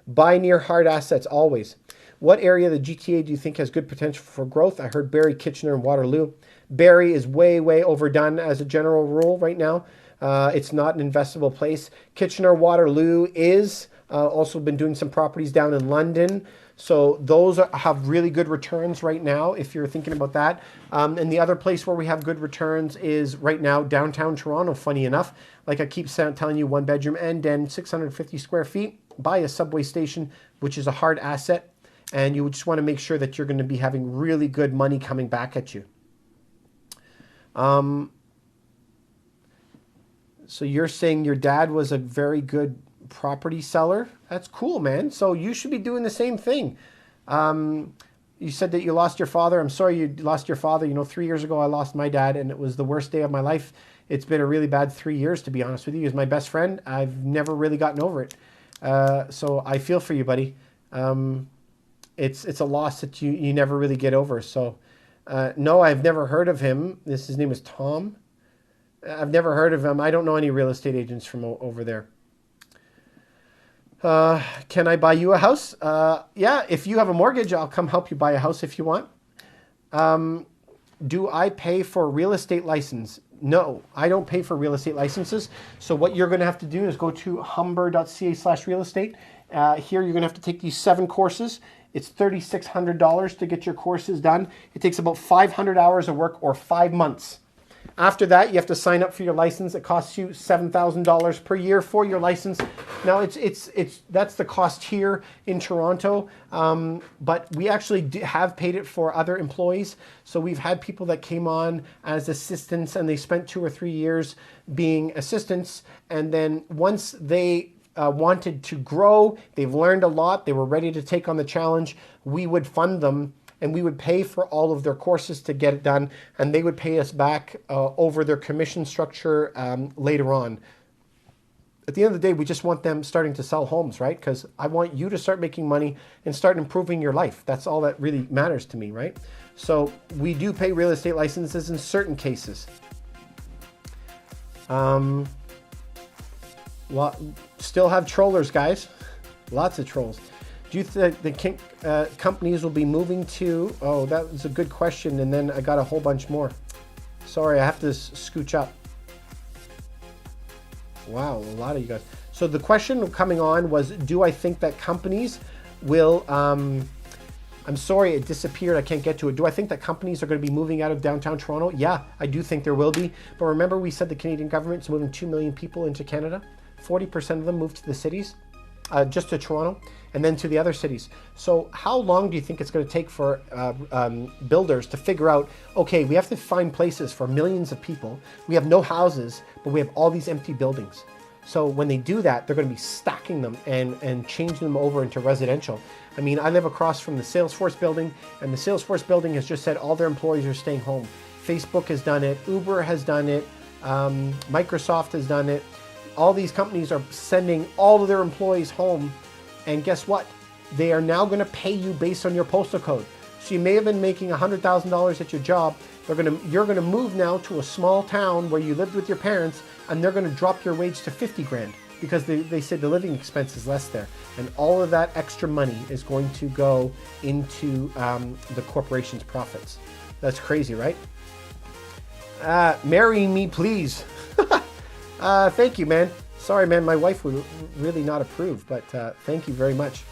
Buy near hard assets always. What area of the GTA do you think has good potential for growth? I heard Barrie, Kitchener, and Waterloo. Barrie is way overdone as a general rule right now. It's not an investable place. Kitchener, Waterloo is also been doing some properties down in London. So those have really good returns right now if you're thinking about that. And the other place where we have good returns is right now downtown Toronto, funny enough. Like I keep telling you, 1 bedroom and den, 650 square feet, by a subway station, which is a hard asset. And you just want to make sure that you're going to be having really good money coming back at you. So you're saying your dad was a very good property seller? That's cool, man. So you should be doing the same thing. You said that you lost your father. I'm sorry you lost your father. 3 years ago I lost my dad, and it was the worst day of my life. It's been a really bad 3 years, to be honest with you. He was my best friend. I've never really gotten over it. So I feel for you, buddy. It's a loss that you never really get over. So no, I've never heard of him. His name is Tom. I've never heard of him. I don't know any real estate agents from over there. Can I buy you a house? Yeah, if you have a mortgage, I'll come help you buy a house if you want. Do I pay for a real estate license? No, I don't pay for real estate licenses. So what you're going to have to do is go to humber.ca/real estate. Here you're going to have to take these 7 courses. It's $3,600 to get your courses done. It takes about 500 hours of work or 5 months. After that, you have to sign up for your license. It costs you $7,000 per year for your license. Now, that's the cost here in Toronto, but we actually have paid it for other employees. So we've had people that came on as assistants, and they spent 2 or 3 years being assistants, and then once they wanted to grow, they've learned a lot, they were ready to take on the challenge, we would fund them. And we would pay for all of their courses to get it done, and they would pay us back over their commission structure later on. At the end of the day, we just want them starting to sell homes, right? Because I want you to start making money and start improving your life. That's all that really matters to me, right? So we do pay real estate licenses in certain cases. Still have trollers, guys. Lots of trolls. Do you think the companies will be moving to... Oh, that was a good question, and then I got a whole bunch more. Sorry, I have to scooch up. Wow, a lot of you guys. So the question coming on was, do I think that companies will... I'm sorry, it disappeared. I can't get to it. Do I think that companies are going to be moving out of downtown Toronto? Yeah, I do think there will be. But remember, we said the Canadian government is moving 2 million people into Canada. 40% of them moved to the cities. just to Toronto, and then to the other cities. So how long do you think it's going to take for builders to figure out, okay, we have to find places for millions of people. We have no houses, but we have all these empty buildings. So when they do that, they're going to be stacking them and changing them over into residential. I mean, I live across from the Salesforce building, and the Salesforce building has just said all their employees are staying home. Facebook has done it. Uber has done it. Microsoft has done it. All these companies are sending all of their employees home. And guess what? They are now going to pay you based on your postal code. So you may have been making $100,000 at your job. You're going to move now to a small town where you lived with your parents, and they're going to drop your wage to 50 grand because they said the living expense is less there. And all of that extra money is going to go into the corporation's profits. That's crazy, right? Marry me, please. Thank you, man. Sorry, man, my wife would really not approve, but thank you very much.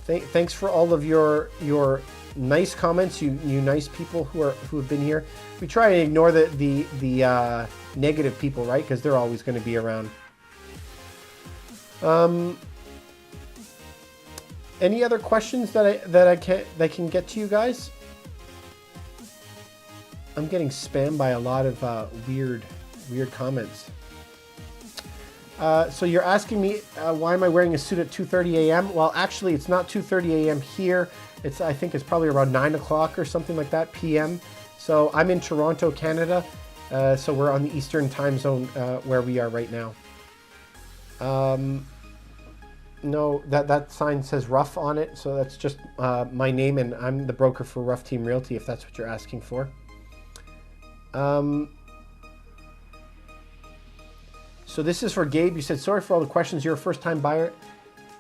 Thanks for all of your nice comments, you nice people who have been here. We try and ignore the negative people, right? Because they're always going to be around. Any other questions that I can get to you guys? I'm getting spammed by a lot of weird comments. So you're asking me why am I wearing a suit at 2:30 a.m.? Well, actually, it's not 2:30 a.m. here. I think it's probably around 9 o'clock or something like that p.m. So I'm in Toronto, Canada. So we're on the Eastern time zone where we are right now. No, that sign says Ruff on it. So that's just my name, and I'm the broker for Ruff Team Realty, if that's what you're asking for. So this is for Gabe. You said, sorry for all the questions. You're a first-time buyer.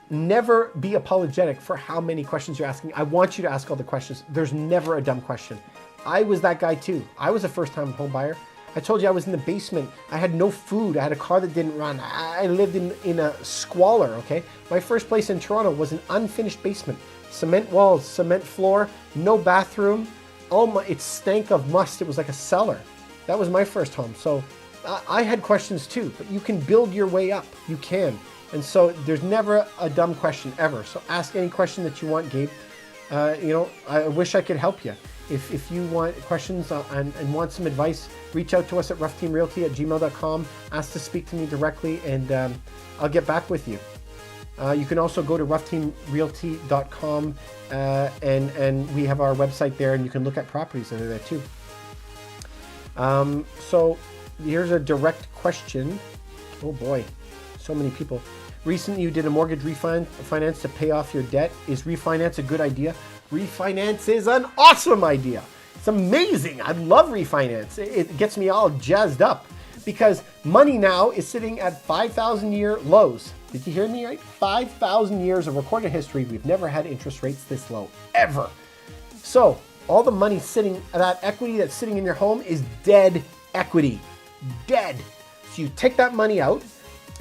Never be apologetic for how many questions you're asking. I want you to ask all the questions. There's never a dumb question. I was that guy too. I was a first-time home buyer. I told you I was in the basement. I had no food. I had a car that didn't run. I lived in a squalor, okay? My first place in Toronto was an unfinished basement. Cement walls, cement floor, no bathroom. It stank of must. It was like a cellar. That was my first home. So I had questions too, but you can build your way up. You can. And so there's never a dumb question ever. So ask any question that you want, Gabe. I wish I could help you. If you want questions and want some advice, reach out to us at ruffteamrealty@gmail.com. Ask to speak to me directly, and I'll get back with you. You can also go to ruffteamrealty.com and we have our website there, and you can look at properties under there too. So here's a direct question. Oh boy, so many people. Recently you did a mortgage refinance to pay off your debt. Is refinance a good idea? Refinance is an awesome idea. It's amazing. I love refinance. It gets me all jazzed up because money now is sitting at 5,000-year lows. Did you hear me right? 5,000 years of recorded history. We've never had interest rates this low, ever. So all the money sitting, that equity that's sitting in your home is dead equity. Dead. So you take that money out.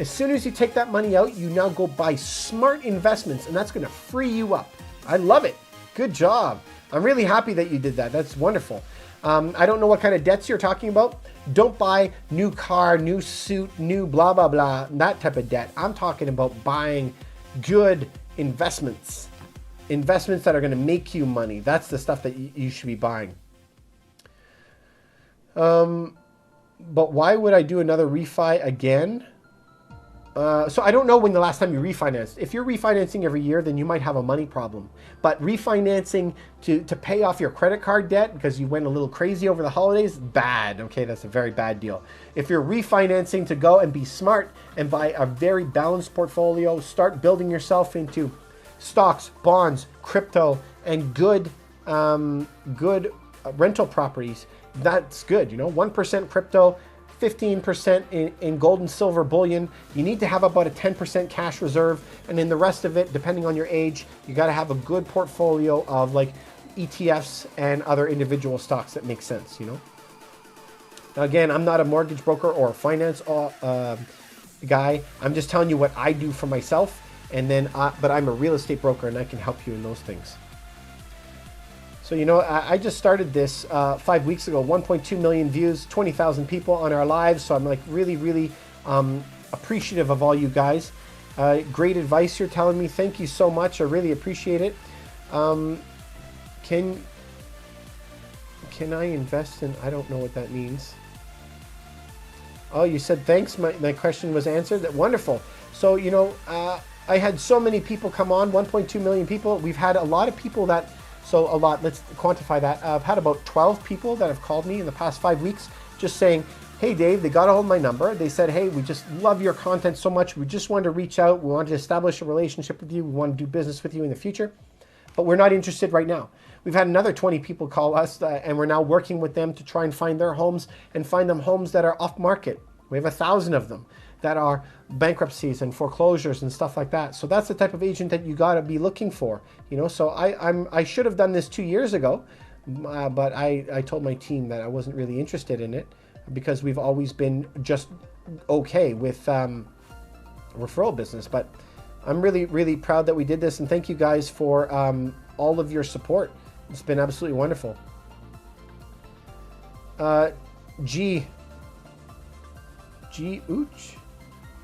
As soon as you take that money out, you now go buy smart investments, and that's going to free you up. I love it. Good job. I'm really happy that you did that. That's wonderful. I don't know what kind of debts you're talking about. Don't buy new car, new suit, new blah, blah, blah, that type of debt. I'm talking about buying good investments. Investments that are going to make you money. That's the stuff that you should be buying. But why would I do another refi again? So I don't know when the last time you refinanced. If you're refinancing every year, then you might have a money problem. But refinancing to pay off your credit card debt because you went a little crazy over the holidays, bad. Okay, that's a very bad deal. If you're refinancing to go and be smart and buy a very balanced portfolio, start building yourself into stocks, bonds, crypto, and good rental properties, that's good. 1% crypto, 15% in gold and silver bullion. You need to have about a 10% cash reserve, and then the rest of it, depending on your age, you got to have a good portfolio of like ETFs and other individual stocks that make sense. Now, again, I'm not a mortgage broker or a finance guy. I'm just telling you what I do for myself, and then but I'm a real estate broker, and I can help you in those things. So, I just started this 5 weeks ago, 1.2 million views, 20,000 people on our lives. So I'm like really, really appreciative of all you guys. Great advice you're telling me. Thank you so much. I really appreciate it. Can I invest in, I don't know what that means. Oh, you said thanks. My question was answered. Wonderful. So, you know, I had so many people come on, 1.2 million people. We've had a lot of people that, so a lot, let's quantify that. I've had about 12 people that have called me in the past 5 weeks just saying, hey Dave, they got a hold of my number. They said, hey, we just love your content so much. We just wanted to reach out. We wanted to establish a relationship with you. We want to do business with you in the future, but we're not interested right now. We've had another 20 people call us and we're now working with them to try and find their homes and find them homes that are off market. We have 1,000 of them that are bankruptcies and foreclosures and stuff like that. So that's the type of agent that you got to be looking for, you know. So I should have done this 2 years ago, but I told my team that I wasn't really interested in it because we've always been just okay with referral business. But I'm really, really proud that we did this, and thank you guys for all of your support. It's been absolutely wonderful. G Ooch.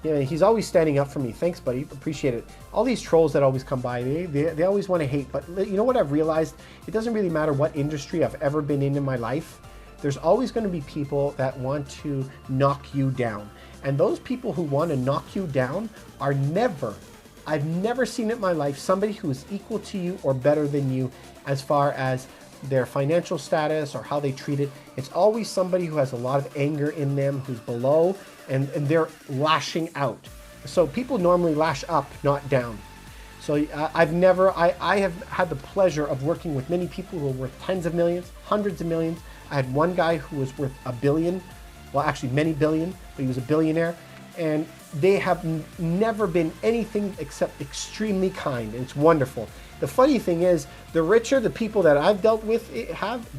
Yeah, he's always standing up for me. Thanks, buddy. Appreciate it. All these trolls that always come by, they always want to hate. But you know what I've realized? It doesn't really matter what industry I've ever been in my life. There's always going to be people that want to knock you down. And those people who want to knock you down are I've never seen it in my life, somebody who is equal to you or better than you as far as their financial status or how they treat it. It's always somebody who has a lot of anger in them, who's below, and they're lashing out. So people normally lash up, not down. So I have had the pleasure of working with many people who are worth tens of millions, hundreds of millions. I had one guy who was worth $1 billion, well actually many billion, but he was a billionaire. And they have never been anything except extremely kind. And it's wonderful. The funny thing is, the richer the people that I've dealt with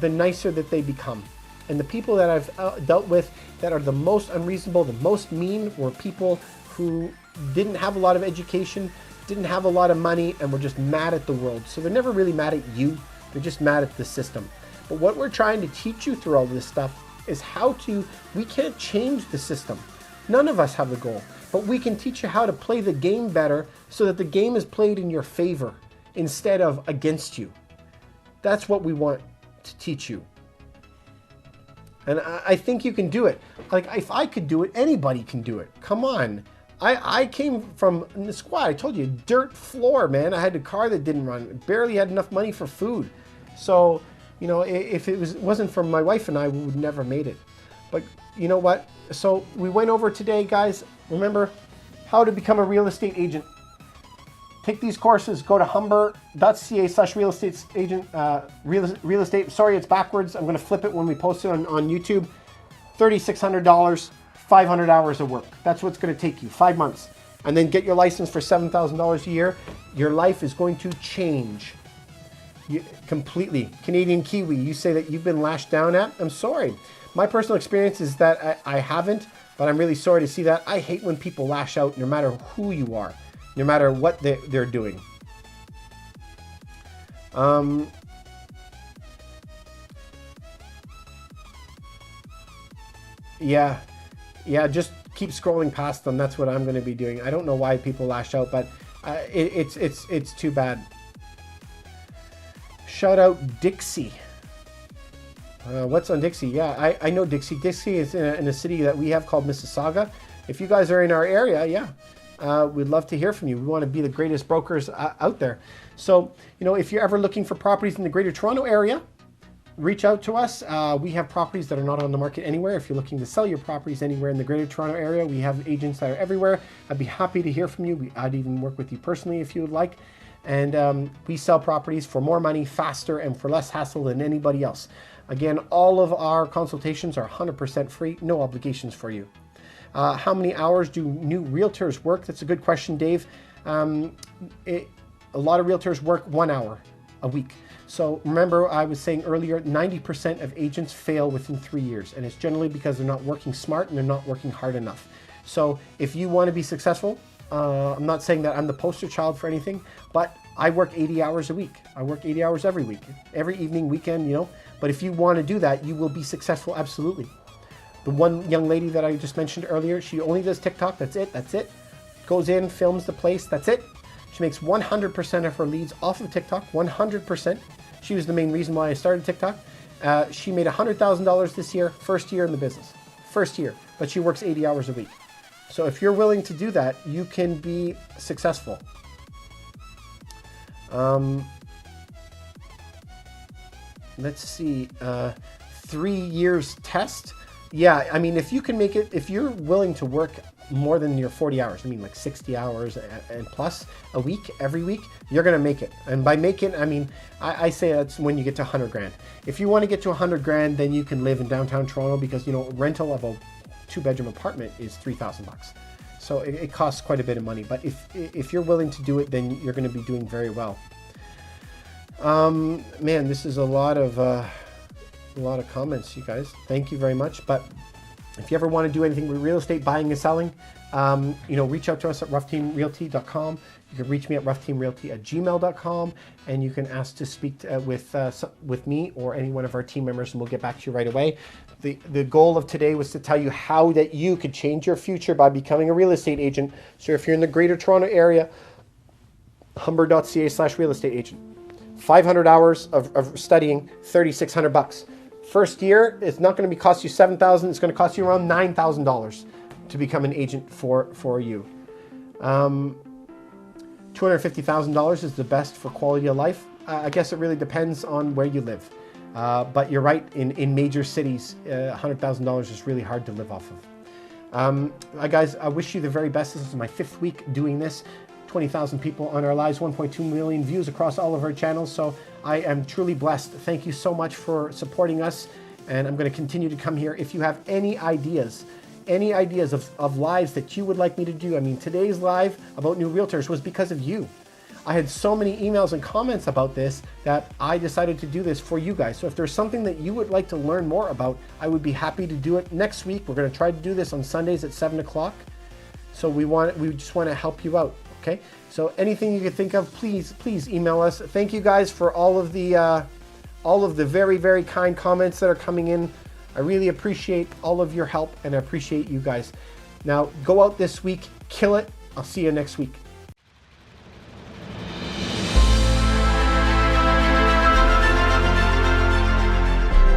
the nicer that they become. And the people that I've dealt with that are the most unreasonable, the most mean, were people who didn't have a lot of education, didn't have a lot of money, and were just mad at the world. So they're never really mad at you. They're just mad at the system. But what we're trying to teach you through all this stuff is we can't change the system. None of us have the goal, but we can teach you how to play the game better so that the game is played in your favor instead of against you. That's what we want to teach you. And I think you can do it. Like, if I could do it, anybody can do it. Come on. I came from the squad. I told you, dirt floor, man. I had a car that didn't run. Barely had enough money for food. So, you know, if it wasn't for my wife and I, we would never made it. But you know what? So we went over today, guys. Remember how to become a real estate agent. Take these courses. Go to humber.ca/real estate agent. Real estate. Sorry, it's backwards. I'm going to flip it when we post it on YouTube. $3,600, 500 hours of work. That's what's going to take you 5 months, and then get your license for $7,000 a year. Your life is going to change. Completely. Canadian Kiwi, you say that you've been lashed down at? I'm sorry. My personal experience is that I haven't, but I'm really sorry to see that. I hate when people lash out no matter who you are, no matter what they're doing. Yeah, just keep scrolling past them. That's what I'm going to be doing. I don't know why people lash out, but it's too bad. Shout out Dixie. What's on Dixie? Yeah, I know Dixie. Dixie is in a city that we have called Mississauga. If you guys are in our area, yeah, we'd love to hear from you. We want to be the greatest brokers out there. So, you know, if you're ever looking for properties in the Greater Toronto area, reach out to us. We have properties that are not on the market anywhere. If you're looking to sell your properties anywhere in the Greater Toronto area, we have agents that are everywhere. I'd be happy to hear from you. I'd even work with you personally if you would like. And we sell properties for more money, faster, and for less hassle than anybody else. Again, all of our consultations are 100% free, no obligations for you. How many hours do new realtors work? That's a good question, Dave. A lot of realtors work 1 hour a week. So remember, I was saying earlier, 90% of agents fail within 3 years, and it's generally because they're not working smart and they're not working hard enough. So if you want to be successful, I'm not saying that I'm the poster child for anything, but I work 80 hours a week. I work 80 hours every week, every evening, weekend, you know. But if you want to do that, you will be successful, absolutely. The one young lady that I just mentioned earlier, she only does TikTok. That's it. Goes in, films the place. That's it. She makes 100% of her leads off of TikTok. 100%. She was the main reason why I started TikTok. She made $100,000 this year, first year in the business. First year. But she works 80 hours a week. So if you're willing to do that, you can be successful. Let's see. 3 years test. Yeah, I mean, if you can make it, if you're willing to work more than your 40 hours, I mean like 60 hours and plus a week, every week, you're going to make it. And by make it, I mean, I say that's when you get to 100 grand. If you want to get to 100 grand, then you can live in downtown Toronto because, you know, rental of a 2-bedroom apartment is $3,000. So it costs quite a bit of money. But if you're willing to do it, then you're going to be doing very well. Man, this is a lot of comments, you guys. Thank you very much. But if you ever want to do anything with real estate buying and selling, you know, reach out to us at ruffteamrealty.com. You can reach me at ruffteamrealty@gmail.com, and you can ask to speak with me or any one of our team members, and we'll get back to you right away. The goal of today was to tell you how that you could change your future by becoming a real estate agent. So if you're in the Greater Toronto area, humber.ca/real estate agent. 500 hours of studying, $3,600. First year, it's not going to cost you $7,000. It's going to cost you around $9,000 to become an agent for you. $250,000 is the best for quality of life. I guess it really depends on where you live. But you're right, in major cities, $100,000 is really hard to live off of. Guys, I wish you the very best. This is my 5th week doing this. 20,000 people on our lives, 1.2 million views across all of our channels. So I am truly blessed. Thank you so much for supporting us. And I'm going to continue to come here. If you have any ideas of lives that you would like me to do. I mean, today's live about new realtors was because of you. I had so many emails and comments about this that I decided to do this for you guys. So if there's something that you would like to learn more about, I would be happy to do it next week. We're going to try to do this on Sundays at 7 o'clock. So we just want to help you out. Okay, so anything you could think of, please email us. Thank you guys for all of the very, very kind comments that are coming in. I really appreciate all of your help, and I appreciate you guys. Now go out this week, kill it. I'll see you next week.